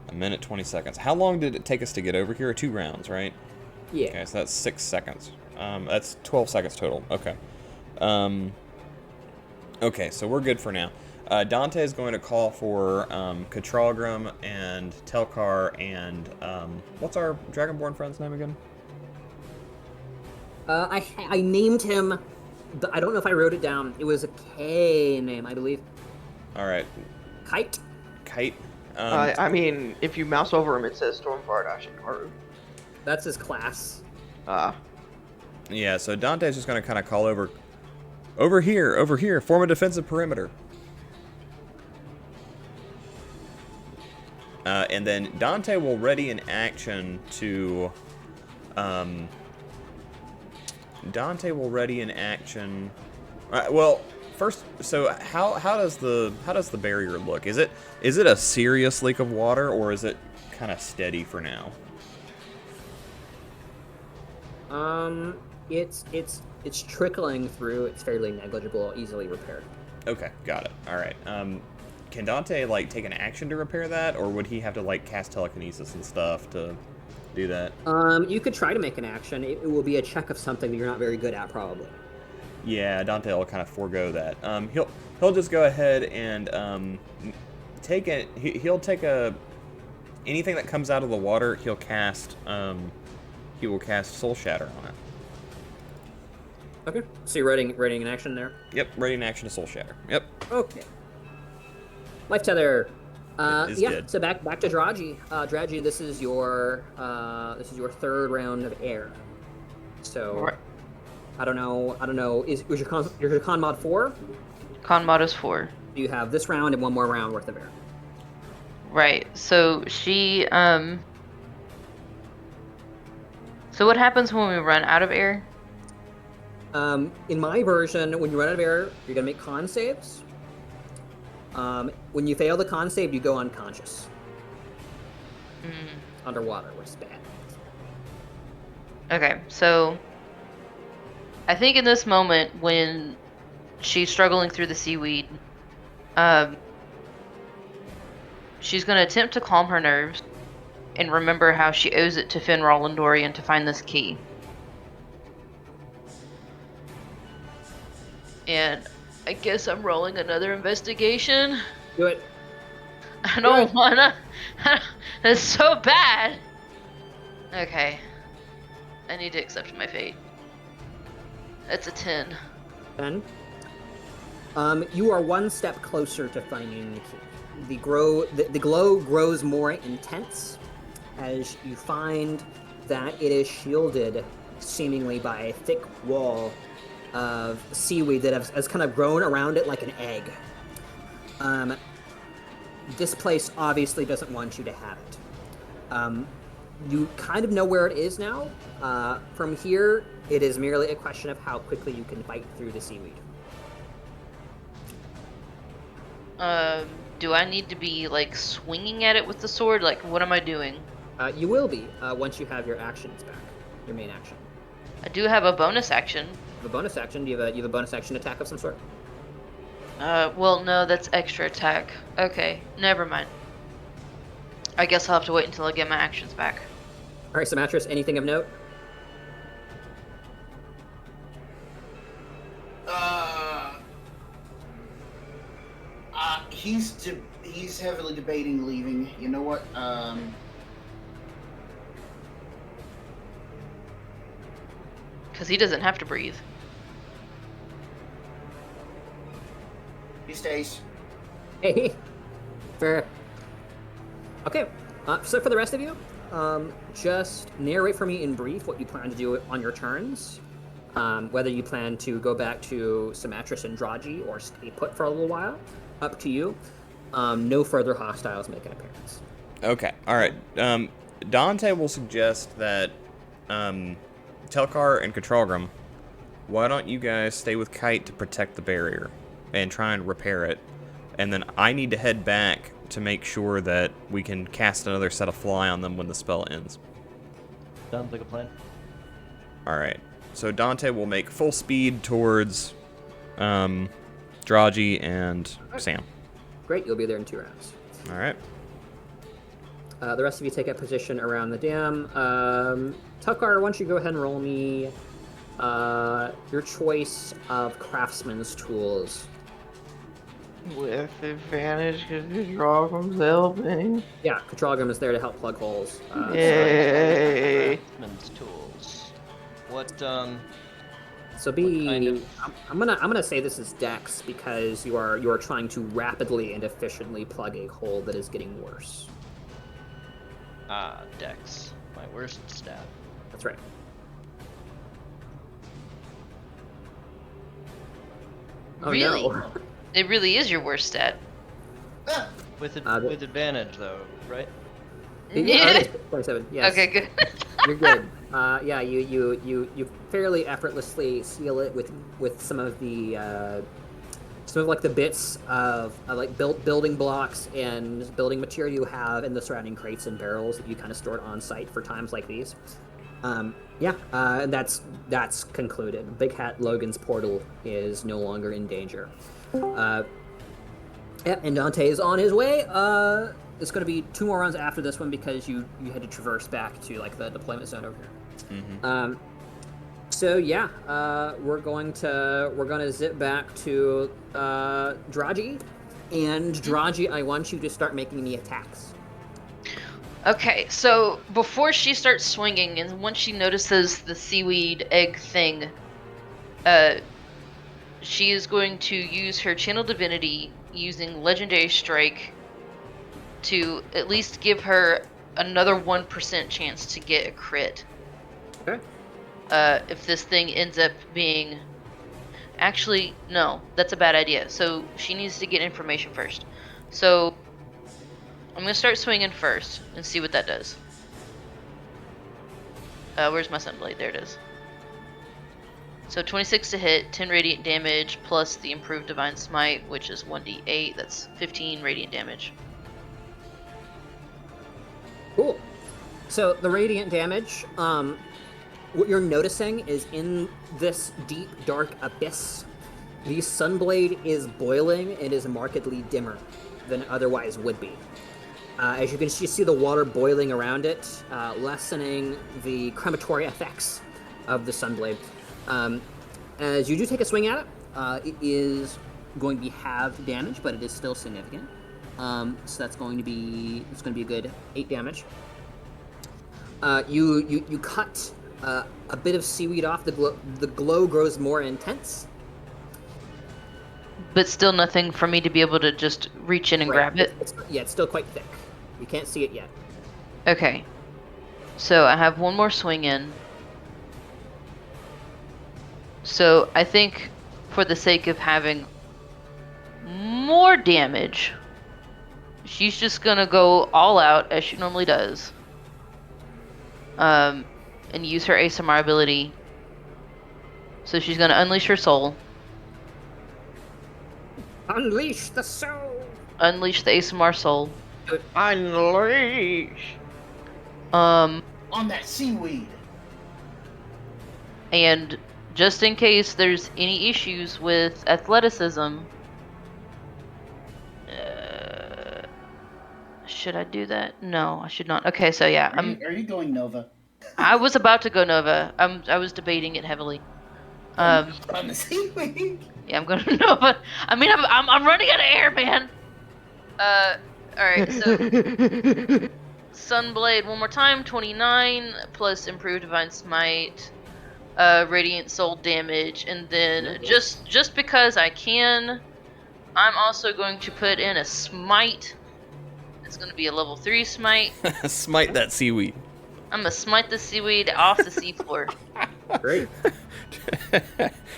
A minute 20 seconds. How long did it take us to get over here? 2 rounds, right? Yeah. Okay, so that's 6 seconds. That's 12 seconds total. Okay. Okay, so we're good for now. Dante is going to call for Katralgrim and Telchar and what's our Dragonborn friend's name again? I named him, but I don't know if I wrote it down. It was a K name, I believe. All right, Kite. Kite. I mean, if you mouse over him, it says Stormvardash and Haru. That's his class. Yeah, so Dante's just going to kind of call over here, form a defensive perimeter. And then Dante will ready an action to, well, first, so how does the barrier look? Is it a serious leak of water, or is it kind of steady for now? It's trickling through. It's fairly negligible, easily repaired. Okay, got it. All right. Can Dante like take an action to repair that, or would he have to like cast telekinesis and stuff to do that? You could try to make an action. It will be a check of something that you're not very good at, probably. Yeah, Dante will kind of forego that. He'll just go ahead and take it. He'll take a anything that comes out of the water. He'll cast. He will cast Soul Shatter on it. Okay. So you're writing an action there. Yep, ready in action to Soul Shatter. Yep. Okay. Life tether. It is Yeah. good. So back to Draji. Draji, this is your third round of air. So Right. I don't know. Was your con mod 4? Con mod is 4. You have this round and one more round worth of air. Right. So she So what happens when we run out of air? In my version, when you run out of air, you're gonna make con saves. When you fail the con save, you go unconscious. Underwater, which is bad. Okay, so I think in this moment when she's struggling through the seaweed, she's going to attempt to calm her nerves and remember how she owes it to Finral and Dorian to find this key. And I guess I'm rolling another investigation. Do it. I don't wanna. That's so bad. Okay. I need to accept my fate. That's a 10. Then, you are one step closer to finding the key. The glow grows more intense as you find that it is shielded, seemingly by a thick wall of seaweed that has kind of grown around it like an egg. This place obviously doesn't want you to have it. You kind of know where it is now. From here, it is merely a question of how quickly you can fight through the seaweed. Do I need to be like swinging at it with the sword? Like, what am I doing? You will be once you have your actions back, your main action. I do have a bonus action. You have a bonus action. Do you have a bonus action attack of some sort? Well, no, that's extra attack. Okay, never mind. I guess I'll have to wait until I get my actions back. All right, so Mattress, anything of note? He's heavily debating leaving. You know what? Because he doesn't have to breathe. He stays. Hey, fair. Okay, so for the rest of you, just narrate for me in brief what you plan to do on your turns. Whether you plan to go back to Symatris and Draji or stay put for a little while, up to you. No further hostiles make an appearance. Okay, all right. Dante will suggest that Telchar and Katralgrim, why don't you guys stay with Kite to protect the barrier and try and repair it, and then I need to head back to make sure that we can cast another set of fly on them when the spell ends. Sounds like a plan. All right. So Dante will make full speed towards Draji and Sam. Great, you'll be there in 2 rounds. All right. The rest of you take a position around the dam. Telchar, why don't you go ahead and roll me your choice of craftsman's tools. With advantage because the Drogum's helping. Yeah, Katralgrim is there to help plug holes. Yay! Craftsman's tools. What So be. What kind of- I'm gonna say this is Dex because you are trying to rapidly and efficiently plug a hole that is getting worse. Dex. My worst stat. That's right. Oh Really? no. It really is your worst stat. With the- with advantage though, right? Yeah, 27. Yes. Okay, good. You're good. Yeah, you fairly effortlessly seal it with some of like the bits of like building blocks and building material you have in the surrounding crates and barrels that you kind of stored on site for times like these. And that's concluded. Big Hat Logan's portal is no longer in danger. Yeah, and Dante is on his way. It's going to be 2 more runs after this one because you had to traverse back to like the deployment zone over here. So yeah, we're going to zip back to Draji, and Draji, I want you to start making me attacks. Okay, so before she starts swinging, and once she notices the seaweed egg thing, she is going to use her channel divinity using legendary strike to at least give her another 1% chance to get a crit. Okay. If this thing ends up being... Actually, no, that's a bad idea. So she needs to get information first. So I'm going to start swinging first and see what that does. Where's my Sunblade? There it is. So 26 to hit, 10 radiant damage, plus the improved Divine Smite, which is 1d8. That's 15 radiant damage. Cool. So the radiant damage, what you're noticing is in this deep, dark abyss, the Sunblade is boiling and is markedly dimmer than it otherwise would be. As you can see the water boiling around it, lessening the crematory effects of the Sunblade. As you do take a swing at it, it is going to be halved damage, but it is still significant. So that's going to be a good 8 damage. You cut a bit of seaweed off. The glow grows more intense. But still nothing for me to be able to just reach in and grab it? It's still quite thick. You can't see it yet. Okay. So I have one more swing in. So I think for the sake of having more damage, she's just gonna go all out as she normally does. And use her ASMR ability. So she's gonna unleash her soul. Unleash the soul! Unleash the ASMR soul. Unleash! On that seaweed. And just in case there's any issues with athleticism, should I do that? No, I should not. Okay, so yeah, Are you going Nova? I was about to go Nova. I was debating it heavily. On the seaweed. Yeah, I'm going Nova. I mean, I'm running out of air, man. All right, so Sunblade one more time, 29 plus improved Divine Smite. Radiant soul damage, and then just because I can, I'm also going to put in a smite. It's going to be a level 3 smite. Smite that seaweed. I'm gonna smite the seaweed off the seafloor. Great.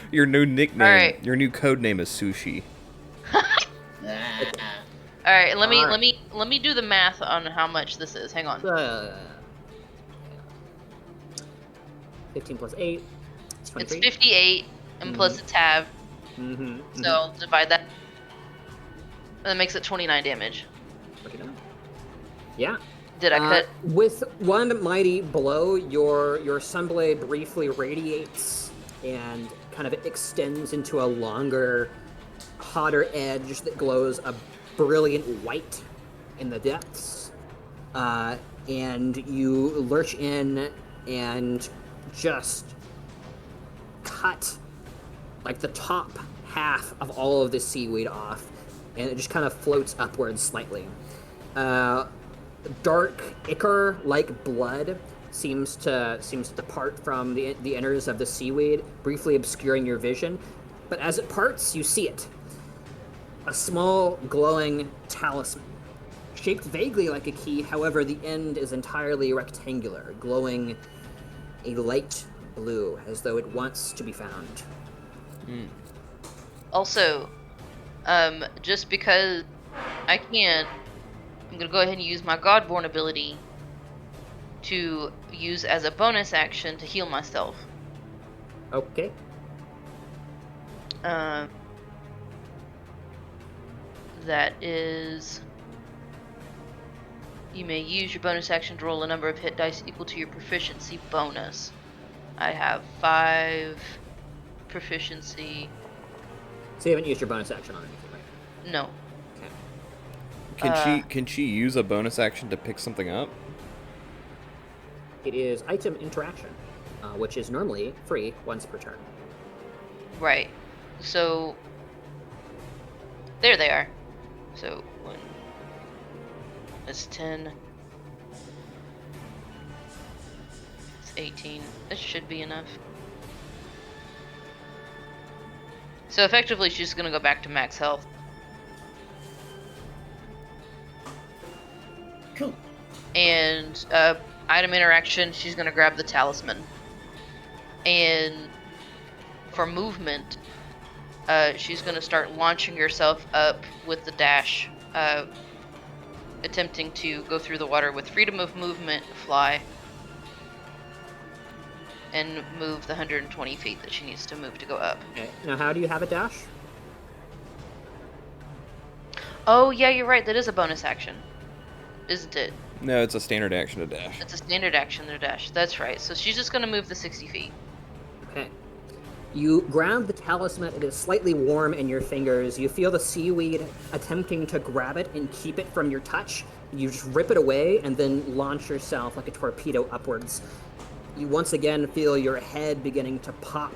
Your new nickname, Alright. your new code name is Sushi. All right, let me do the math on how much this is. Hang on. 15 plus 8. It's 58, and plus it's half. So I'll divide that. That makes it 29 damage. Yeah. Did I cut? With one mighty blow, your Sunblade briefly radiates and kind of extends into a longer, hotter edge that glows a brilliant white in the depths. And you lurch in and just cut like the top half of all of the seaweed off, and it just kind of floats upwards slightly. Dark ichor-like blood seems to depart from the innards of the seaweed, briefly obscuring your vision. But as it parts, you see it. A small, glowing talisman, shaped vaguely like a key. However, the end is entirely rectangular, glowing a light blue, as though it wants to be found. Also, just because I can, I'm gonna go ahead and use my Godborn ability to use as a bonus action to heal myself. Okay. That is... You may use your bonus action to roll a number of hit dice equal to your proficiency bonus. I have 5 proficiency. So you haven't used your bonus action on anything, right? No. Okay. Can she use a bonus action to pick something up? It is item interaction, which is normally free once per turn. Right. So there they are. So 1. That's 10. It's 18. This should be enough. So effectively, she's gonna go back to max health. Cool. And item interaction, she's gonna grab the talisman. And for movement, she's gonna start launching herself up with the dash, attempting to go through the water with freedom of movement, fly, and move the 120 feet that she needs to move to go up. Okay. Now, how do you have a dash? Oh yeah, you're right. That is a bonus action, isn't it? No, it's a standard action to dash. It's a standard action to dash. That's right. So she's just gonna move the 60 feet. Okay. You grab the talisman. It is slightly warm in your fingers. You feel the seaweed attempting to grab it and keep it from your touch. You just rip it away and then launch yourself like a torpedo upwards. You once again feel your head beginning to pop,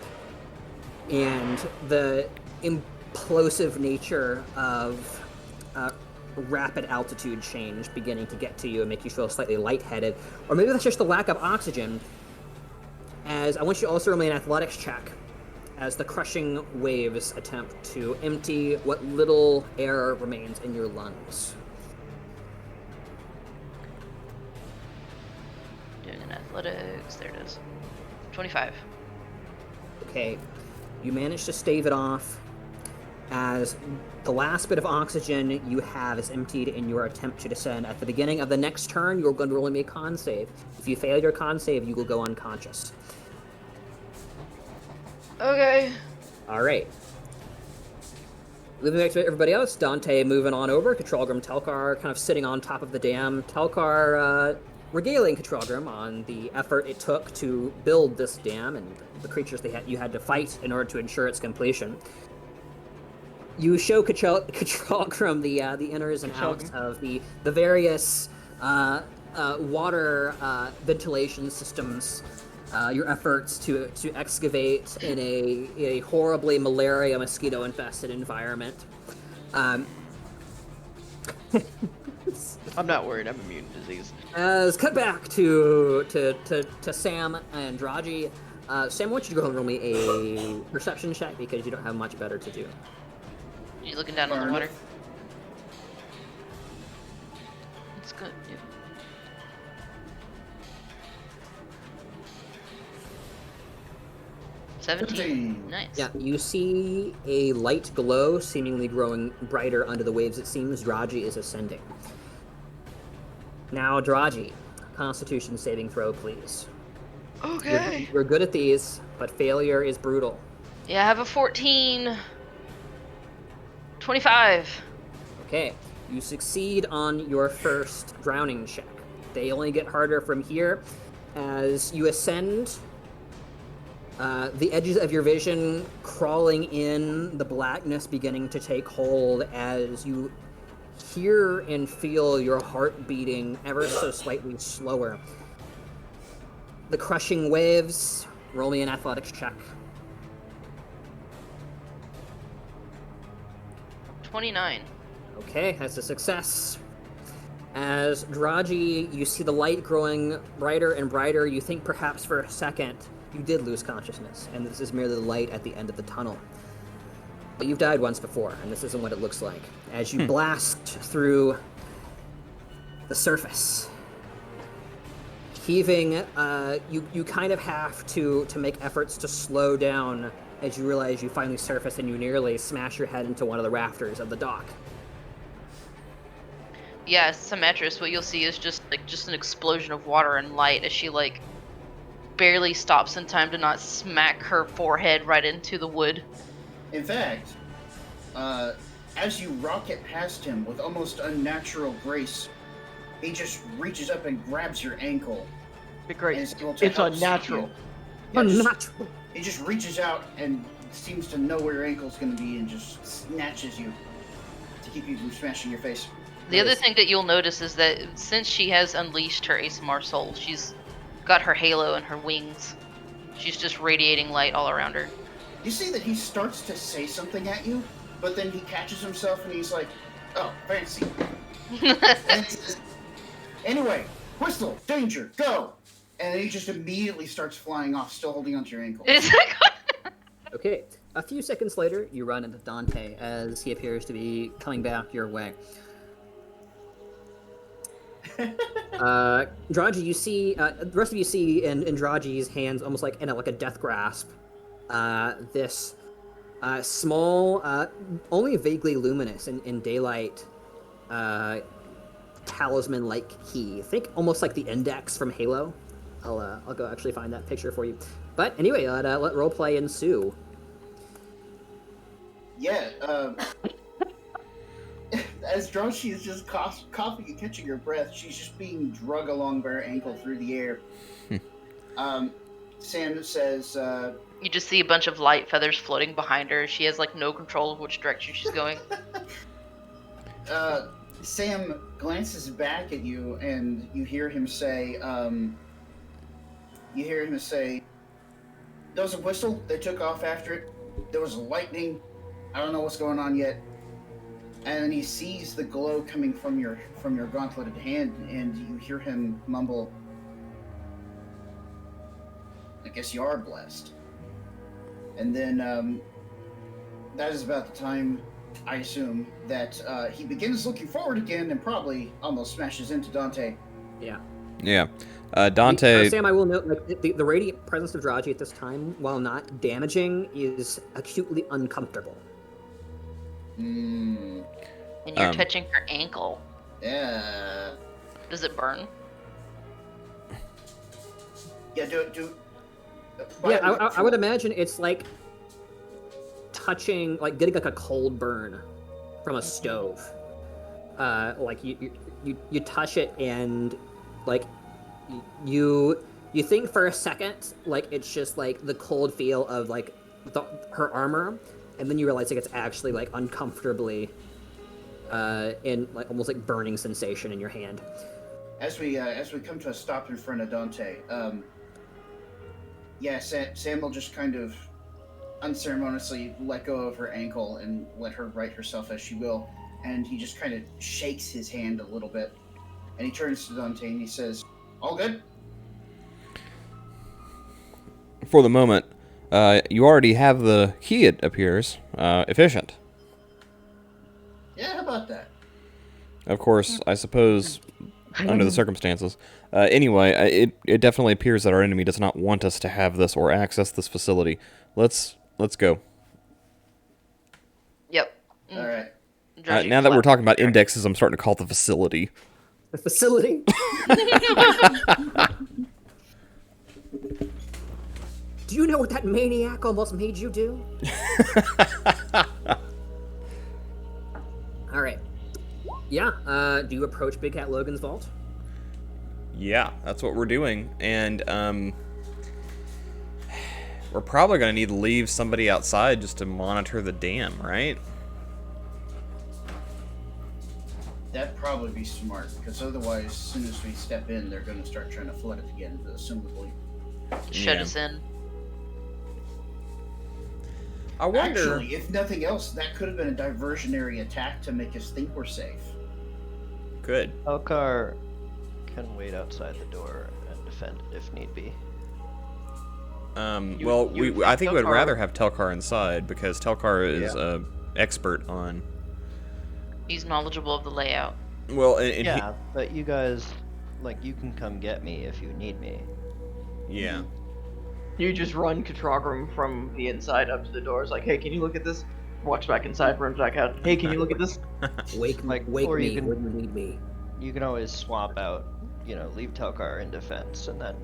and the implosive nature of rapid altitude change beginning to get to you and make you feel slightly lightheaded. Or maybe that's just the lack of oxygen. As I want you to also roll me an athletics check as the crushing waves attempt to empty what little air remains in your lungs. Doing an athletics. There it is. 25. Okay, you manage to stave it off as the last bit of oxygen you have is emptied in your attempt to descend. At the beginning of the next turn, you're going to roll me a con save. If you fail your con save, you will go unconscious. Okay. All right. Moving back to everybody else, Dante moving on over. Katralgrim, Telchar kind of sitting on top of the dam. Telchar regaling Katralgrim on the effort it took to build this dam and the creatures you had to fight in order to ensure its completion. You show Katralgrim the inners and outs of the various water ventilation systems. Your efforts to excavate in a horribly malaria mosquito infested environment. I'm not worried. I'm immune to disease. As cut back to Sam and Draji. Sam, I want you to go and roll me a perception check because you don't have much better to do. You looking down on the water? It's good. Yeah. Nice. Yeah, you see a light glow seemingly growing brighter under the waves. It seems Draji is ascending. Now, Draji, Constitution saving throw, please. Okay. You're good at these, but failure is brutal. Yeah, I have a 14. 25. Okay, you succeed on your first drowning check. They only get harder from here. As you ascend, the edges of your vision crawling in, the blackness beginning to take hold as you hear and feel your heart beating ever so slightly slower. The crushing waves, roll me an athletics check. 29. Okay, that's a success. As Draji, you see the light growing brighter and brighter. You think perhaps for a second you did lose consciousness, and this is merely the light at the end of the tunnel. But you've died once before, and this isn't what it looks like. As you blast through the surface, heaving, you kind of have to make efforts to slow down as you realize you finally surface and you nearly smash your head into one of the rafters of the dock. Yeah, Symmetris, what you'll see is just an explosion of water and light as she barely stops in time to not smack her forehead right into the wood. In fact, as you rocket past him with almost unnatural grace, he just reaches up and grabs your ankle. Great. And is able to It's help unnatural. you. Yeah, Unnatural. he just reaches out and seems to know where your ankle's going to be and just snatches you to keep you from smashing your face. The other thing that you'll notice is that since she has unleashed her ASMR soul, she's got her halo and her wings. She's just radiating light all around her. You see that he starts to say something at you, but then he catches himself and he's like, oh, fancy. And he says, anyway, whistle, danger, go! And then he just immediately starts flying off, still holding onto your ankle. It's like, Okay. A few seconds later, you run into Dante as he appears to be coming back your way. Draji, you see, the rest of you see in Draji's hands, almost like in a death grasp, this small, only vaguely luminous in daylight, talisman-like key. Think almost like the index from Halo. I'll go actually find that picture for you. But anyway, let roleplay ensue. Yeah, as Draji is just coughing and catching her breath, she's just being drug along by her ankle through the air. Sam says, you just see a bunch of light feathers floating behind her. She has like no control of which direction she's going. Sam glances back at you, and you hear him say, there was a whistle, they took off after it, there was lightning, I don't know what's going on yet. And then he sees the glow coming from your gauntleted hand, and you hear him mumble, I guess you are blessed. And then that is about the time, I assume, that he begins looking forward again and probably almost smashes into Dante. Yeah. Yeah. Dante... Sam, I will note, like, the radiant presence of Draji at this time, while not damaging, is acutely uncomfortable. Mm. And you're touching her ankle. Yeah. Does it burn? Yeah, do. Yeah, I would imagine it's like touching, like getting like a cold burn from a stove. Like you touch it and like you think for a second like it's just like the cold feel of like her armor, and then you realize like it's actually like uncomfortably in like almost like burning sensation in your hand. As we come to a stop in front of Dante, Sam will just kind of unceremoniously let go of her ankle and let her right herself as she will, and he just kind of shakes his hand a little bit, and he turns to Dante and he says, all good? For the moment, you already have the key, it appears. Efficient. Yeah, how about that? Of course, I suppose, under the circumstances. Anyway, it definitely appears that our enemy does not want us to have this or access this facility. Let's go. Yep. All right. Now that we're talking about indexes, I'm starting to call it the facility. The facility? Do you know what that maniac almost made you do? All right. Yeah, do you approach Big Cat Logan's vault? Yeah, that's what we're doing. And, we're probably going to need to leave somebody outside just to monitor the dam, right? That'd probably be smart, because otherwise, as soon as we step in, they're going to start trying to flood it again, assumably. Shut us in. I wonder... Actually, if nothing else, that could have been a diversionary attack to make us think we're safe. Good. Telchar can wait outside the door and defend it if need be. I think we would rather have Telchar inside, because Telchar is expert on... He's knowledgeable of the layout. Well, and but you guys, like, you can come get me if you need me. Yeah. You just run Katrogrum from the inside up to the doors, like, hey, can you look at this? Walks back inside, runs back out. Hey, can you look at this? Wake me or when you you can- need me. You can always swap out, leave Telchar in defense, and then,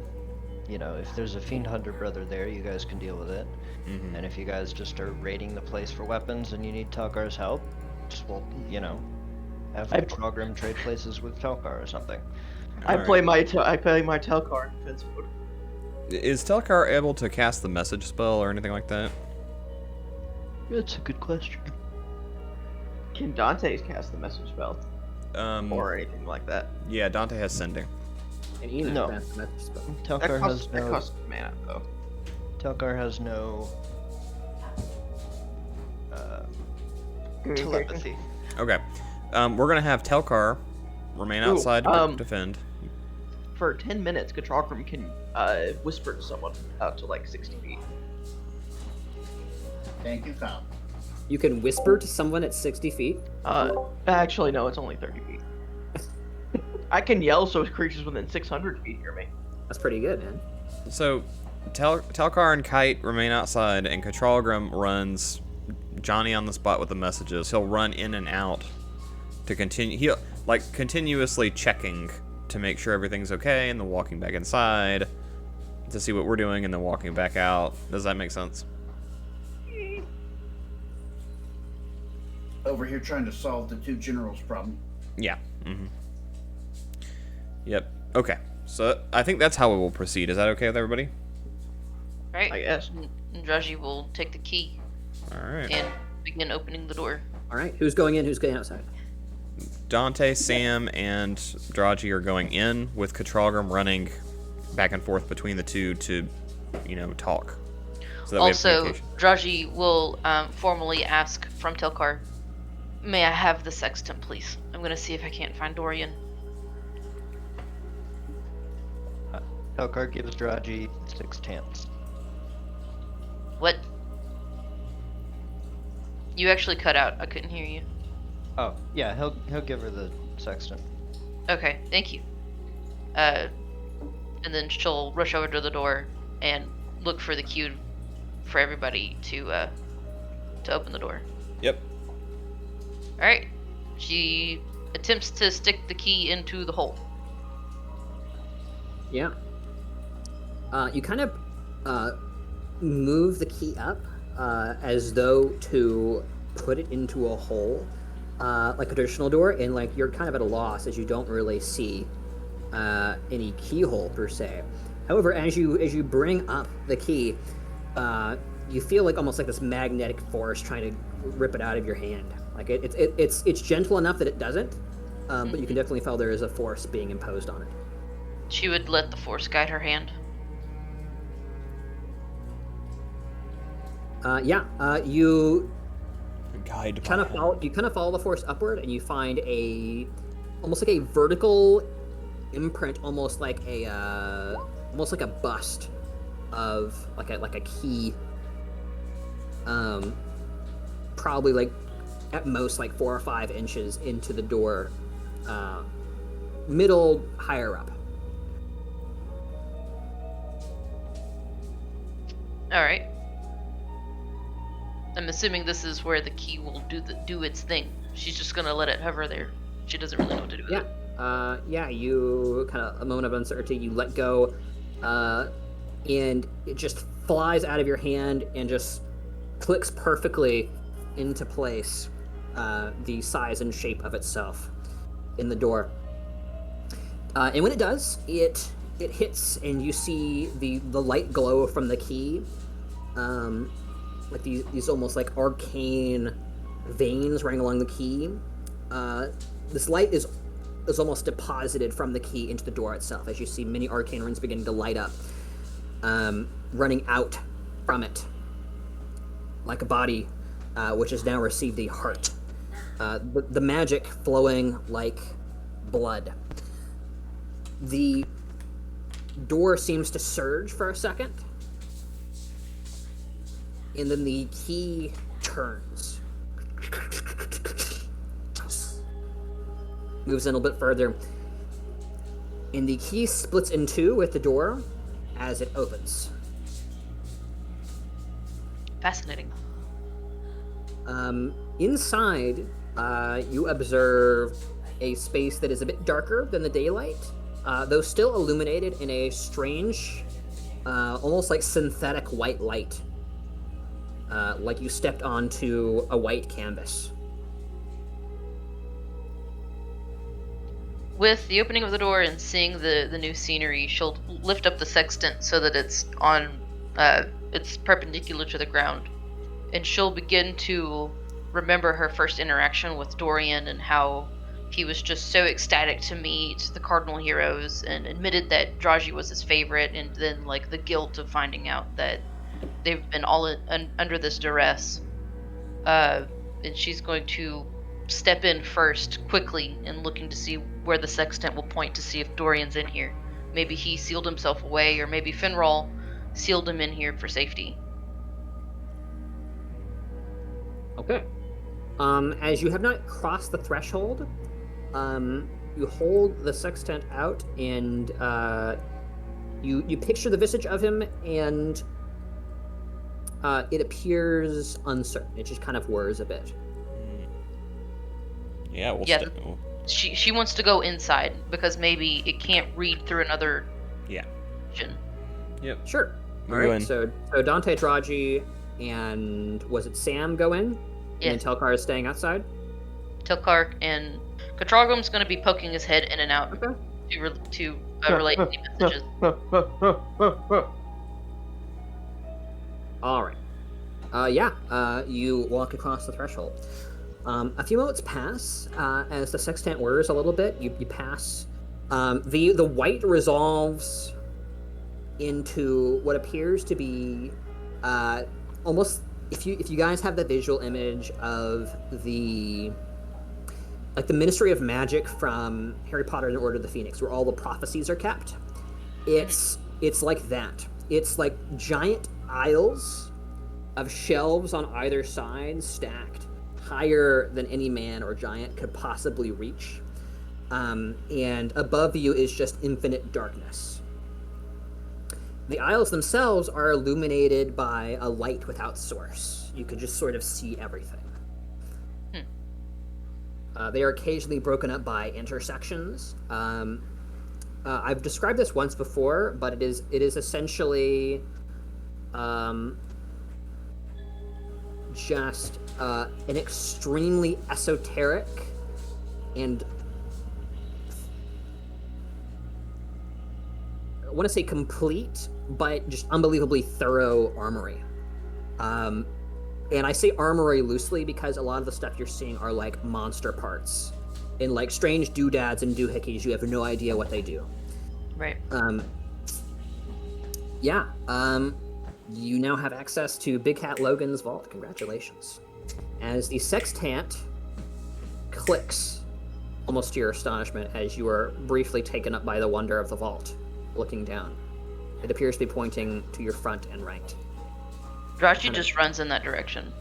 if there's a Fiend Hunter brother there, you guys can deal with it. Mm-hmm. And if you guys just are raiding the place for weapons and you need Telchar's help, just, have Katrogrum trade places with Telchar or something. I play my Telchar in defense mode. Is Telchar able to cast the message spell or anything like that? That's a good question. Can Dante cast the message spell or anything like that? Yeah, Dante has sending. And Enoch No. cast the message spell. Telchar has That no. costs mana though. Telchar has no Communication? telepathy. Okay. We're gonna have Telchar remain Ooh, outside to defend. For 10 minutes, Katrogrim can whisper to someone out to like 60 feet. Thank you, Kyle. You can whisper to someone at 60 feet. Actually, no, it's only 30 feet. I can yell so creatures within 600 feet hear me. That's pretty good, man. So, Telchar and Kite remain outside, and Katralgrim runs Johnny on the spot with the messages. He'll run in and out to continue. He'll continuously checking to make sure everything's okay, and then walking back inside to see what we're doing, and then walking back out. Does that make sense? Over here trying to solve the two generals problem. Yeah. Yep. Okay. So I think that's how we will proceed. Is that okay with everybody? Right? I guess. And Draji will take the key All right. and begin opening the door. All right, who's going in? Who's going outside? Dante, Sam, and Draji are going in, with Katralgrim running back and forth between the two to, talk. So that we have Also, communication. Draji will formally ask from Telchar, "May I have the sextant, please? I'm gonna see if I can't find Dorian." Telchar gives Draji 6 tants. What? You actually cut out. I couldn't hear you. Oh, yeah, he'll give her the sextant. Okay, thank you. And then she'll rush over to the door and look for the cue for everybody to open the door. Yep. All right. She attempts to stick the key into the hole. Yeah. You kind of move the key up as though to put it into a hole, like a traditional door, and like you're kind of at a loss as you don't really see any keyhole per se. However, as you bring up the key, you feel like almost like this magnetic force trying to rip it out of your hand. Like it's gentle enough that it doesn't, but you can definitely feel there is a force being imposed on it. She would let the force guide her hand. You Guide kind of follow the force upward, and you find almost like a vertical imprint, almost like a bust of like a key. Probably like at most like 4 or 5 inches into the door, middle higher up. All right. I'm assuming this is where the key will do its thing. She's just gonna let it hover there. She doesn't really know what to do with it. Yeah. You kind of a moment of uncertainty. You let go, and it just flies out of your hand and just clicks perfectly into place, the size and shape of itself in the door. And when it does, it hits, and you see the light glow from the key, like these almost like arcane veins running along the key. This light is almost deposited from the key into the door itself, as you see many arcane runes beginning to light up, running out from it, like a body which has now received a heart. The magic flowing like blood. The door seems to surge for a second, and then the key turns. Moves in a little bit further, and the key splits in two with the door as it opens. Fascinating. Inside, you observe a space that is a bit darker than the daylight, though still illuminated in a strange, almost like synthetic white light, like you stepped onto a white canvas. With the opening of the door and seeing the new scenery, she'll lift up the sextant so that it's on, it's perpendicular to the ground, and she'll begin to remember her first interaction with Dorian and how he was just so ecstatic to meet the Cardinal Heroes and admitted that Draji was his favorite, and then like the guilt of finding out that they've been all under this duress. And she's going to step in first quickly and looking to see where the sextant will point to see if Dorian's in here. Maybe he sealed himself away, or maybe Finral sealed him in here for safety. Okay. As you have not crossed the threshold, you hold the sextant out, and you picture the visage of him, and it appears uncertain. It just kind of whirs a bit. Yeah, we'll Yeah, she wants to go inside because maybe it can't read through another. Yeah. Vision. Yep. Sure. All We'll go right. in. So Dante, Draji, and was it Sam go in? Yeah. And then Telchar is staying outside. Telchar and Katragram's going to be poking his head in and out Okay. to relay any messages. All right. You walk across the threshold. A few moments pass as the sextant whirs a little bit. You pass. The white resolves into what appears to be almost. If you guys have the visual image of the Ministry of Magic from Harry Potter and the Order of the Phoenix, where all the prophecies are kept, it's like that. It's like giant aisles of shelves on either side, stacked higher than any man or giant could possibly reach, and above you is just infinite darkness. The aisles themselves are illuminated by a light without source. You can just sort of see everything. They are occasionally broken up by intersections. I've described this once before, but it is essentially just an extremely esoteric and I want to say complete, but just unbelievably thorough armory. And I say armory loosely because a lot of the stuff you're seeing are like monster parts and like strange doodads and doohickeys. You have no idea what they do. Right. You now have access to Big Cat Logan's vault. Congratulations. As the sextant clicks, almost to your astonishment, as you are briefly taken up by the wonder of the vault, looking down. It appears to be pointing to your front and right. Draji just runs in that direction.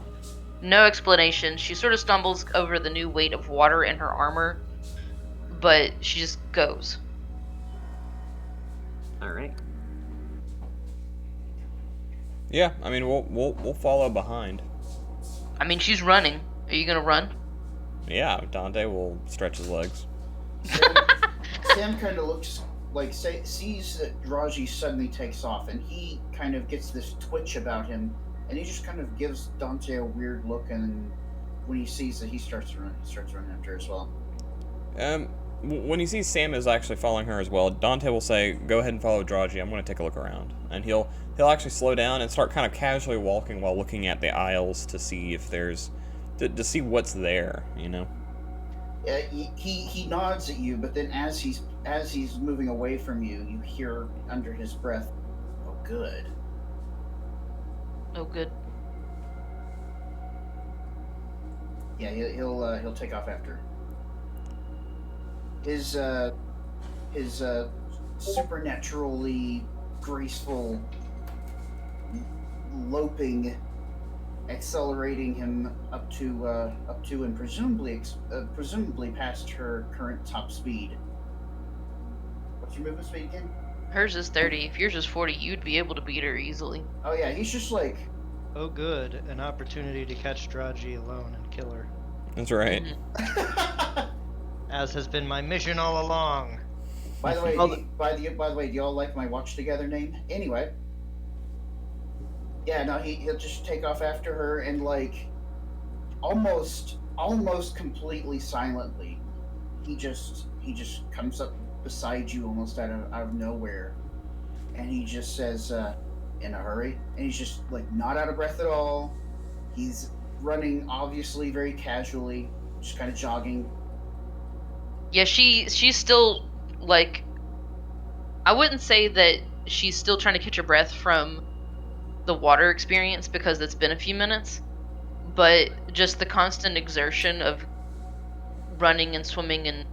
No explanation. She sort of stumbles over the new weight of water in her armor, but she just goes. All right. Yeah, I mean we'll follow behind. I mean, she's running. Are you gonna run? Yeah, Dante will stretch his legs. Sam kind of looks like sees that Draji suddenly takes off, and he kind of gets this twitch about him, and he just kind of gives Dante a weird look, and when he sees that he starts running after as well. When he sees Sam is actually following her as well, Dante will say, "Go ahead and follow Draji. I'm going to take a look around." And he'll actually slow down and start kind of casually walking while looking at the aisles to see if there's to see what's there, you know. He nods at you, but then as he's moving away from you, you hear under his breath, "Oh, good." Oh, good. Yeah, he'll take off after. His supernaturally graceful loping, accelerating him up to and presumably past her current top speed. What's your movement speed again? Hers is 30. If yours is 40, you'd be able to beat her easily. Oh yeah, he's just like. Oh good, an opportunity to catch Draji alone and kill her. That's right. As has been my mission all along. By the way, do y'all like my watch together name? Anyway. Yeah, no, he'll just take off after her and like almost completely silently. He just comes up beside you almost out of nowhere, and he just says, "In a hurry?" And he's just like not out of breath at all, He's running, obviously, very casually, just kind of jogging. Yeah, she's still like, I wouldn't say that she's still trying to catch her breath from the water experience because it's been a few minutes, but just the constant exertion of running and swimming and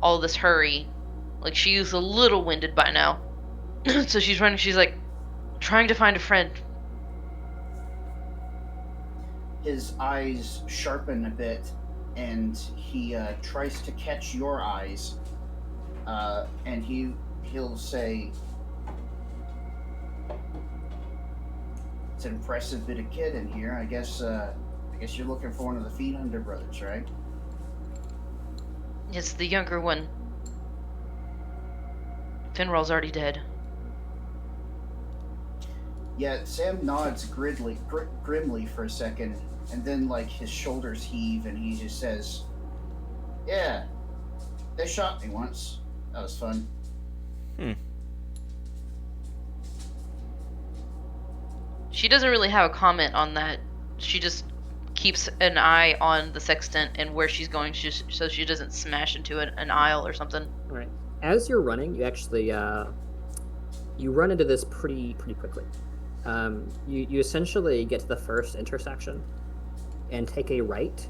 all this hurry, like she's a little winded by now. So she's running, she's like trying to find a friend. His eyes sharpen a bit, and he tries to catch your eyes, and he'll say, "It's an impressive bit of kid in here. I guess you're looking for one of the Fiend Hunter brothers, right?" It's the younger one. Finral's already dead. Yeah, Sam nods grimly for a second, and then like his shoulders heave, and he just says, "Yeah, they shot me once. That was fun." She doesn't really have a comment on that. She just keeps an eye on the sextant and where she's going, so she doesn't smash into an aisle or something. All right. As you're running, you actually you run into this pretty quickly. You essentially get to the first intersection and take a right,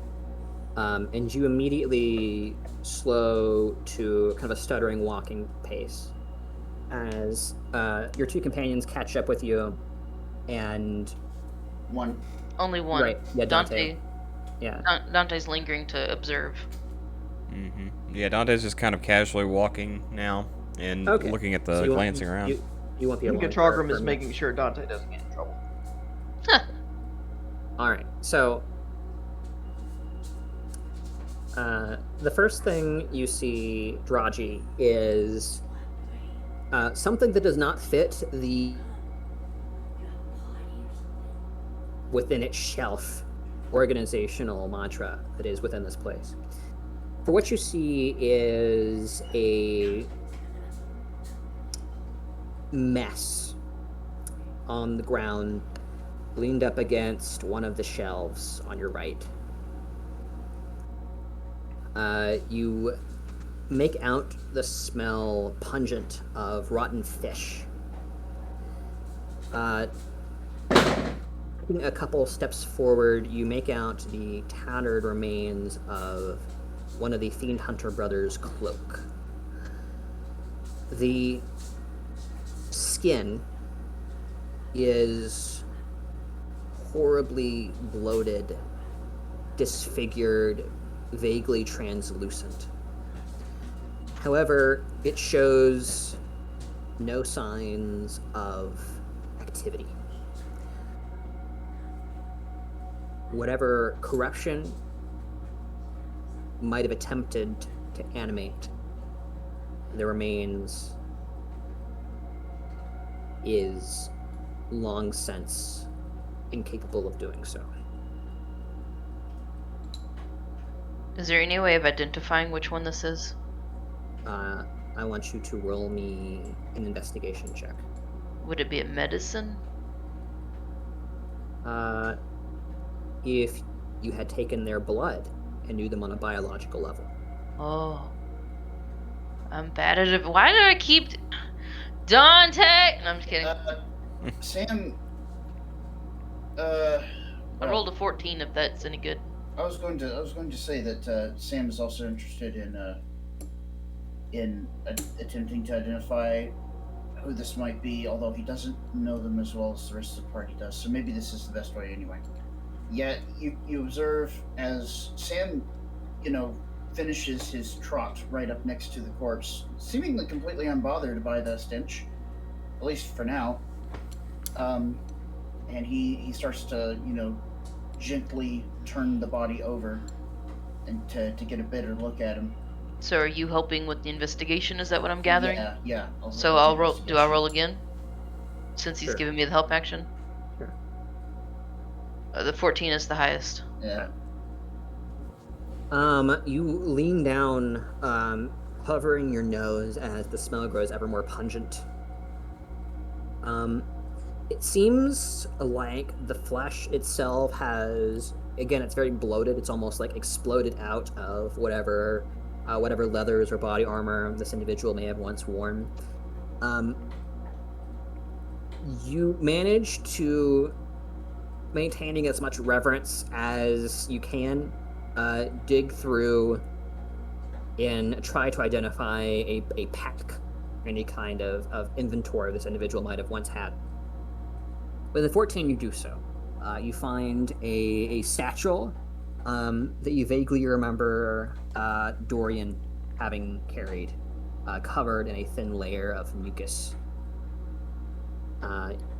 and you immediately slow to kind of a stuttering walking pace as your two companions catch up with you, and One. Only one. Right, yeah, Dante. Dante's lingering to observe. Yeah, Dante's just kind of casually walking now and looking at the glancing around. You won't be alone. Gatrogrim is making sure Dante doesn't get in trouble. All right, so the first thing you see, Draji, is something that does not fit the within its shelf organizational mantra that is within this place. For what you see is a mess on the ground, leaned up against one of the shelves on your right. You make out the smell pungent of rotten fish. Taking a couple steps forward, you make out the tattered remains of one of the Fiend Hunter brothers' cloak. The skin is horribly bloated, disfigured, vaguely translucent. However, it shows no signs of activity. Whatever corruption might have attempted to animate the remains is long since incapable of doing so. Is there any way of identifying which one this is? I want you to roll me an investigation check. Would it be a medicine? If you had taken their blood and knew them on a biological level. Oh. I'm bad at it. Why do I keep... Dante! No, I'm just kidding. Sam. I rolled a 14 if that's any good. I was going to say that Sam is also interested in attempting to identify who this might be, although he doesn't know them as well as the rest of the party does. So maybe this is the best way anyway. Yet you observe as Sam, finishes his trot right up next to the corpse, seemingly completely unbothered by the stench, at least for now. And he starts to, gently turn the body over and to get a better look at him. So are you helping with the investigation? Is that what I'm gathering? Yeah. So I'll roll. Do I roll again? Since he's Sure. giving me the help action? Sure. The 14 is the highest. Yeah. You lean down, hovering your nose as the smell grows ever more pungent. It seems like the flesh itself has, again, it's very bloated. It's almost like exploded out of whatever leathers or body armor this individual may have once worn. You manage to, maintaining as much reverence as you can, dig through and try to identify a pack, any kind of inventory this individual might have once had. Within 14, you do so. You find a satchel that you vaguely remember Dorian having carried, covered in a thin layer of mucus.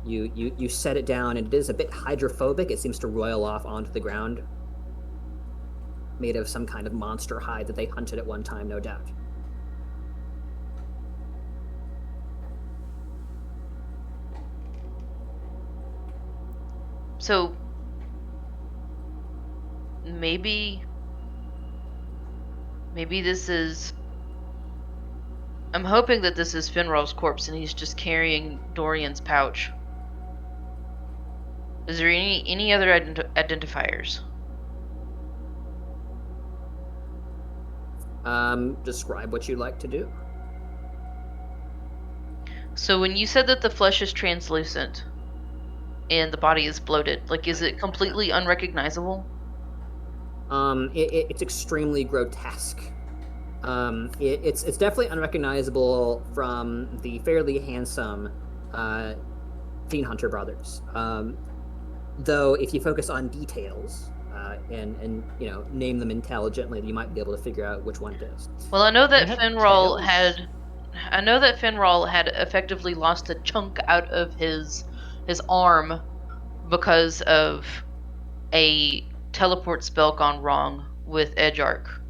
You set it down, and it is a bit hydrophobic. It seems to roil off onto the ground, made of some kind of monster hide that they hunted at one time, no doubt. So maybe this is. I'm hoping that this is Finral's corpse and he's just carrying Dorian's pouch. Is there any other identifiers? Describe what you'd like to do. So when you said that the flesh is translucent and the body is bloated, like, is it completely unrecognizable? It's extremely grotesque. It's definitely unrecognizable from the fairly handsome Fiend Hunter brothers. Though, if you focus on details and name them intelligently, you might be able to figure out which one it is. Well, I know that They have Finral tails. had effectively lost a chunk out of his arm because of a teleport spell gone wrong with Edge Arc.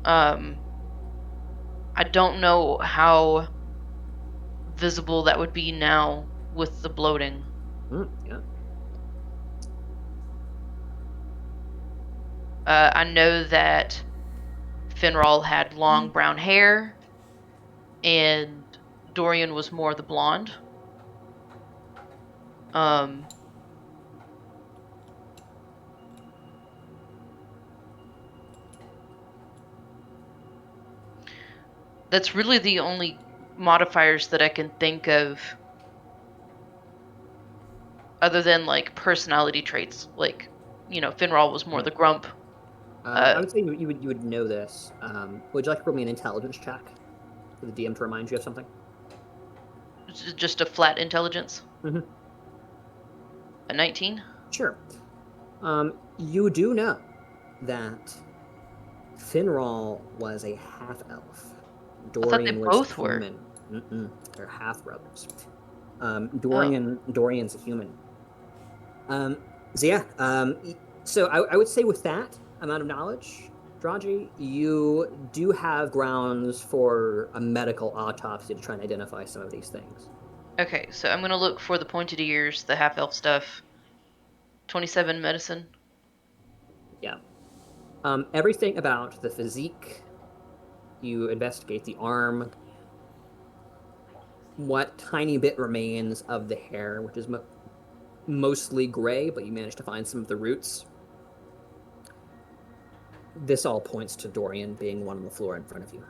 I don't know how visible that would be now with the bloating. Yeah. I know that Finral had long brown hair, and Dorian was more the blonde. That's really the only modifiers that I can think of, other than like personality traits. Like, Finral was more the grump. I would say you would know this. Would you like to roll me an intelligence check for the DM to remind you of something? Just a flat intelligence. Mhm. A 19. Sure. You do know that Finral was a half-elf. I thought they Dorian was both were. human. They're half-brothers. Oh. Dorian's a human. So yeah. So I would say with that amount of knowledge, Draji, you do have grounds for a medical autopsy to try and identify some of these things. Okay, so I'm gonna look for the pointed ears, the half elf stuff. 27 medicine. Yeah. Everything about the physique. You investigate the arm. What tiny bit remains of the hair, which is mostly gray, but you manage to find some of the roots. This all points to Dorian being one on the floor in front of you.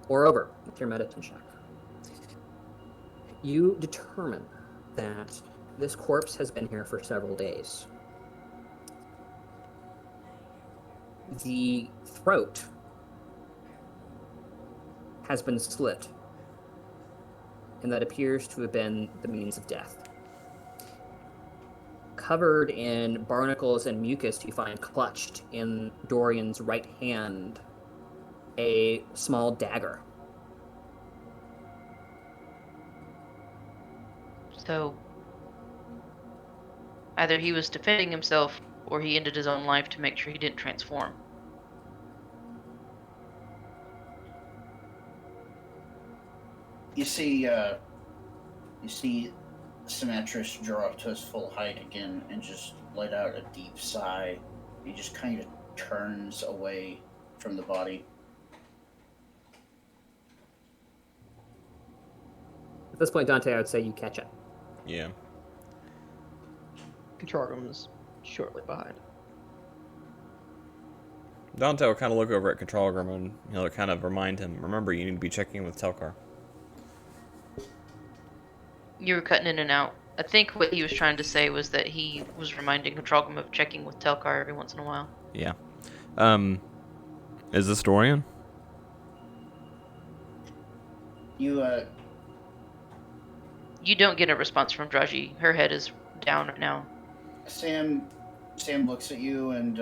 Moreover, with your medicine check, you determine that this corpse has been here for several days. The throat has been slit, and that appears to have been the means of death. Covered in barnacles and mucus, you find clutched in Dorian's right hand a small dagger. So either he was defending himself or he ended his own life to make sure he didn't transform. You see Symmetris draw up to his full height again and just let out a deep sigh. He just kind of turns away from the body. At this point, Dante, I would say you catch up. Yeah. Controgram's shortly behind. Dante will kind of look over at Controlgram and he'll kind of remind him, remember, you need to be checking in with Telchar. You were cutting in and out. I think what he was trying to say was that he was reminding Controgram of checking with Telchar every once in a while. Yeah. Is this Dorian? You, You don't get a response from Draji. Her head is down right now. Sam looks at you and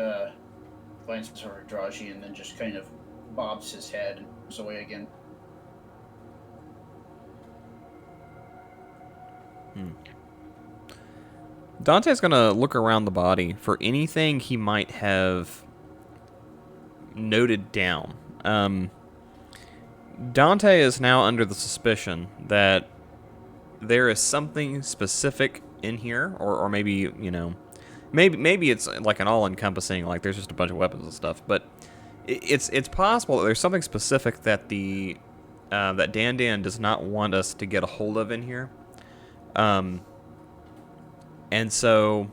glances over at Draji and then just kind of bobs his head and moves away again. Dante's gonna look around the body for anything he might have noted down. Dante is now under the suspicion that there is something specific in here, or maybe, you know, maybe it's like an all-encompassing, like there's just a bunch of weapons and stuff, but it's possible that there's something specific that that Dan does not want us to get a hold of in here. And so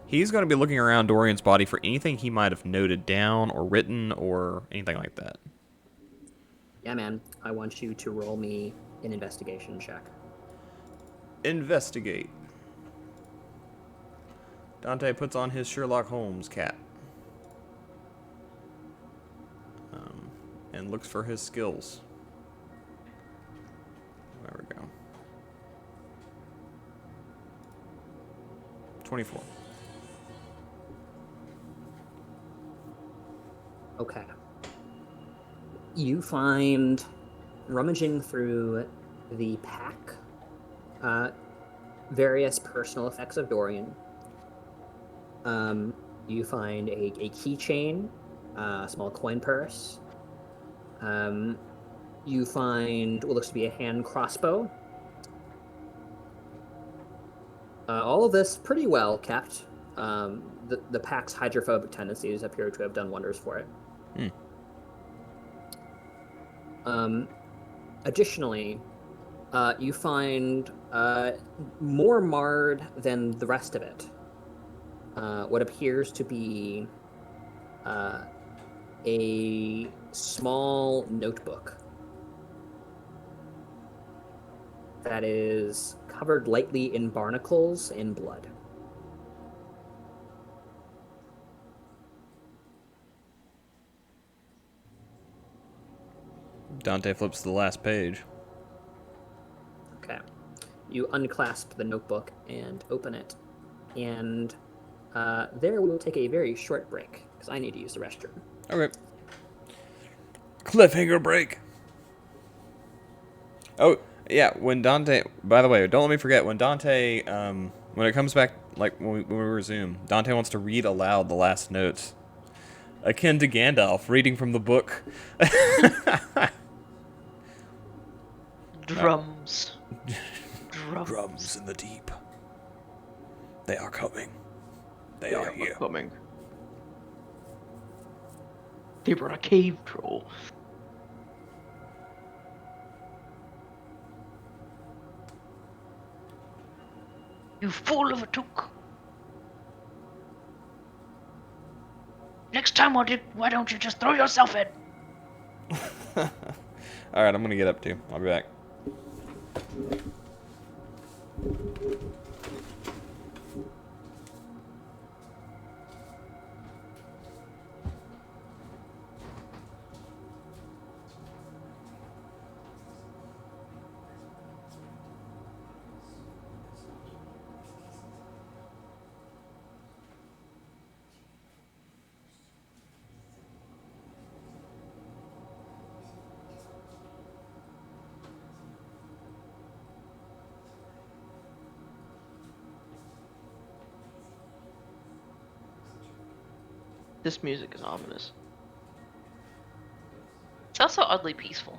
he's going to be looking around Dorian's body for anything he might have noted down or written or anything like that. Yeah, man. I want you to roll me an investigation check. Investigate. Dante puts on his Sherlock Holmes cap. And looks for his skills. There we go. 24. Okay. You find, rummaging through the pack, various personal effects of Dorian. You find a keychain, a small coin purse. You find what looks to be a hand crossbow. All of this pretty well kept. The pack's hydrophobic tendencies appear to have done wonders for it. Additionally, you find more marred than the rest of it. What appears to be a small notebook that is covered lightly in barnacles and blood. Dante flips to the last page. Okay. You unclasp the notebook and open it. And there we will take a very short break, because I need to use the restroom. Okay. Cliffhanger break. Oh, yeah, when Dante... By the way, don't let me forget, when Dante... when it comes back, like, when we resume, Dante wants to read aloud the last notes. Akin to Gandalf, reading from the book. Drums. Drums in the deep. They are coming. They They are here. coming. They brought a cave troll. You fool of a took. Next time, why don't you just throw yourself in? Alright, I'm gonna get up too. I'll be back. This music is ominous. It's also oddly peaceful.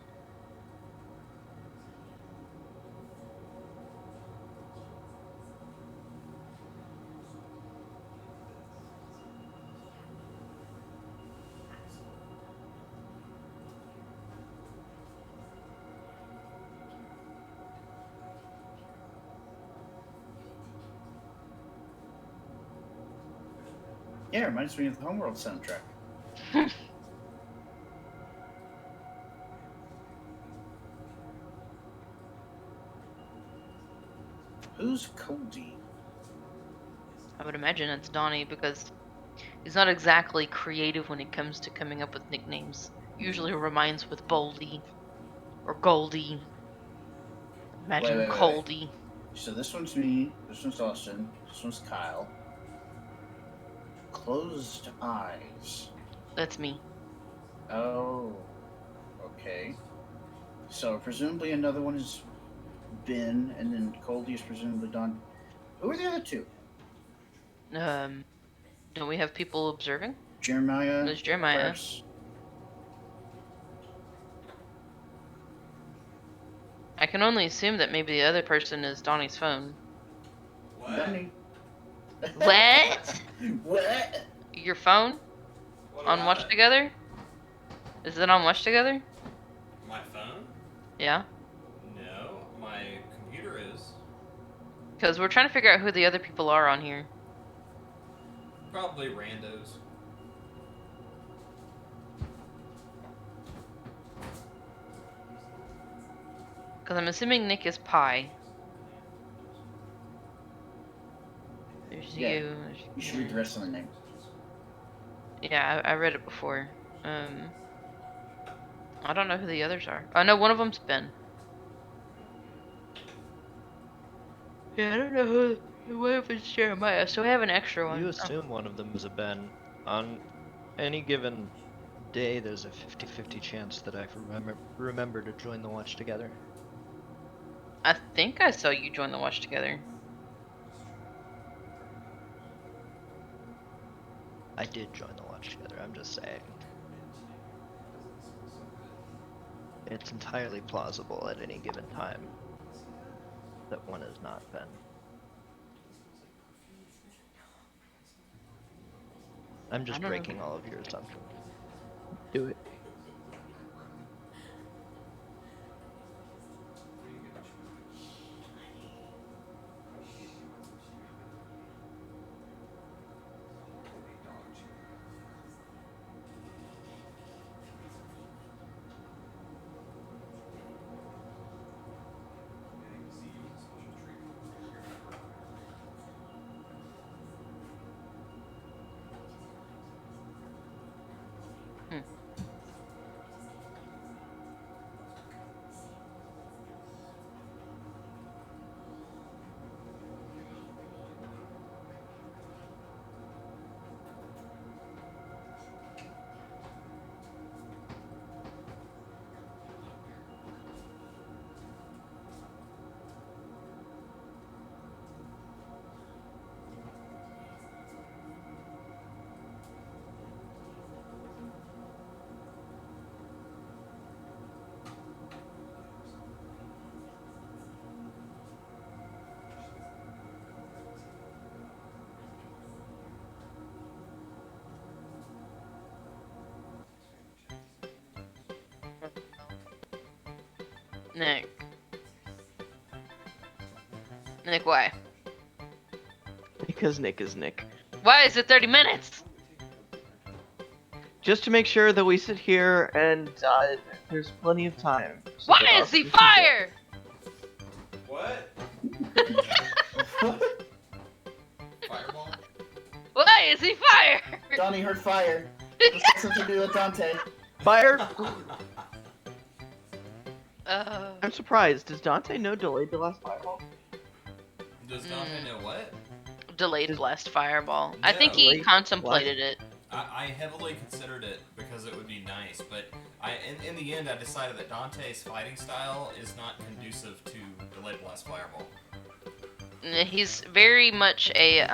Yeah, reminds me of the Homeworld soundtrack. Who's Cody? I would imagine it's Donnie because he's not exactly creative when it comes to coming up with nicknames. Usually reminds with Boldy or Goldie. Imagine Wait. Coldy. So this one's me, this one's Austin, this one's Kyle. Closed eyes. That's me. Oh, okay. So presumably another one is Ben, and then Coldy is presumably Don. Who are the other two? Don't we have people observing? Jeremiah. There's Jeremiah. First. I can only assume that maybe the other person is Donnie's phone. Donnie. What? What? Your phone? On Watch Together? Is it on Watch Together? My phone? Yeah. No, my computer is. Because we're trying to figure out who the other people are on here. Probably randos. Because I'm assuming Nick is Pi. There's Yeah. you. You should read the rest of the name. Yeah, I read it before. I don't know who the others are. Oh no, one of them's Ben. Yeah, I don't know who. What if it's Jeremiah? So we have an extra one. You assume one of them is a Ben. On any given day, there's a 50-50 chance that I remember to join the watch together. I think I saw you join the watch together. I did join the watch together, I'm just saying. It's entirely plausible at any given time that one is not Ben. I'm just I don't know. breaking all of your assumptions. Do it. Nick. Nick, why? Because Nick is Nick. Why is it 30 minutes? Just to make sure that we sit here and there's plenty of time. So Why that is he us- fire? What? Fireball? Why is he fire? Donnie heard fire. This has something to do with Dante. Fire! Uh, I'm surprised. Does Dante know delayed the last fireball? Does Dante know what? delayed blast fireball. I think he Delayed contemplated it. I heavily considered it because it would be nice, but in the end I decided that Dante's fighting style is not conducive to delayed blast fireball. He's very much a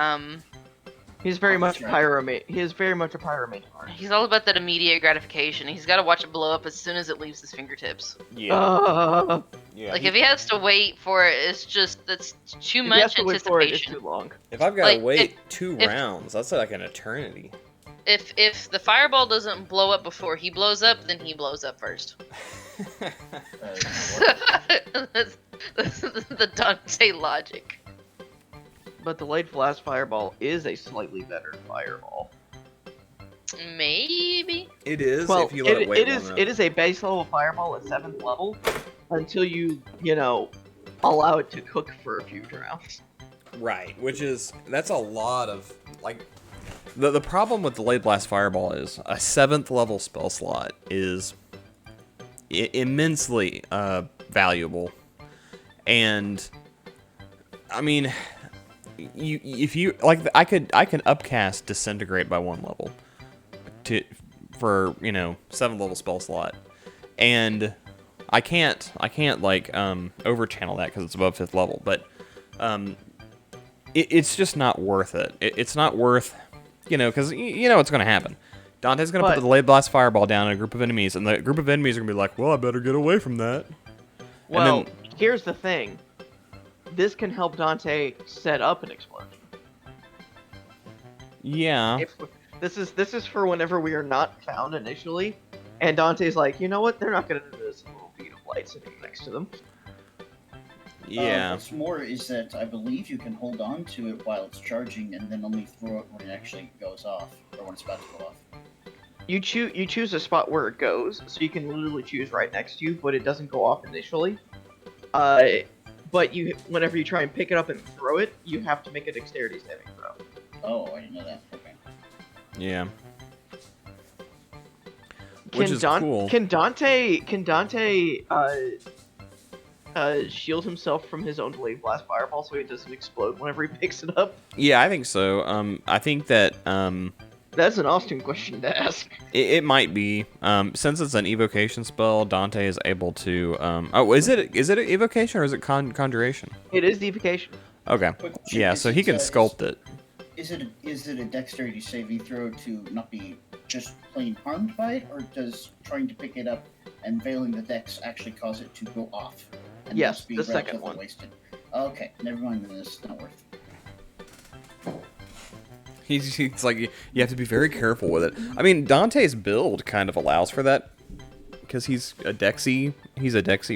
He's very much a That's right. pyromate. He is very much a pyromate artist. he's all about that immediate gratification. He's got to watch it blow up as soon as it leaves his fingertips. Yeah. Yeah. Like if he has to wait for it, it's just that's too If he much has to wait for it, it's anticipation. too long. If I've got to like, wait two if- rounds, that's like an eternity. If the fireball doesn't blow up before he blows up, then he blows up first. That's the Dante logic. But delayed blast fireball is a slightly better fireball. Maybe. It is Well, if you let it wait it long is enough. it is a base level fireball at 7th level until you allow it to cook for a few rounds. Right, that's a lot of like. The problem with Delayed Blast Fireball is a 7th level spell slot is immensely valuable, and I mean, if you like, I can upcast Disintegrate by 1 level for 7th level spell slot, and I can't like over channel that because it's above 5th level, but it's just not worth it. It's not worth, because what's going to happen. Dante's going to put the Delayed Blast Fireball down in a group of enemies, and the group of enemies are going to be like, well, I better get away from that. Well, here's the thing. This can help Dante set up an explosion. Yeah. This is for whenever we are not found initially, and Dante's like, you know what? They're not going to notice a little bead of light sitting next to them. Yeah. What's more is that I believe you can hold on to it while it's charging and then only throw it when it actually goes off, or when it's about to go off. You choose a spot where it goes, so you can literally choose right next to you, but it doesn't go off initially. But whenever you try and pick it up and throw it, you have to make a dexterity saving throw. Oh, I didn't know that. Okay. Yeah. Which is cool. Can Dante shield himself from his own Delayed Blast Fireball so it doesn't explode whenever he picks it up? Yeah, I think so. I think that That's an awesome question to ask. it might be. Since it's an evocation spell, Dante is able to. Is it an evocation or is it conjuration? It is the evocation. Okay. Quick question, Yeah, is so it, he can sculpt it. Is it a dexterity saving throw to not be just plain harmed by it, or does trying to pick it up and failing the dex actually cause it to go off? And Yes, thus be the second relatively one. wasted? Okay, never mind then, it's not worth it. He's like, you have to be very careful with it. I mean, Dante's build kind of allows for that because he's a Dexy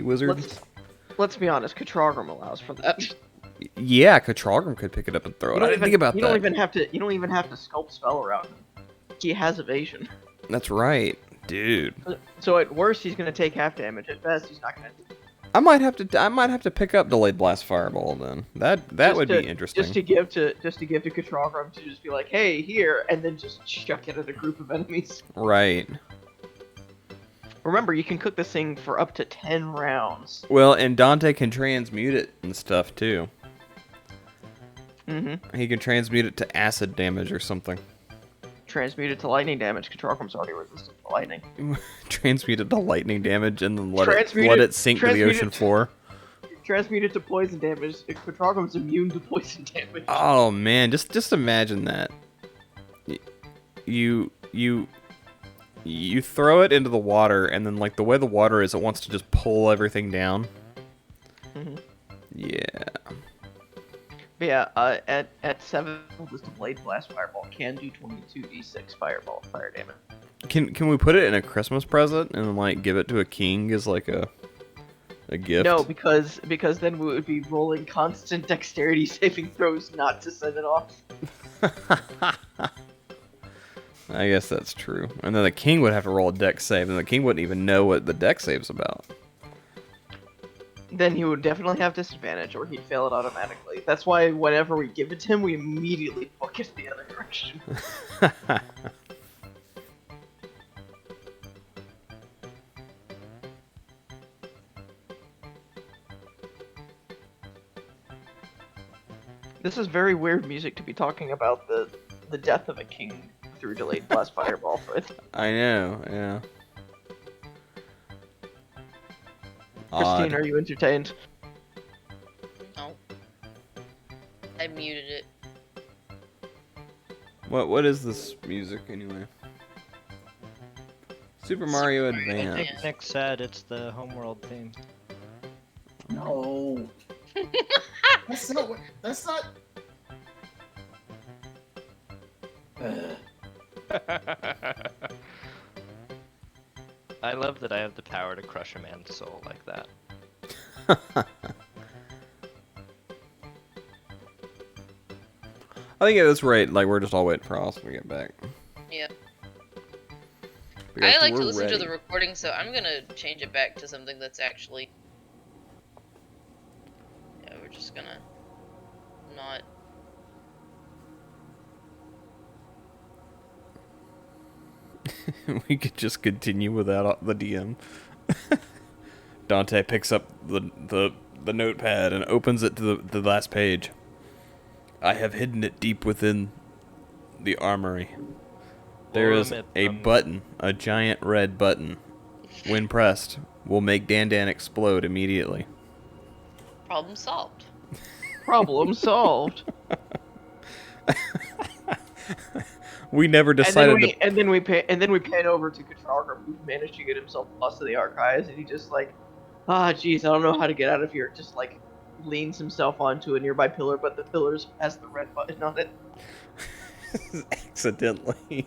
wizard. Let's be honest, Katragram allows for that. Yeah, Katralgrim could pick it up and throw it. I didn't think about that. You don't even have to sculpt spell around him. He has evasion. That's right, dude. So at worst, he's gonna take half damage. At best, he's not gonna. I might have to pick up Delayed Blast Fireball then. That would be interesting. Just to give to Katragram to just be like, hey, here, and then just chuck it at a group of enemies. Right. Remember, you can cook this thing for up to 10 rounds. Well, and Dante can transmute it and stuff too. Mm-hmm. He can transmute it to acid damage or something. Transmute it to lightning damage. Katragram's already resistant to lightning. Transmute it to lightning damage and then let Transmute it sink to the transmute ocean it- floor. Transmute it to poison damage. Katragram's immune to poison damage. Oh man, just imagine that. You throw it into the water, and then like the way the water is, it wants to just pull everything down. Mm-hmm. Yeah. But yeah, at 7, this Delayed Blast Fireball can do 22d6 fire damage. Can we put it in a Christmas present and like give it to a king as like a gift? No, because then we would be rolling constant dexterity saving throws not to send it off. I guess that's true. And then the king would have to roll a dex save, and the king wouldn't even know what the dex save's about. Then he would definitely have disadvantage, or he'd fail it automatically. That's why whenever we give it to him, we immediately book it the other direction. This is very weird music to be talking about the death of a king through Delayed Blast Fireball with. I know, yeah. Christine, Odd. are you entertained? No. I muted it. What is this music anyway? Super Mario Advance. Nick said it's the homeworld theme. No. That's not. I love that I have the power to crush a man's soul like that. I think at this rate, like we're just all waiting for Austin to get back. Yep. I like we're to listen to ready. the recording, so I'm gonna change it back to something that's actually. Yeah, we're just gonna not. We could just continue without the DM. Dante picks up the notepad and opens it to the last page. I have hidden it deep within the armory. There is a button, a giant red button. When pressed, will make Dan explode immediately. Problem solved. Problem solved. We never decided to. And then we pan over to Katrargrim, who managed to get himself lost to the archives, and he just like, geez, I don't know how to get out of here. Just like leans himself onto a nearby pillar, but the pillar has the red button on it. Accidentally.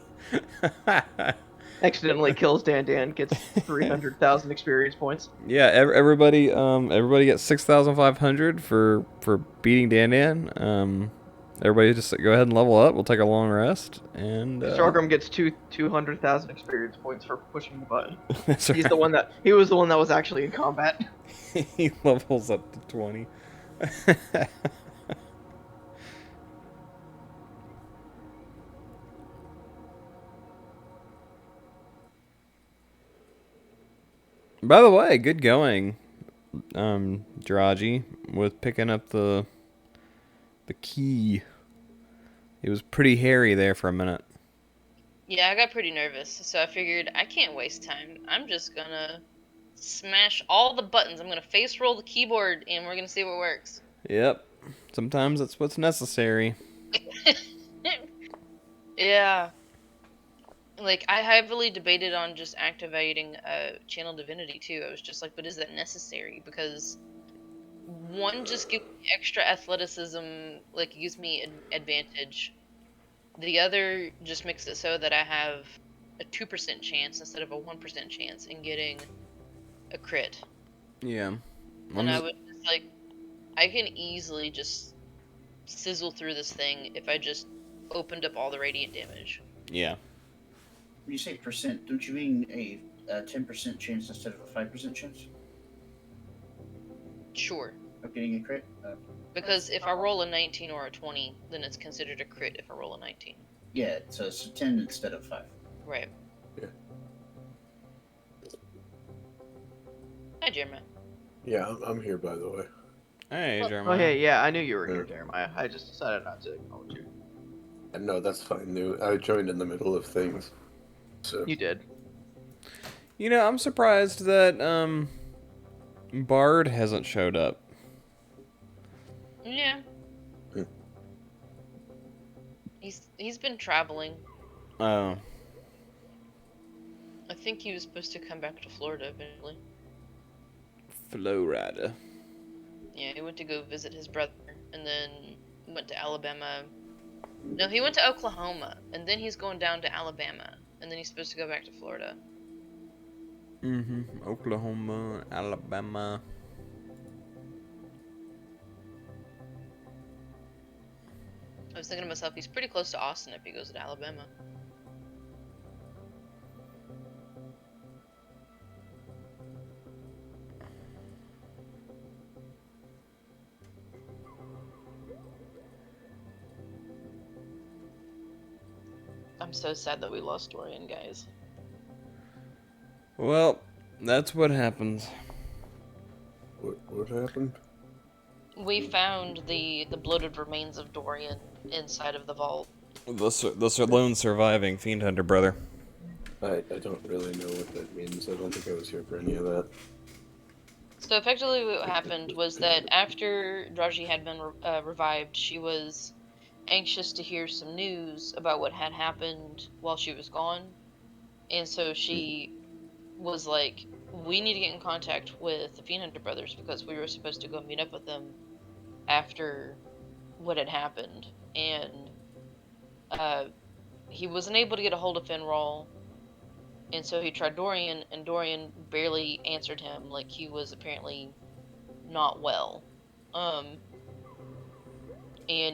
Accidentally kills Dan, gets 300,000 experience points. Yeah, everybody gets 6,500 for beating Dan. Everybody just go ahead and level up. We'll take a long rest, and Katrargrim gets 200,000 experience points for pushing the button. that's He was right. the one that was actually in combat. He levels up to 20. By the way, good going, Draji, with picking up the key. It was pretty hairy there for a minute. Yeah, I got pretty nervous, so I figured I can't waste time. I'm just gonna smash all the buttons. I'm gonna face roll the keyboard, and we're gonna see what works. Yep. Sometimes that's what's necessary. Yeah. Like, I heavily debated on just activating Channel Divinity, too. I was just like, but is that necessary? Because one just gives me extra athleticism, like, it gives me an advantage. The other just makes it so that I have a 2% chance instead of a 1% chance in getting a crit. Yeah. And I would just, like, I can easily just sizzle through this thing if I just opened up all the radiant damage. Yeah. When you say percent, don't you mean a 10% chance instead of a 5% chance Sure. of getting a crit? Because if I roll a 19 or a 20, then it's considered a crit if I roll a 19. Yeah, so it's 10 instead of 5. Right. Yeah. Hi, Jeremiah. Yeah, I'm here, by the way. Hey, Oh, Jeremiah. Oh, hey, yeah, I knew you were here, Yeah. Jeremiah. I just decided not to acknowledge you. No, that's fine. I joined in the middle of things. So You did. You know, I'm surprised that Bard hasn't showed up. Yeah. Hmm. He's been traveling. Oh. I think he was supposed to come back to Florida eventually. Florida. Yeah, he went to go visit his brother, and then went to Alabama. No, he went to Oklahoma, and then he's going down to Alabama, and then he's supposed to go back to Florida. Mm-hmm. Oklahoma, Alabama. I was thinking to myself, he's pretty close to Austin if he goes to Alabama. I'm so sad that we lost Dorian, guys. Well, that's what happens. what happened? We found the bloated remains of Dorian inside of the vault. The lone surviving Fiend Hunter brother. I don't really know what that means. I don't think I was here for any of that. So effectively what happened was that after Draji had been revived, she was anxious to hear some news about what had happened while she was gone. And so she was like, we need to get in contact with the Fiend Hunter brothers because we were supposed to go meet up with them after what had happened. And he wasn't able to get a hold of Finral. And so he tried Dorian, and Dorian barely answered him, like he was apparently not well. And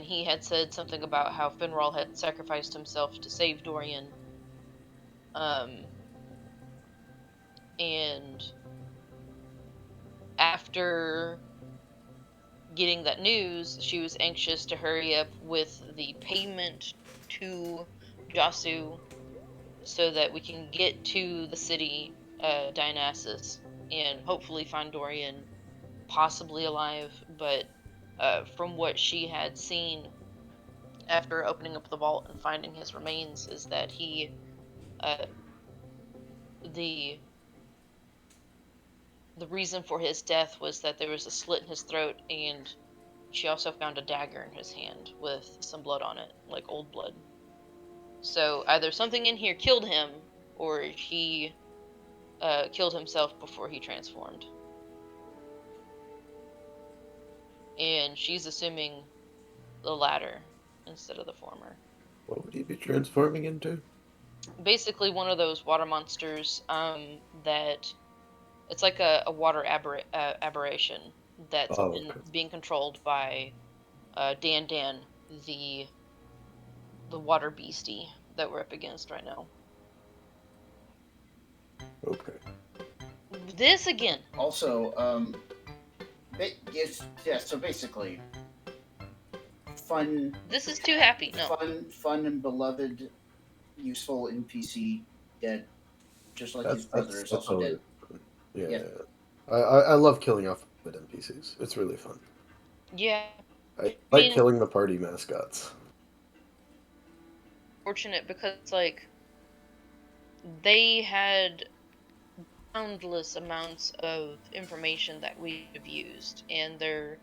he had said something about how Finral had sacrificed himself to save Dorian. and after getting that news, she was anxious to hurry up with the payment to Jasu so that we can get to the city, Dionysus, and hopefully find Dorian possibly alive. But from what she had seen after opening up the vault and finding his remains, is that he, uh, the the reason for his death was that there was a slit in his throat, and she also found a dagger in his hand with some blood on it, like old blood. So either something in here killed him, or he killed himself before he transformed. And she's assuming the latter instead of the former. What would he be transforming into? Basically, one of those water monsters that it's like a water aberration that's Oh, been okay. being controlled by Dan, the water beastie that we're up against right now. Okay. This again. Also, yes, yeah. So basically, fun, This is too happy. No. fun and beloved, useful NPC dead, just like his brother is also totally dead. fun. Yeah. Yeah. I love killing off good NPCs. It's really fun. Yeah. I like killing the party mascots. Fortunate because like they had boundless amounts of information that we have used, and their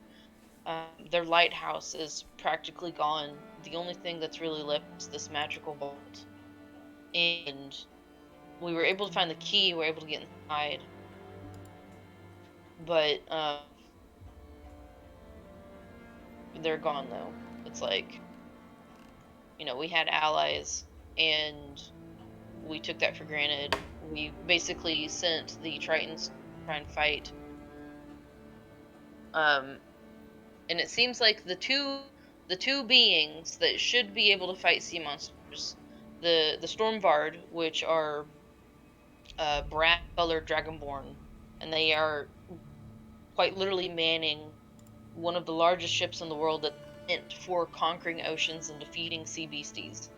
lighthouse is practically gone. The only thing that's really left is this magical vault, and we were able to find the key. We were able to get inside, but they're gone though. It's like, we had allies, and we took that for granted. We basically sent the Tritons to try and fight. And it seems like the two beings that should be able to fight sea monsters, the Stormvard, which are brass-colored dragonborn, and they are quite literally manning one of the largest ships in the world that's meant for conquering oceans and defeating sea beasties.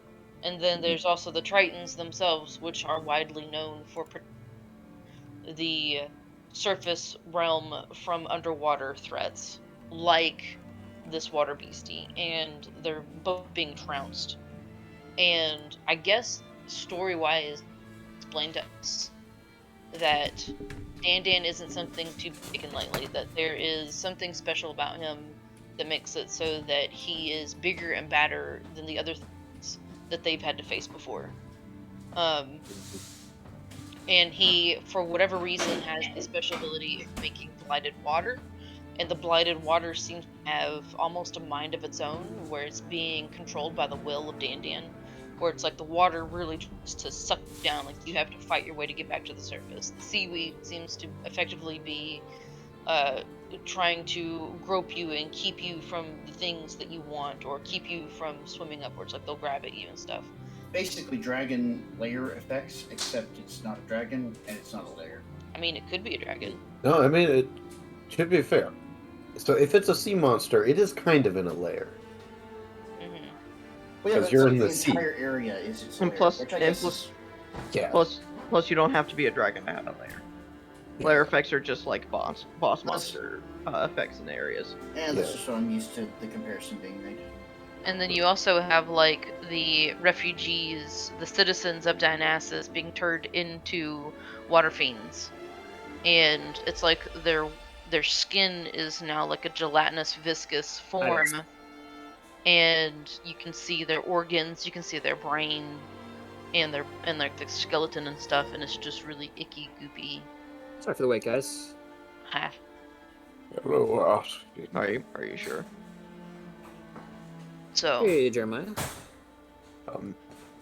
And then there's also the Tritons themselves, which are widely known for the surface realm from underwater threats, like this water beastie, and they're both being trounced. And I guess story-wise, explained to us that Dan isn't something to be taken lightly, that there is something special about him that makes it so that he is bigger and badder than the other things that they've had to face before. And he, for whatever reason, has the special ability of making blighted water, and the blighted water seems to have almost a mind of its own, where it's being controlled by the will of Dan, where it's like the water really tries to suck you down, like you have to fight your way to get back to the surface. The seaweed seems to effectively be trying to grope you and keep you from the things that you want, or keep you from swimming upwards, like they'll grab at you and stuff. Basically, dragon layer effects, except it's not a dragon and it's not a layer. I mean, it could be a dragon. No, I mean, it should be fair. So if it's a sea monster, it is kind of in a layer. Mm-hmm. Well, yeah, Because you're in the the sea. entire area is its And layer, plus, which I and guess plus, Yeah. plus, you don't have to be a dragon to have a layer. Layer effects are just like boss monster effects in areas. and that's just what I'm used to the comparison being made. And then you also have like the refugees, the citizens of Dionysus being turned into water fiends, and it's like their skin is now like a gelatinous, viscous form, and you can see their organs, you can see their brain, and like the skeleton and stuff, and it's just really icky, goopy. Sorry for the wait, guys. Ha. Hello, Are you sure? So. Hey, Jeremiah.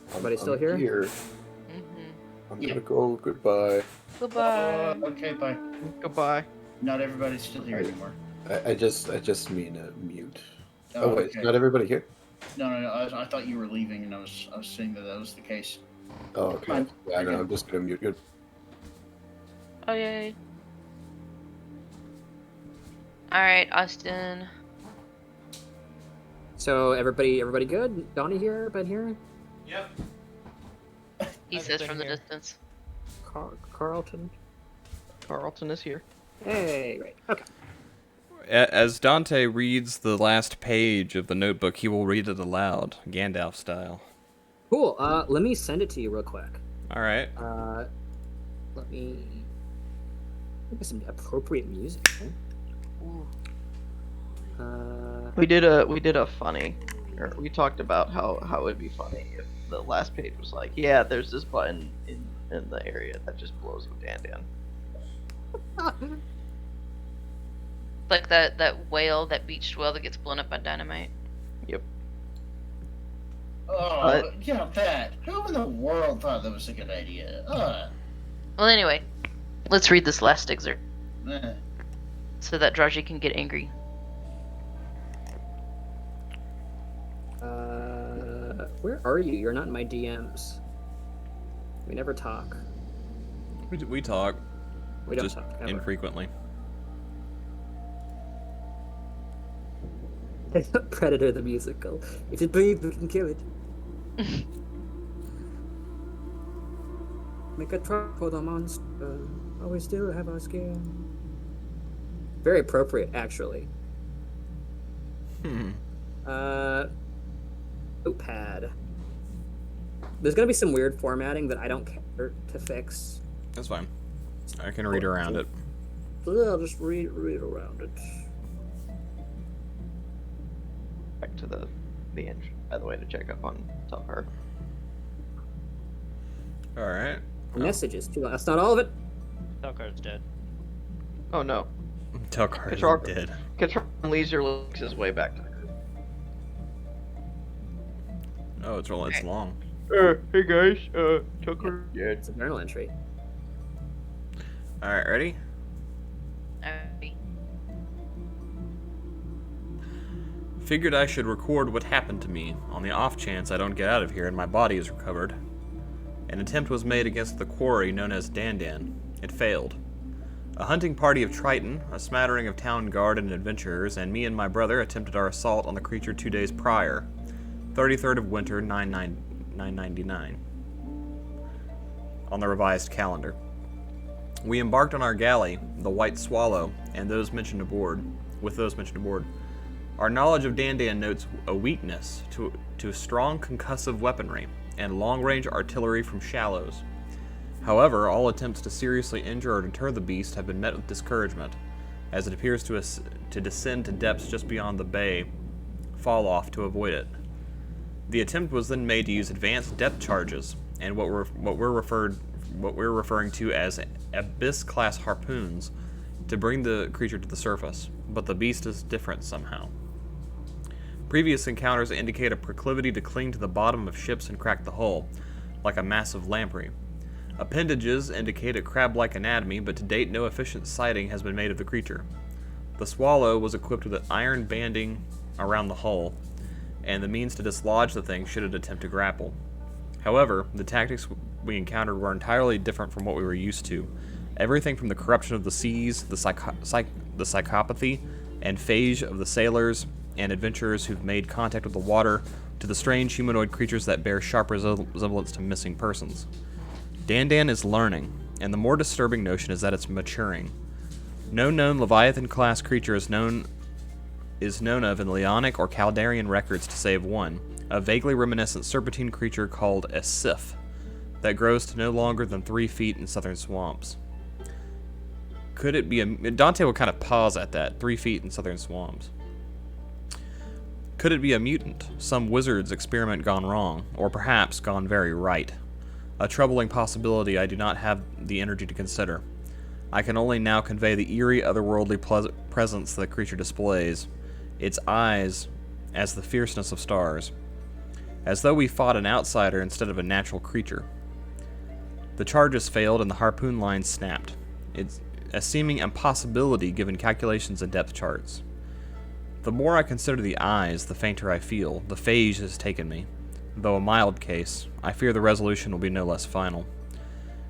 Everybody still here? Mm-hmm. I'm gonna go. Goodbye. Goodbye. Okay, bye. Goodbye. Not everybody's still here anymore. I just mean mute. Oh, Oh, wait, okay. is not everybody here? No. I thought you were leaving, and I was saying that was the case. Oh, okay. Fine. Yeah, no, Okay. I'm just gonna mute. Good. Oh, yay. Alright, Austin. So everybody good? Donnie here? Ben here? Yep. He I've says been from the here. distance. Carlton? Carlton is here. Hey, right. Okay. As Dante reads the last page of the notebook, he will read it aloud, Gandalf style. Cool. Let me send it to you real quick. All right. Let me get some appropriate music. Huh? We did a funny, or we talked about how it would be funny if the last page was like, yeah, there's this button in the area that just blows with Dan. Like that whale, that beached whale that gets blown up by dynamite. Yep. Oh, yeah, that. Who in the world thought that was a good idea? Well, anyway, let's read this last excerpt Eh. so that Draji can get angry. Where are you? You're not in my DMs. We never talk. We talk. We don't just talk ever. infrequently. Predator the musical. If it breathes, we can kill it. Make a trap for the monster. Oh, we still have our skin. Very appropriate, actually. Notepad. There's gonna be some weird formatting that I don't care to fix. That's fine. I can read around it. So I'll just read around it. Back to the end, by the way, to check up on Telchar. All right. Messages too. That's not all of it. Telchar's dead. Oh no. Telchar is Control- dead. Control Leisure looks his way back to the group. Oh, it's long. Hey guys, Telchar dead. It's a journal entry. All right, ready? Alright. Figured I should record what happened to me, on the off chance I don't get out of here and my body is recovered. An attempt was made against the quarry known as Dandan. It failed. A hunting party of Triton, a smattering of town guard and adventurers, and me and my brother attempted our assault on the creature 2 days prior. 33rd of winter, 999. On the revised calendar. We embarked on our galley, the White Swallow, and those mentioned aboard. Our knowledge of Dandan notes a weakness to strong concussive weaponry and long-range artillery from shallows. However, all attempts to seriously injure or deter the beast have been met with discouragement, as it appears to descend to depths just beyond the bay fall off to avoid it. The attempt was then made to use advanced depth charges and what we're referring to as abyss-class harpoons to bring the creature to the surface, but the beast is different somehow. Previous encounters indicate a proclivity to cling to the bottom of ships and crack the hull, like a massive lamprey. Appendages indicate a crab-like anatomy, but to date no efficient sighting has been made of the creature. The Swallow was equipped with an iron banding around the hull, and the means to dislodge the thing should it attempt to grapple. However, the tactics we encountered were entirely different from what we were used to. Everything from the corruption of the seas, the psychopathy and phage of the sailors and adventurers who've made contact with the water, to the strange humanoid creatures that bear sharp resemblance to missing persons. Dandan is learning, and the more disturbing notion is that it's maturing. No known Leviathan-class creature is known of in Leonic or Caldarian records to save one, a vaguely reminiscent serpentine creature called a sif, that grows to no longer than 3 feet in southern swamps. Could it be Dante will kind of pause at that, 3 feet in southern swamps. Could it be a mutant, some wizard's experiment gone wrong, or perhaps gone very right? A troubling possibility I do not have the energy to consider. I can only now convey the eerie, otherworldly presence the creature displays, its eyes as the fierceness of stars, as though we fought an outsider instead of a natural creature. The charges failed and the harpoon line snapped. It's a seeming impossibility given calculations and depth charts. The more I consider the eyes, the fainter I feel. The phage has taken me. Though a mild case, I fear the resolution will be no less final.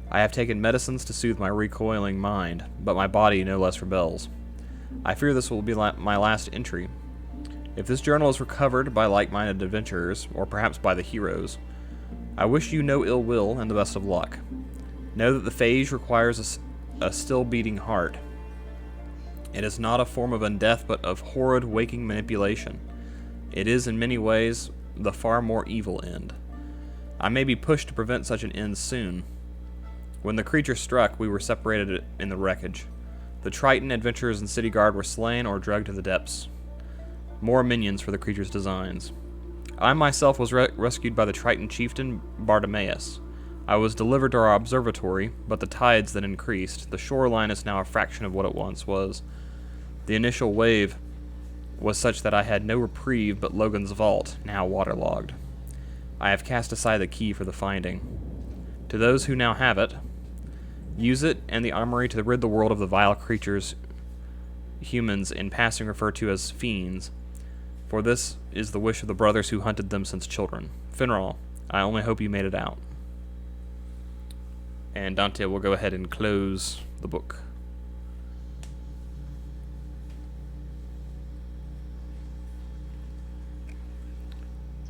I have taken medicines to soothe my recoiling mind, but my body no less rebels. I fear this will be my last entry. If this journal is recovered by like-minded adventurers, or perhaps by the heroes, I wish you no ill will and the best of luck. Know that the phage requires a still-beating heart. It is not a form of undeath, but of horrid waking manipulation. It is, in many ways, the far more evil end. I may be pushed to prevent such an end soon. When the creature struck, we were separated in the wreckage. The Triton, adventurers, and city guard were slain or dragged to the depths. More minions for the creature's designs. I myself was rescued by the Triton chieftain Bartimaeus. I was delivered to our observatory, but the tides then increased. The shoreline is now a fraction of what it once was. The initial wave was such that I had no reprieve but Logan's vault, now waterlogged. I have cast aside the key for the finding. To those who now have it, use it and the armory to rid the world of the vile creatures humans in passing refer to as fiends, for this is the wish of the brothers who hunted them since children. Finral, I only hope you made it out. And Dante will go ahead and close the book.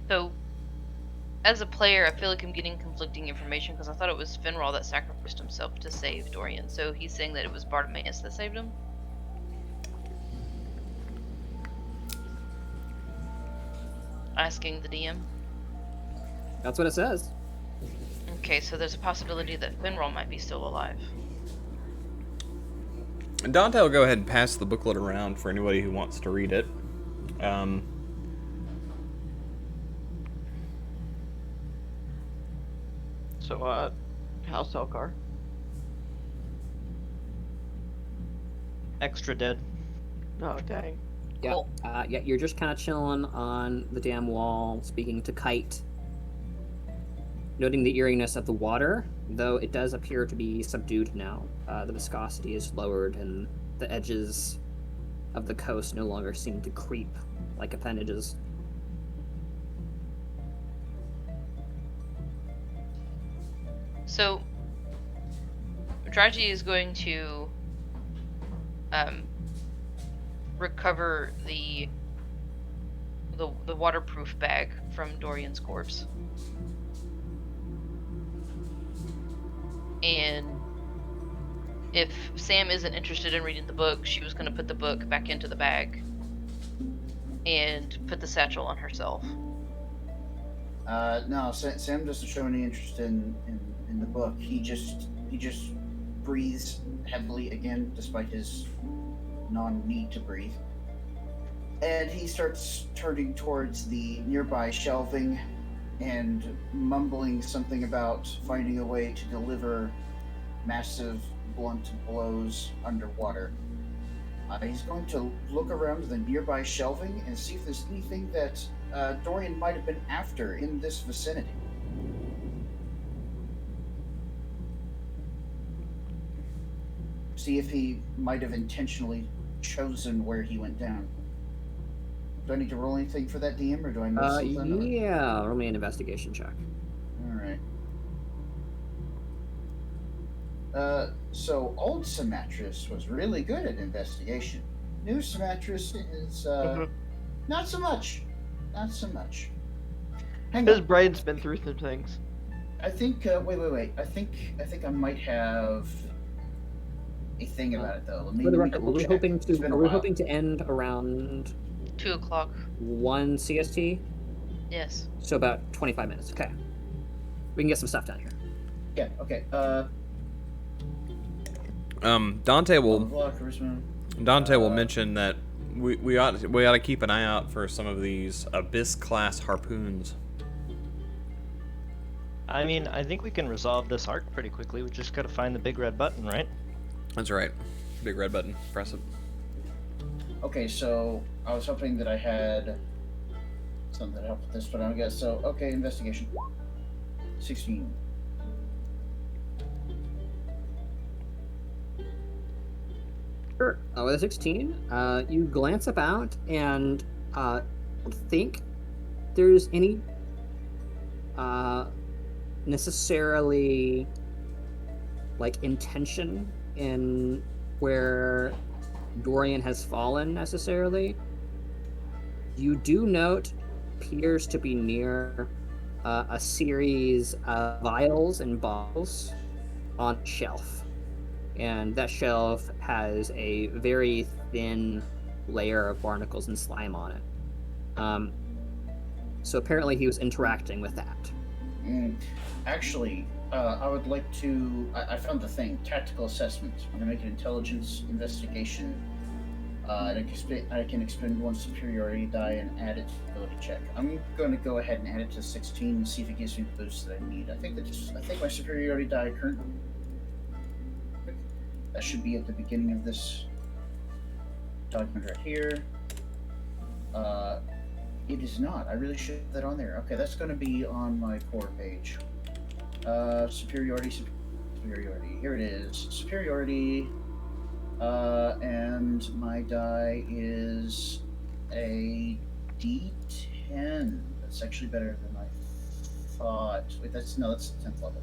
So, as a player, I feel like I'm getting conflicting information because I thought it was Finral that sacrificed himself to save Dorian. So he's saying that it was Bartimaeus that saved him? Asking the DM. That's what it says. Okay, so there's a possibility that Finral might be still alive. And Dante will go ahead and pass the booklet around for anybody who wants to read it. So, how's Telchar? Extra dead. Oh, dang. Yeah, Cool. yeah, you're just kind of chilling on the damn wall, speaking to Kite, noting the eeriness of the water, though it does appear to be subdued now. The viscosity is lowered, and the edges of the coast no longer seem to creep like appendages. So, Draji is going to recover the waterproof bag from Dorian's corpse. And if Sam isn't interested in reading the book, she was going to put the book back into the bag and put the satchel on herself. No, Sam doesn't show any interest in the book. He just breathes heavily again, despite his non-need to breathe. And he starts turning towards the nearby shelving and mumbling something about finding a way to deliver massive, blunt blows underwater. He's going to look around the nearby shelving and see if there's anything that Dorian might have been after in this vicinity. See if he might have intentionally chosen where he went down. Do I need to roll anything for that, DM, or do I know something? Yeah, roll me an investigation check. Alright. So old Symatris was really good at investigation. New Symatris is, not so much. Not so much. Hang His on. brain's been through some things. I think, wait. I think I might have a thing about it, though. Let me For the record, double were we check. hoping It's been to a while. end around 2 o'clock. 1 CST? Yes. So about 25 minutes. Okay. We can get some stuff done here. Yeah, okay. Dante will Charisma. mention that we ought to keep an eye out for some of these abyss class harpoons. I mean, I think we can resolve this arc pretty quickly. We just gotta find the big red button, right? That's right. Big red button. Press it. Okay, so I was hoping that I had something to help with this, but I guess so. Okay, investigation. 16. Sure. With a 16, you glance about and think there's any necessarily like intention in where Dorian has fallen necessarily. You do note appears to be near a series of vials and bottles on a shelf, and that shelf has a very thin layer of barnacles and slime on it. So apparently he was interacting with that. Actually, I would like to. I found the thing. Tactical assessment. I'm gonna make an intelligence investigation. And I can expend one superiority die and add it to the ability check. I'm going to go ahead and add it to 16 and see if it gives me the boost that I need. I think my superiority die currently. That should be at the beginning of this document right here. It is not. I really should have that on there. Okay, that's going to be on my core page. Superiority. Here it is. Superiority. And my die is a D10. That's actually better than I thought. Wait, that's the 10th level.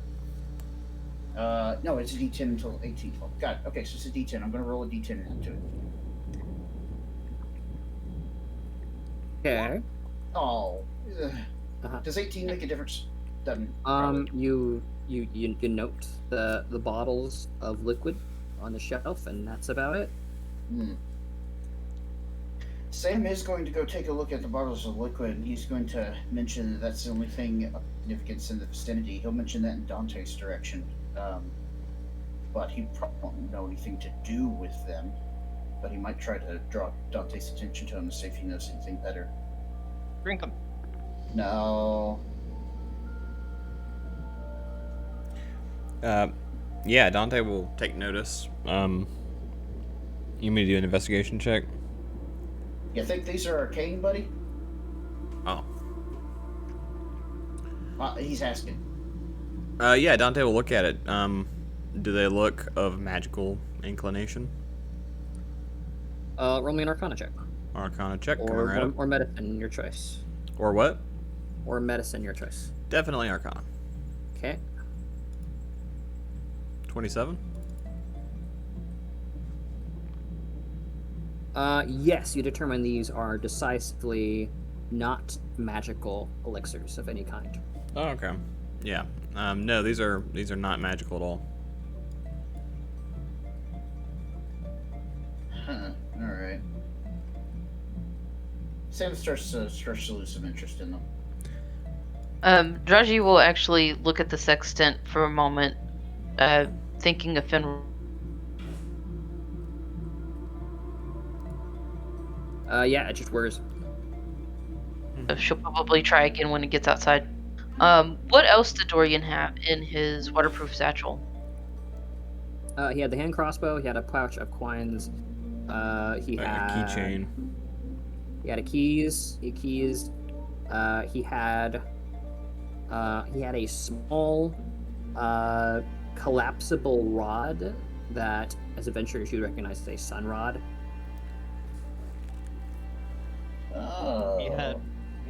No, it's a D10 until 18th level. Got it. Okay, so it's a D10. I'm going to roll a D10 into it. Okay. Oh. Does 18 make a difference? Doesn't. You note the bottles of liquid on the shelf, and that's about it. Sam is going to go take a look at the bottles of liquid, and he's going to mention that that's the only thing of significance in the vicinity. He'll mention that in Dante's direction, but he probably won't know anything to do with them. But he might try to draw Dante's attention to him to see if he knows anything better. Drink them. No. Yeah, Dante will take notice. You want me to do an investigation check? You think these are arcane, buddy? Oh. He's asking. Yeah, Dante will look at it. Do they look of magical inclination? Roll me an Arcana check. Arcana check, coming Or, right up. or medicine, your choice. Or what? Or medicine, your choice. Definitely Arcana. Okay. 27? Yes, you determine these are decisively not magical elixirs of any kind. Oh, okay. Yeah. No, these are not magical at all. Huh. All right. Sam starts to lose some interest in them. Draji will actually look at the sextant for a moment, thinking of Fenrir. Yeah, it just whirs. She'll probably try again when it gets outside. What else did Dorian have in his waterproof satchel? He had the hand crossbow. He had a pouch of coins. He Like had a keychain. He had keys. He had a small collapsible rod that, as adventurers, you recognize as a sun rod. Oh. He had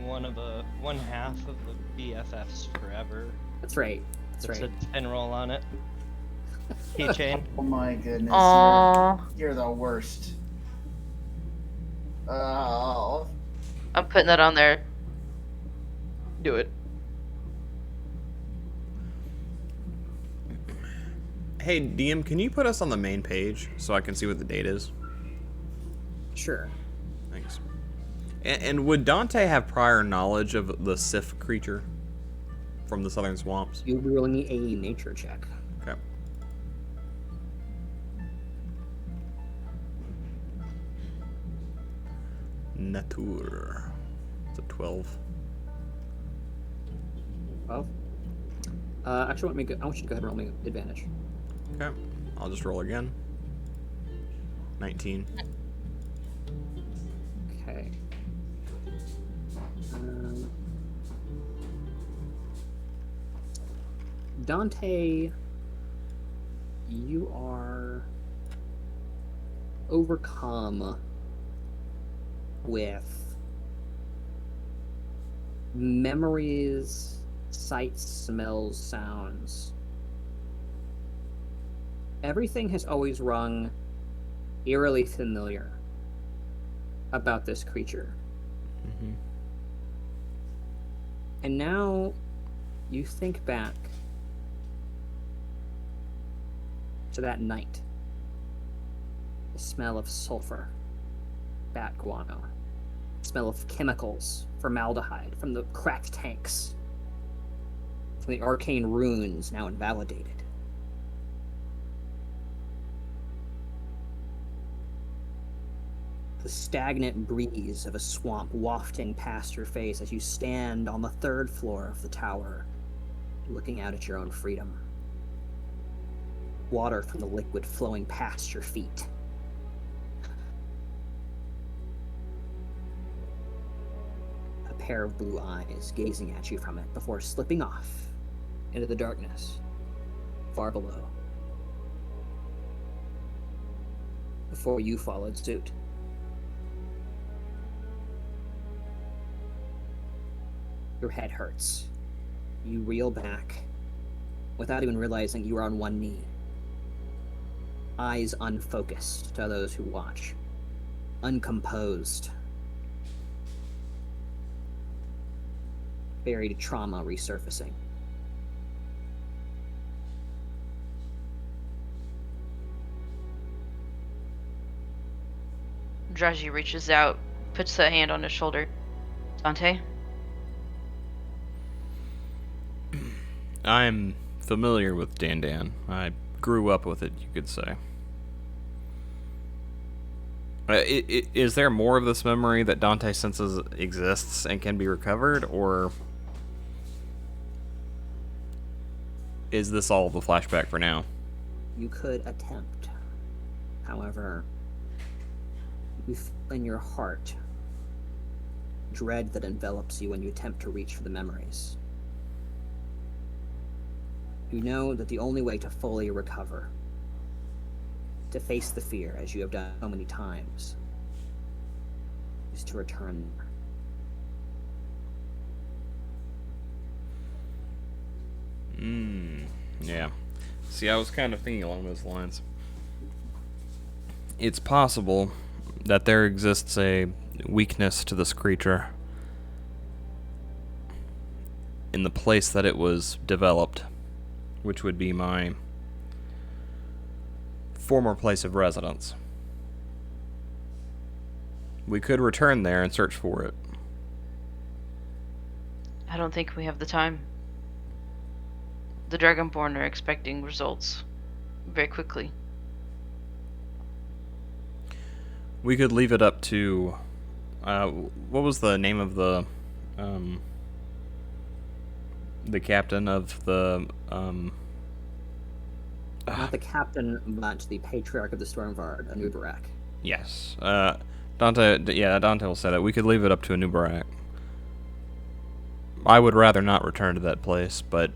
one half of the BFFs forever. That's right. That's right. It's a pin roll on it. Keychain. Oh my goodness. Aww. You're the worst. Oh. I'm putting that on there. Do it. Hey, DM, can you put us on the main page so I can see what the date is? Sure. Thanks. And would Dante have prior knowledge of the Sif creature from the southern swamps? You'll be rolling a nature check. Okay. Nature. It's a 12. Well, actually, I want you to go ahead and roll me advantage. Okay. I'll just roll again. 19. Okay. Dante, you are overcome with memories, sights, smells, sounds everything has always rung eerily familiar about this creature. Mm-hmm. And now you think back to that night. The smell of sulfur, bat guano, the smell of chemicals, formaldehyde from the cracked tanks, from the arcane runes now invalidated. The stagnant breeze of a swamp wafting past your face as you stand on the 3rd floor of the tower, looking out at your own freedom. Water from the liquid flowing past your feet. A pair of blue eyes gazing at you from it before slipping off into the darkness far below. Before you followed suit. Your head hurts. You reel back without even realizing you are on one knee. Eyes unfocused to those who watch. Uncomposed. Buried trauma resurfacing. Draji reaches out, puts a hand on his shoulder. Dante? I'm familiar with Dan. I grew up with it, you could say. Is there more of this memory that Dante senses exists and can be recovered, or is this all the flashback for now? You could attempt. However, you feel in your heart dread that envelops you when you attempt to reach for the memories. You know that the only way to fully recover, to face the fear as you have done so many times, is to return there. Yeah. See, I was kind of thinking along those lines. It's possible that there exists a weakness to this creature in the place that it was developed, which would be my former place of residence. We could return there and search for it. I don't think we have the time. The Dragonborn are expecting results very quickly. We could leave it up to... what was the name of the captain of the... Not the captain, but the patriarch of the Stormvard, Anubarak. Yes. Dante will say that. We could leave it up to Anubarak. I would rather not return to that place, but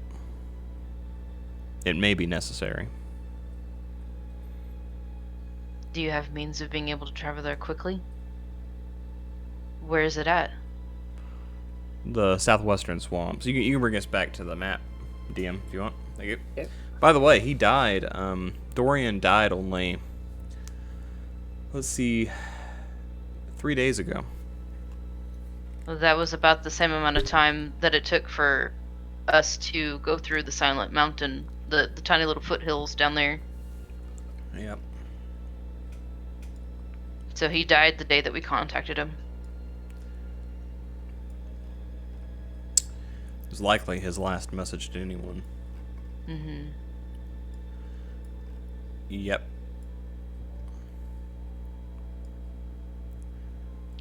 it may be necessary. Do you have means of being able to travel there quickly? Where is it at? The southwestern swamps. You can bring us back to the map, DM, if you want. Thank you. Okay. By the way, he died. Dorian died only, let's see, 3 days ago. Well, that was about the same amount of time that it took for us to go through the Silent Mountain, the tiny little foothills down there. Yep. So he died the day that we contacted him. It was likely his last message to anyone. Mm-hmm. Yep.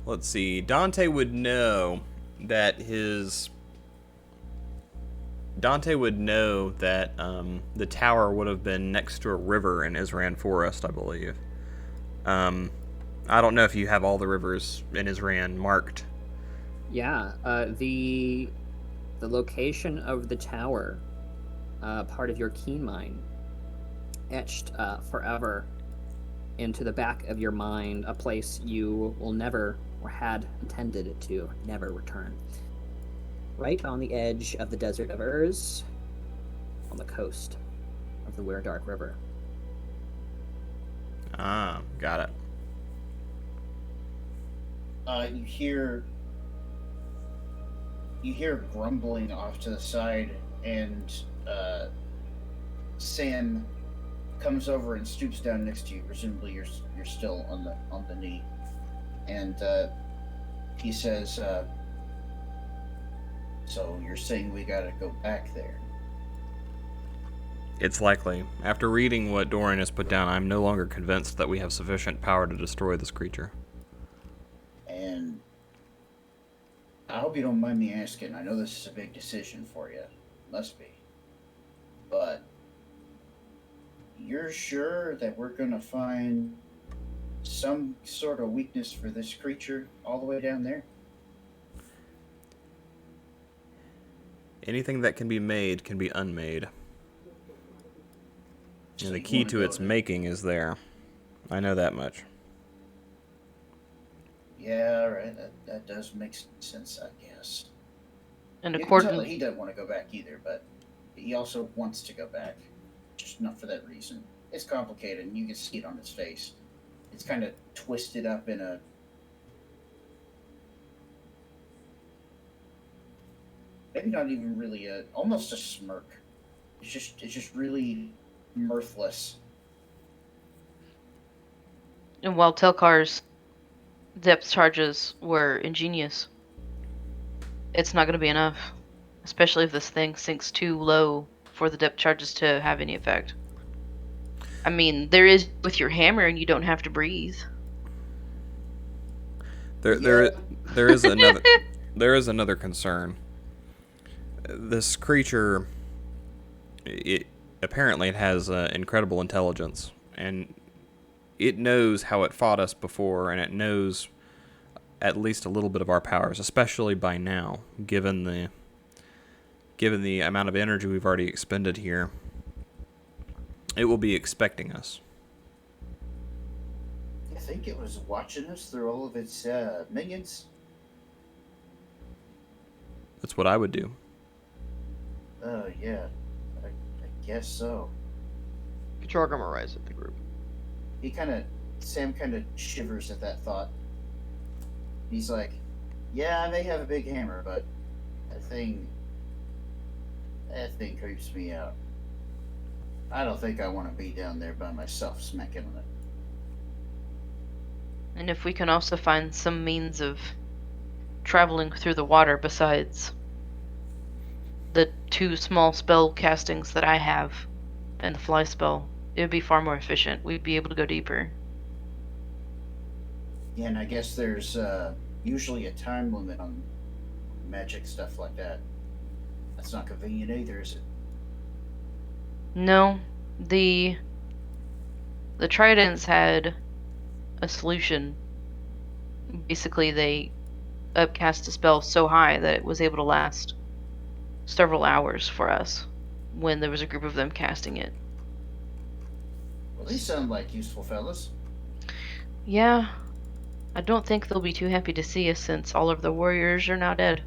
Let's see. Dante would know that the tower would have been next to a river in Isran Forest, I believe. I don't know if you have all the rivers in Isran marked. Yeah, the location of the tower, part of your keen mind, etched forever into the back of your mind, a place you will never, or had intended to never return. Right on the edge of the desert of Urz, on the coast of the Weirdark River. Ah, got it. You hear grumbling off to the side, and Sam comes over and stoops down next to you. Presumably, you're still on the knee, and he says, "So you're saying we gotta go back there?" It's likely. After reading what Dorian has put down, I'm no longer convinced that we have sufficient power to destroy this creature. And I hope you don't mind me asking. I know this is a big decision for you. Must be. But you're sure that we're going to find some sort of weakness for this creature all the way down there? Anything that can be made can be unmade. So And the you key wanna to go its there? making is there. I know that much. Yeah, right. That does make sense, I guess. And You can tell that according, he doesn't want to go back either, but he also wants to go back. Just not for that reason. It's complicated, and you can see it on his face. It's kind of twisted up in a... maybe not even really almost a smirk. It's just really mirthless. and while Telchar's depth charges were ingenious, it's not going to be enough, especially if this thing sinks too low for the depth charges to have any effect. I mean, there is with your hammer, and you don't have to breathe. There is another there is another concern. This creature, it apparently it has incredible intelligence, and it knows how it fought us before, and it knows at least a little bit of our powers, especially by now, given the amount of energy we've already expended here. It will be expecting us. I think it was watching us through all of its minions. That's what I would do. Oh, yeah. I guess so. Kachargam arrives at the group. Sam kind of shivers at that thought. He's like, yeah, I may have a big hammer, but that thing creeps me out. I don't think I want to be down there by myself smacking on it. And if we can also find some means of traveling through the water besides the 2 small spell castings that I have and the fly spell, it would be far more efficient. We'd be able to go deeper. Yeah, and I guess there's usually a time limit on magic stuff like that. That's not convenient either, is it? No, the Tridents had a solution. Basically, they upcast a spell so high that it was able to last several hours for us when there was a group of them casting it. Well, these sound like useful fellas. Yeah, I don't think they'll be too happy to see us since all of the warriors are now dead.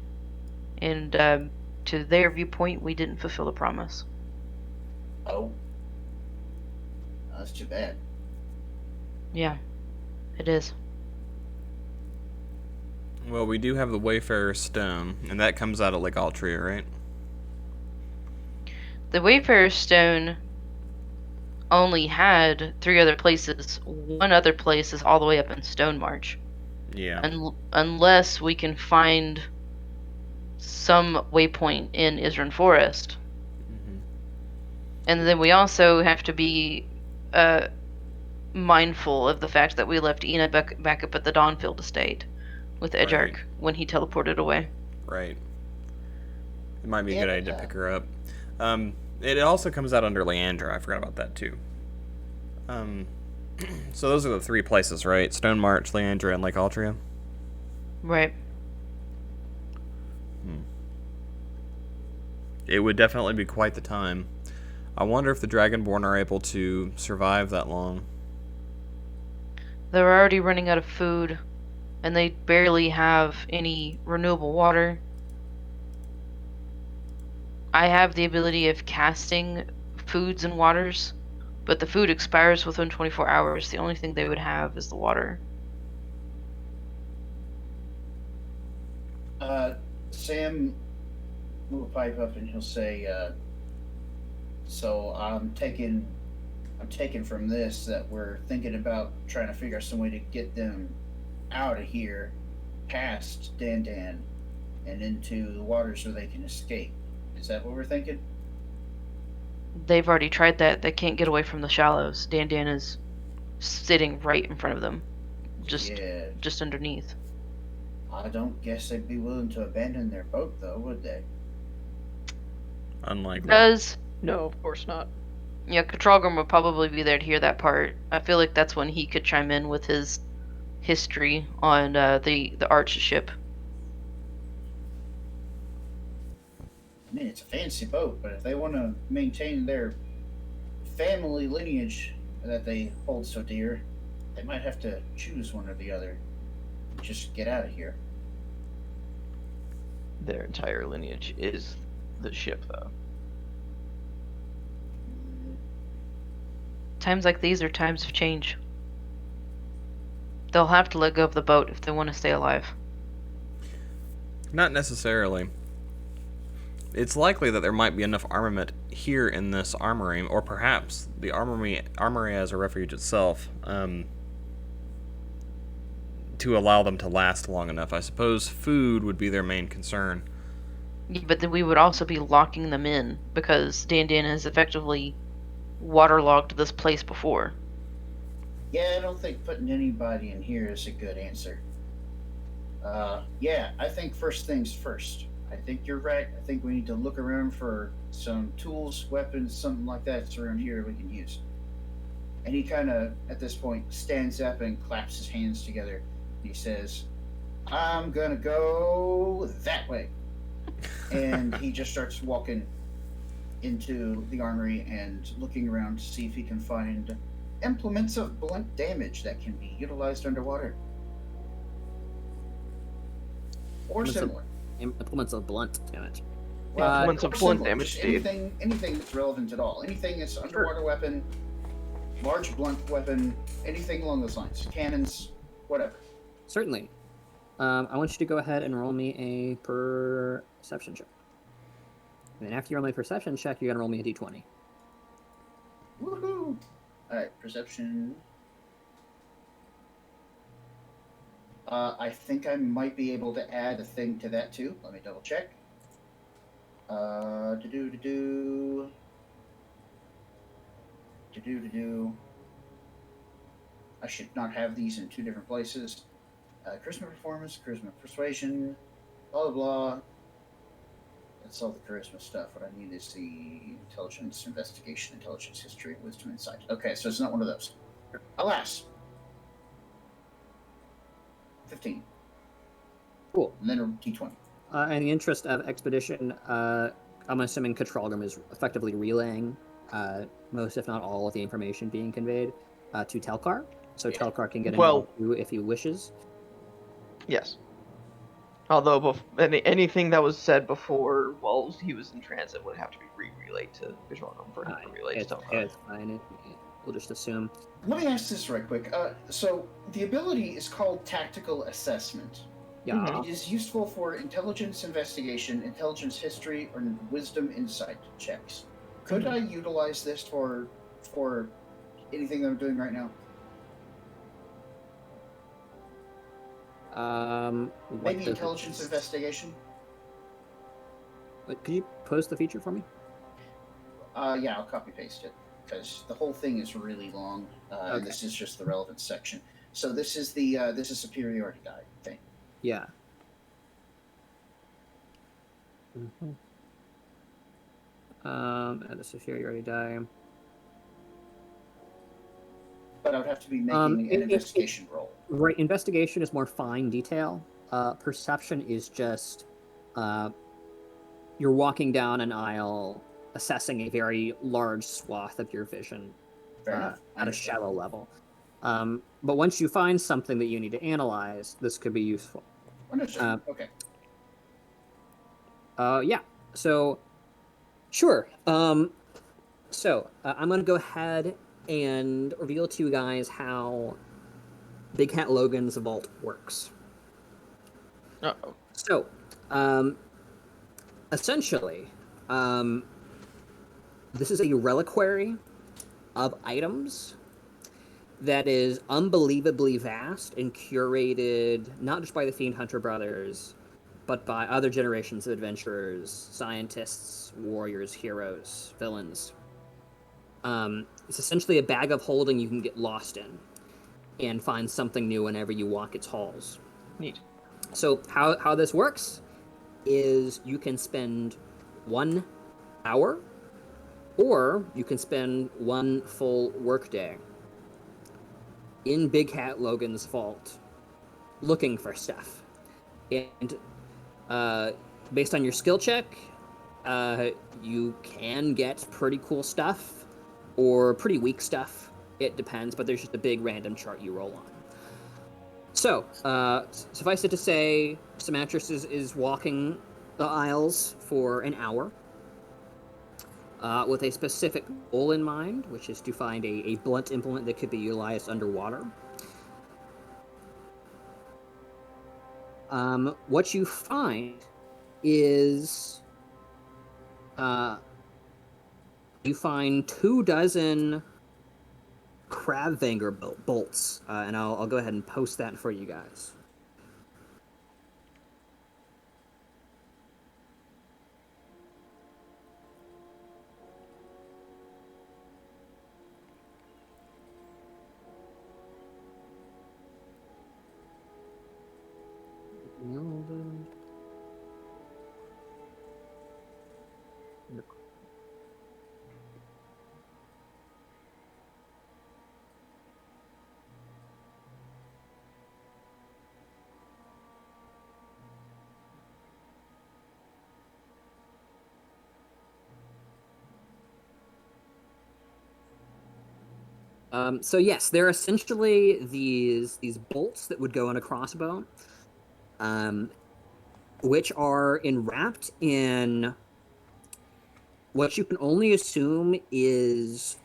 And to their viewpoint, we didn't fulfill the promise. Oh. That's too bad. Yeah, it is. Well, we do have the Wayfarer's Stone, and that comes out of Lake Altria, right? The Wayfarer's Stone only had 3 other places. One other place is all the way up in Stone March. Yeah. Unless we can find some waypoint in Isran Forest. Mm-hmm. And then we also have to be mindful of the fact that we left Ina back up at the Dawnfield estate with Edgark when he teleported away. Right. It might be a good idea to pick her up. It also comes out under Leandra. I forgot about that too. So those are the 3 places, right? Stone March, Leandra, and Lake Altria? Right. It would definitely be quite the time. I wonder if the Dragonborn are able to survive that long. They're already running out of food, and they barely have any renewable water. I have the ability of casting foods and waters but the food expires within 24 hours. The only thing they would have is the water. Sam will pipe up and he'll say, "So I'm taking from this that we're thinking about trying to figure out some way to get them out of here, past Dandan, and into the waters where they can escape. Is that what we're thinking?" They've already tried that. They can't get away from the shallows. Dan is sitting right in front of them, Yeah, just underneath. I don't guess they'd be willing to abandon their boat, though, would they? Unlikely. Does No, of course not. yeah, Katralgrim would probably be there to hear that part. I feel like that's when he could chime in with his history on the arch ship. I mean, it's a fancy boat, but if they want to maintain their family lineage that they hold so dear, they might have to choose one or the other. Just get out of here. Their entire lineage is the ship, though. Times like these are times of change. They'll have to let go of the boat if they want to stay alive. Not necessarily. It's likely that there might be enough armament here in this armory, or perhaps the armory as a refuge itself, to allow them to last long enough. I suppose food would be their main concern. Yeah, but then we would also be locking them in because Dan has effectively waterlogged this place before. Yeah, I don't think putting anybody in here is a good answer. Yeah, I think first things first. I think you're right. I think we need to look around for some tools, weapons, something like that that's around here we can use. And he kind of, at this point, stands up and claps his hands together. He says, "I'm gonna go that way." And he just starts walking into the armory and looking around to see if he can find implements of blunt damage that can be utilized underwater. Or similar. Implements of blunt damage. Implements of or blunt similar. damage, Just Steve. anything that's relevant at all. Anything that's underwater weapon, large blunt weapon, anything along those lines. Cannons, whatever. Certainly. I want you to go ahead and roll me a perception check. And then after you roll my perception check, you're going to roll me a d20. Woohoo! Alright, perception. I think I might be able to add a thing to that too. Let me double check. Do-do-do-do. Do-do-do-do. I should not have these in two different places. Charisma performance, charisma persuasion, blah blah blah. That's all the charisma stuff. What I need is the intelligence, investigation, intelligence, history, wisdom, insight. Okay, so it's not one of those. Alas. 15. Cool. And then a d20. In the interest of expedition, I'm assuming Katralgrim is effectively relaying most, if not all, of the information being conveyed to Telchar. So Telchar can get involved too if he wishes. Yes. Although anything that was said before while he was in transit would have to be relayed to Visual for him to relay to Telchar. It's fine. We'll just assume. Let me ask this right quick. So the ability is called Tactical Assessment. Yeah. And it is useful for intelligence investigation, intelligence history, or wisdom insight checks. Could I utilize this for anything that I'm doing right now? Maybe intelligence investigation? Could you post the feature for me? Yeah, I'll copy paste it because the whole thing is really long, and this is just the relevant section. So this is the superiority die thing. Yeah. Mm-hmm. And the superiority die. But I would have to be making an investigation roll. Right, investigation is more fine detail. Perception is just you're walking down an aisle, assessing a very large swath of your vision at a shallow level. But once you find something that you need to analyze, this could be useful. Understood. Okay. Yeah. So, sure. I'm going to go ahead and reveal to you guys how Big Cat Logan's vault works. Uh-oh. So, essentially, this is a reliquary of items that is unbelievably vast and curated not just by the Fiend Hunter brothers, but by other generations of adventurers, scientists, warriors, heroes, villains. It's essentially a bag of holding you can get lost in and find something new whenever you walk its halls. Neat. So how this works is you can spend 1 hour or you can spend 1 full workday in Big Cat Logan's vault looking for stuff. And based on your skill check, you can get pretty cool stuff or pretty weak stuff. It depends, but there's just a big random chart you roll on. So, suffice it to say, Symatris is walking the aisles for an hour with a specific goal in mind, which is to find a blunt implement that could be utilized underwater. What you find is you find 24 crabvanger bolts, and I'll go ahead and post that for you guys. So yes, they're essentially these bolts that would go on a crossbow, which are wrapped in what you can only assume is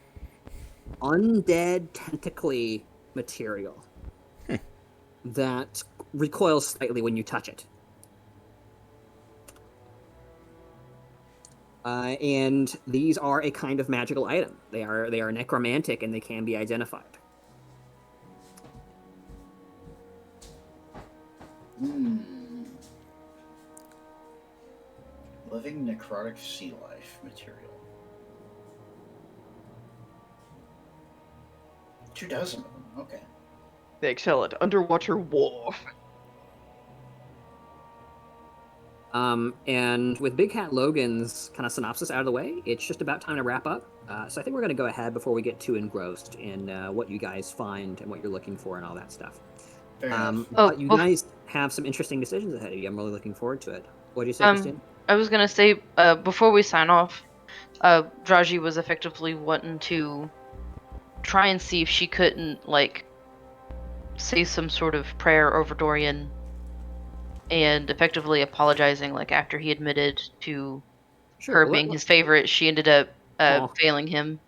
undead tentacly material that recoils slightly when you touch it. And these are a kind of magical item. They are necromantic and they can be identified. Living necrotic sea life material. 24 of them. Okay. They excel at underwater warfare. And with Big Cat Logan's kind of synopsis out of the way, it's just about time to wrap up. So I think we're going to go ahead before we get too engrossed in what you guys find and what you're looking for and all that stuff. But you guys have some interesting decisions ahead of you. I'm really looking forward to it. What do you say, Christine? I was gonna say before we sign off, Draji was effectively wanting to try and see if she couldn't say some sort of prayer over Dorian, and effectively apologizing after he admitted to her being his favorite. She ended up failing him.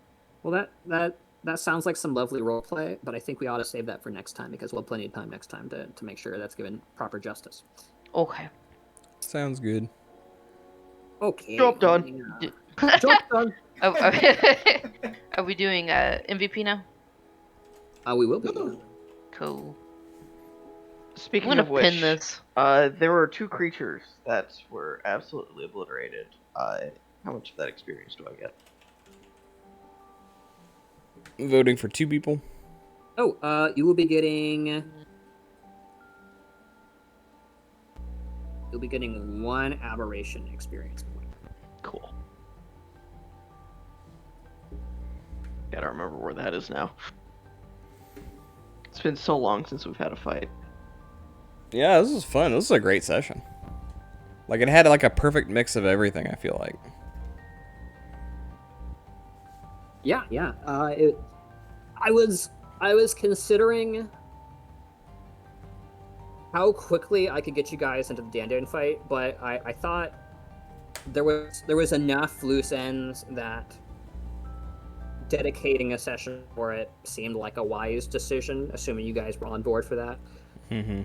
Well, that sounds like some lovely roleplay, but I think we ought to save that for next time because we'll have plenty of time next time to make sure that's given proper justice. Okay. Sounds good. Okay. Job done. Job done. Are we doing MVP now? We will be. Cool. Speaking I'm gonna of which, pin this. there were 2 creatures that were absolutely obliterated. How much of that experience do I get? Voting for 2 people. Oh, you will be getting. You'll be getting 1 aberration experience point. Cool. Gotta remember where that is now. It's been so long since we've had a fight. Yeah, this is fun. This is a great session. It had a perfect mix of everything, I feel like. Yeah. I was considering how quickly I could get you guys into the Dante fight, but I thought there was enough loose ends that dedicating a session for it seemed like a wise decision, assuming you guys were on board for that. Mm-hmm.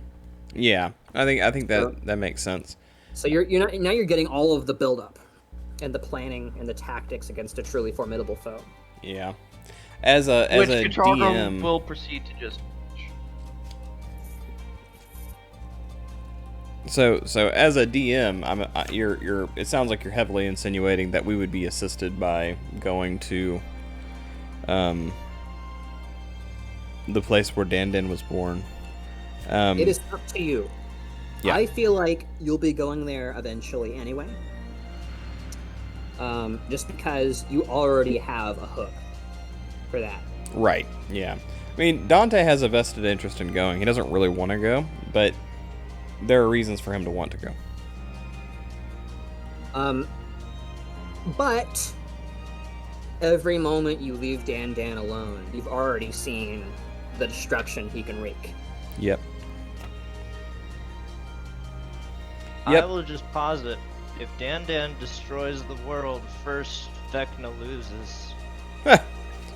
Yeah, I think that makes sense. So you're getting all of the build-up and the planning and the tactics against a truly formidable foe. Yeah, as a Control Room DM, will proceed to just. so as a DM, you're. It sounds like you're heavily insinuating that we would be assisted by going to, the place where Dandan was born. It is up to you. Yeah. I feel like you'll be going there eventually anyway. Just because you already have a hook for that. Right, yeah. I mean, Dante has a vested interest in going. He doesn't really want to go, but there are reasons for him to want to go. But every moment you leave Dan alone, you've already seen the destruction he can wreak. Yep. I will just posit, if Dan destroys the world first, Vecna loses.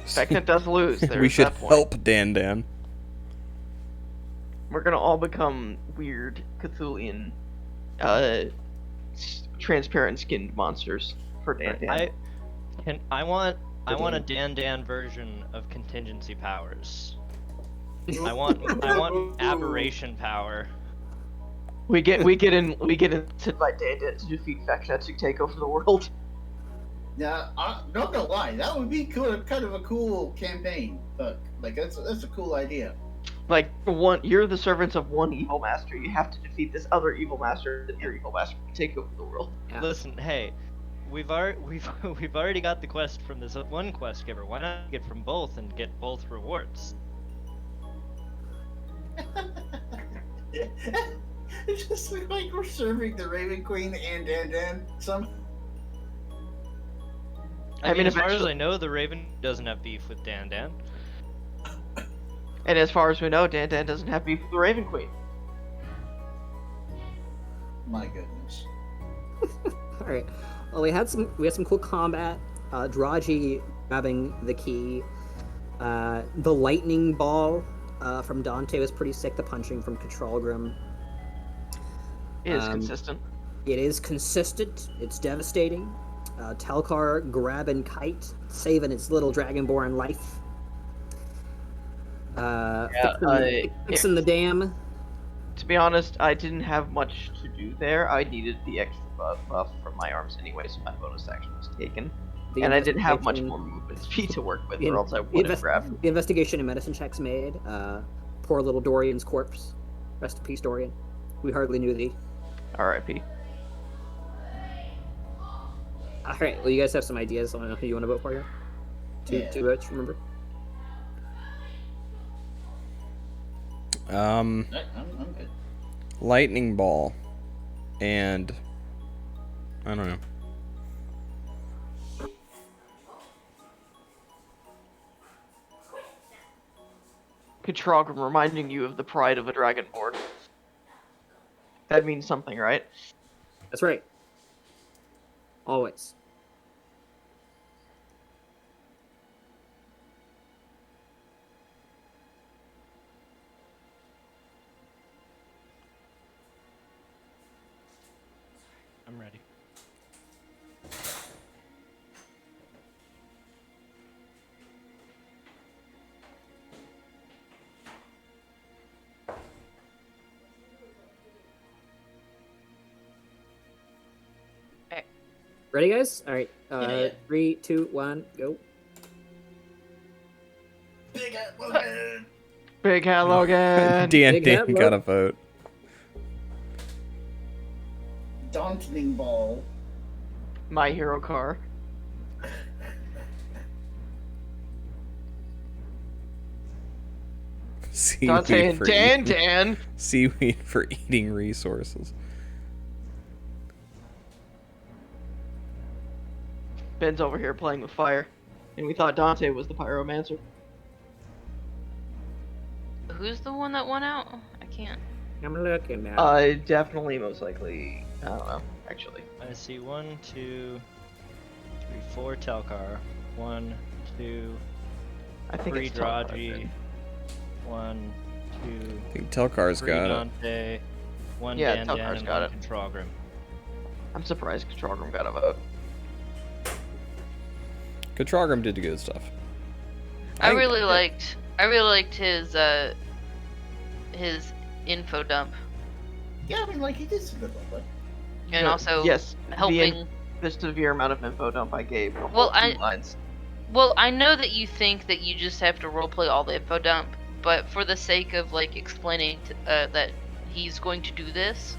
Vecna does lose. There's We should that point. help Dandan. We're gonna all become weird Cthulhian, transparent skinned monsters for Dan. I want a Dan version of contingency powers. I want aberration power. We get invited by Dan to defeat Vecna to take over the world. Yeah, I'm not gonna lie, that would be cool, kind of a cool campaign. But like that's a cool idea. Like you're the servants of one evil master. You have to defeat this other evil master, and your evil master can take over the world. Yeah. Listen, hey, we've already got the quest from this one quest giver. Why not get from both and get both rewards? It's just like we're serving the Raven Queen and Dan. I mean, as far as eventually- I know, the Raven doesn't have beef with Dan. And as far as we know, Dan doesn't have beef with the Raven Queen. My goodness. All right. Well, we had some cool combat. Draji grabbing the key. The lightning ball from Dante was pretty sick. The punching from Controlgrim. It is consistent. It is consistent. It's devastating. Telchar grabbing Kite, saving its little dragonborn life. Fixing the dam. To be honest, I didn't have much to do there. I needed the extra buff from my arms anyway, so my bonus action was taken. And I didn't have much more movement speed to work with, or else I would have grabbed. The investigation and medicine checks made. Poor little Dorian's corpse. Rest in peace, Dorian. We hardly knew thee. R.I.P. Alright, well, you guys have some ideas on who you want to vote for here? Two votes, remember? I'm good. Lightning ball, and I don't know. Controlgrim reminding you of the pride of a dragonborn. That means something, right? That's right. Always. I'm ready. Ready, guys? Alright. Yeah. 3, 2, 1, go. Big Hat Logan! Big Hat Logan! Big Dan hat, got a vote. Daunting ball. My hero car. Dante and Dan. Seaweed for eating resources. Ben's over here playing with fire, and we thought Dante was the pyromancer. Who's the one that won out? I can't. I'm looking now. Definitely, most likely. I don't know, actually. I see 1, 2, 3, 4 Telchar. 1, 2, I think 3 it's Telchar, Draji, then. 1, 2, I think Telkar's 3 got it. Dante, 1 Yeah, Dan Telkar's and got 1 it. Controgrim. I'm surprised Controgrim got a vote. Katrogrim did good stuff. I really liked his info dump, Yeah, I mean, like, he did some good work. and also yes, helping. the severe amount of info dump I gave. A Well, whole 2 lines. Well, I know that you think that you just have to roleplay all the info dump, but for the sake of like explaining that he's going to do this,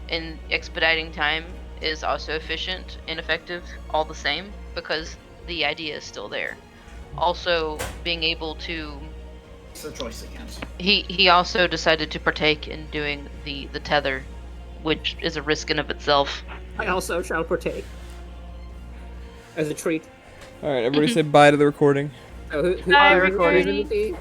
and expediting time is also efficient and effective all the same, because the idea is still there. Also, being able to, It's the choice that counts. he also decided to partake in doing the tether, which is a risk in of itself. I also shall partake as a treat. All right, everybody say bye to the recording. So who Bye, who's in the recording. team?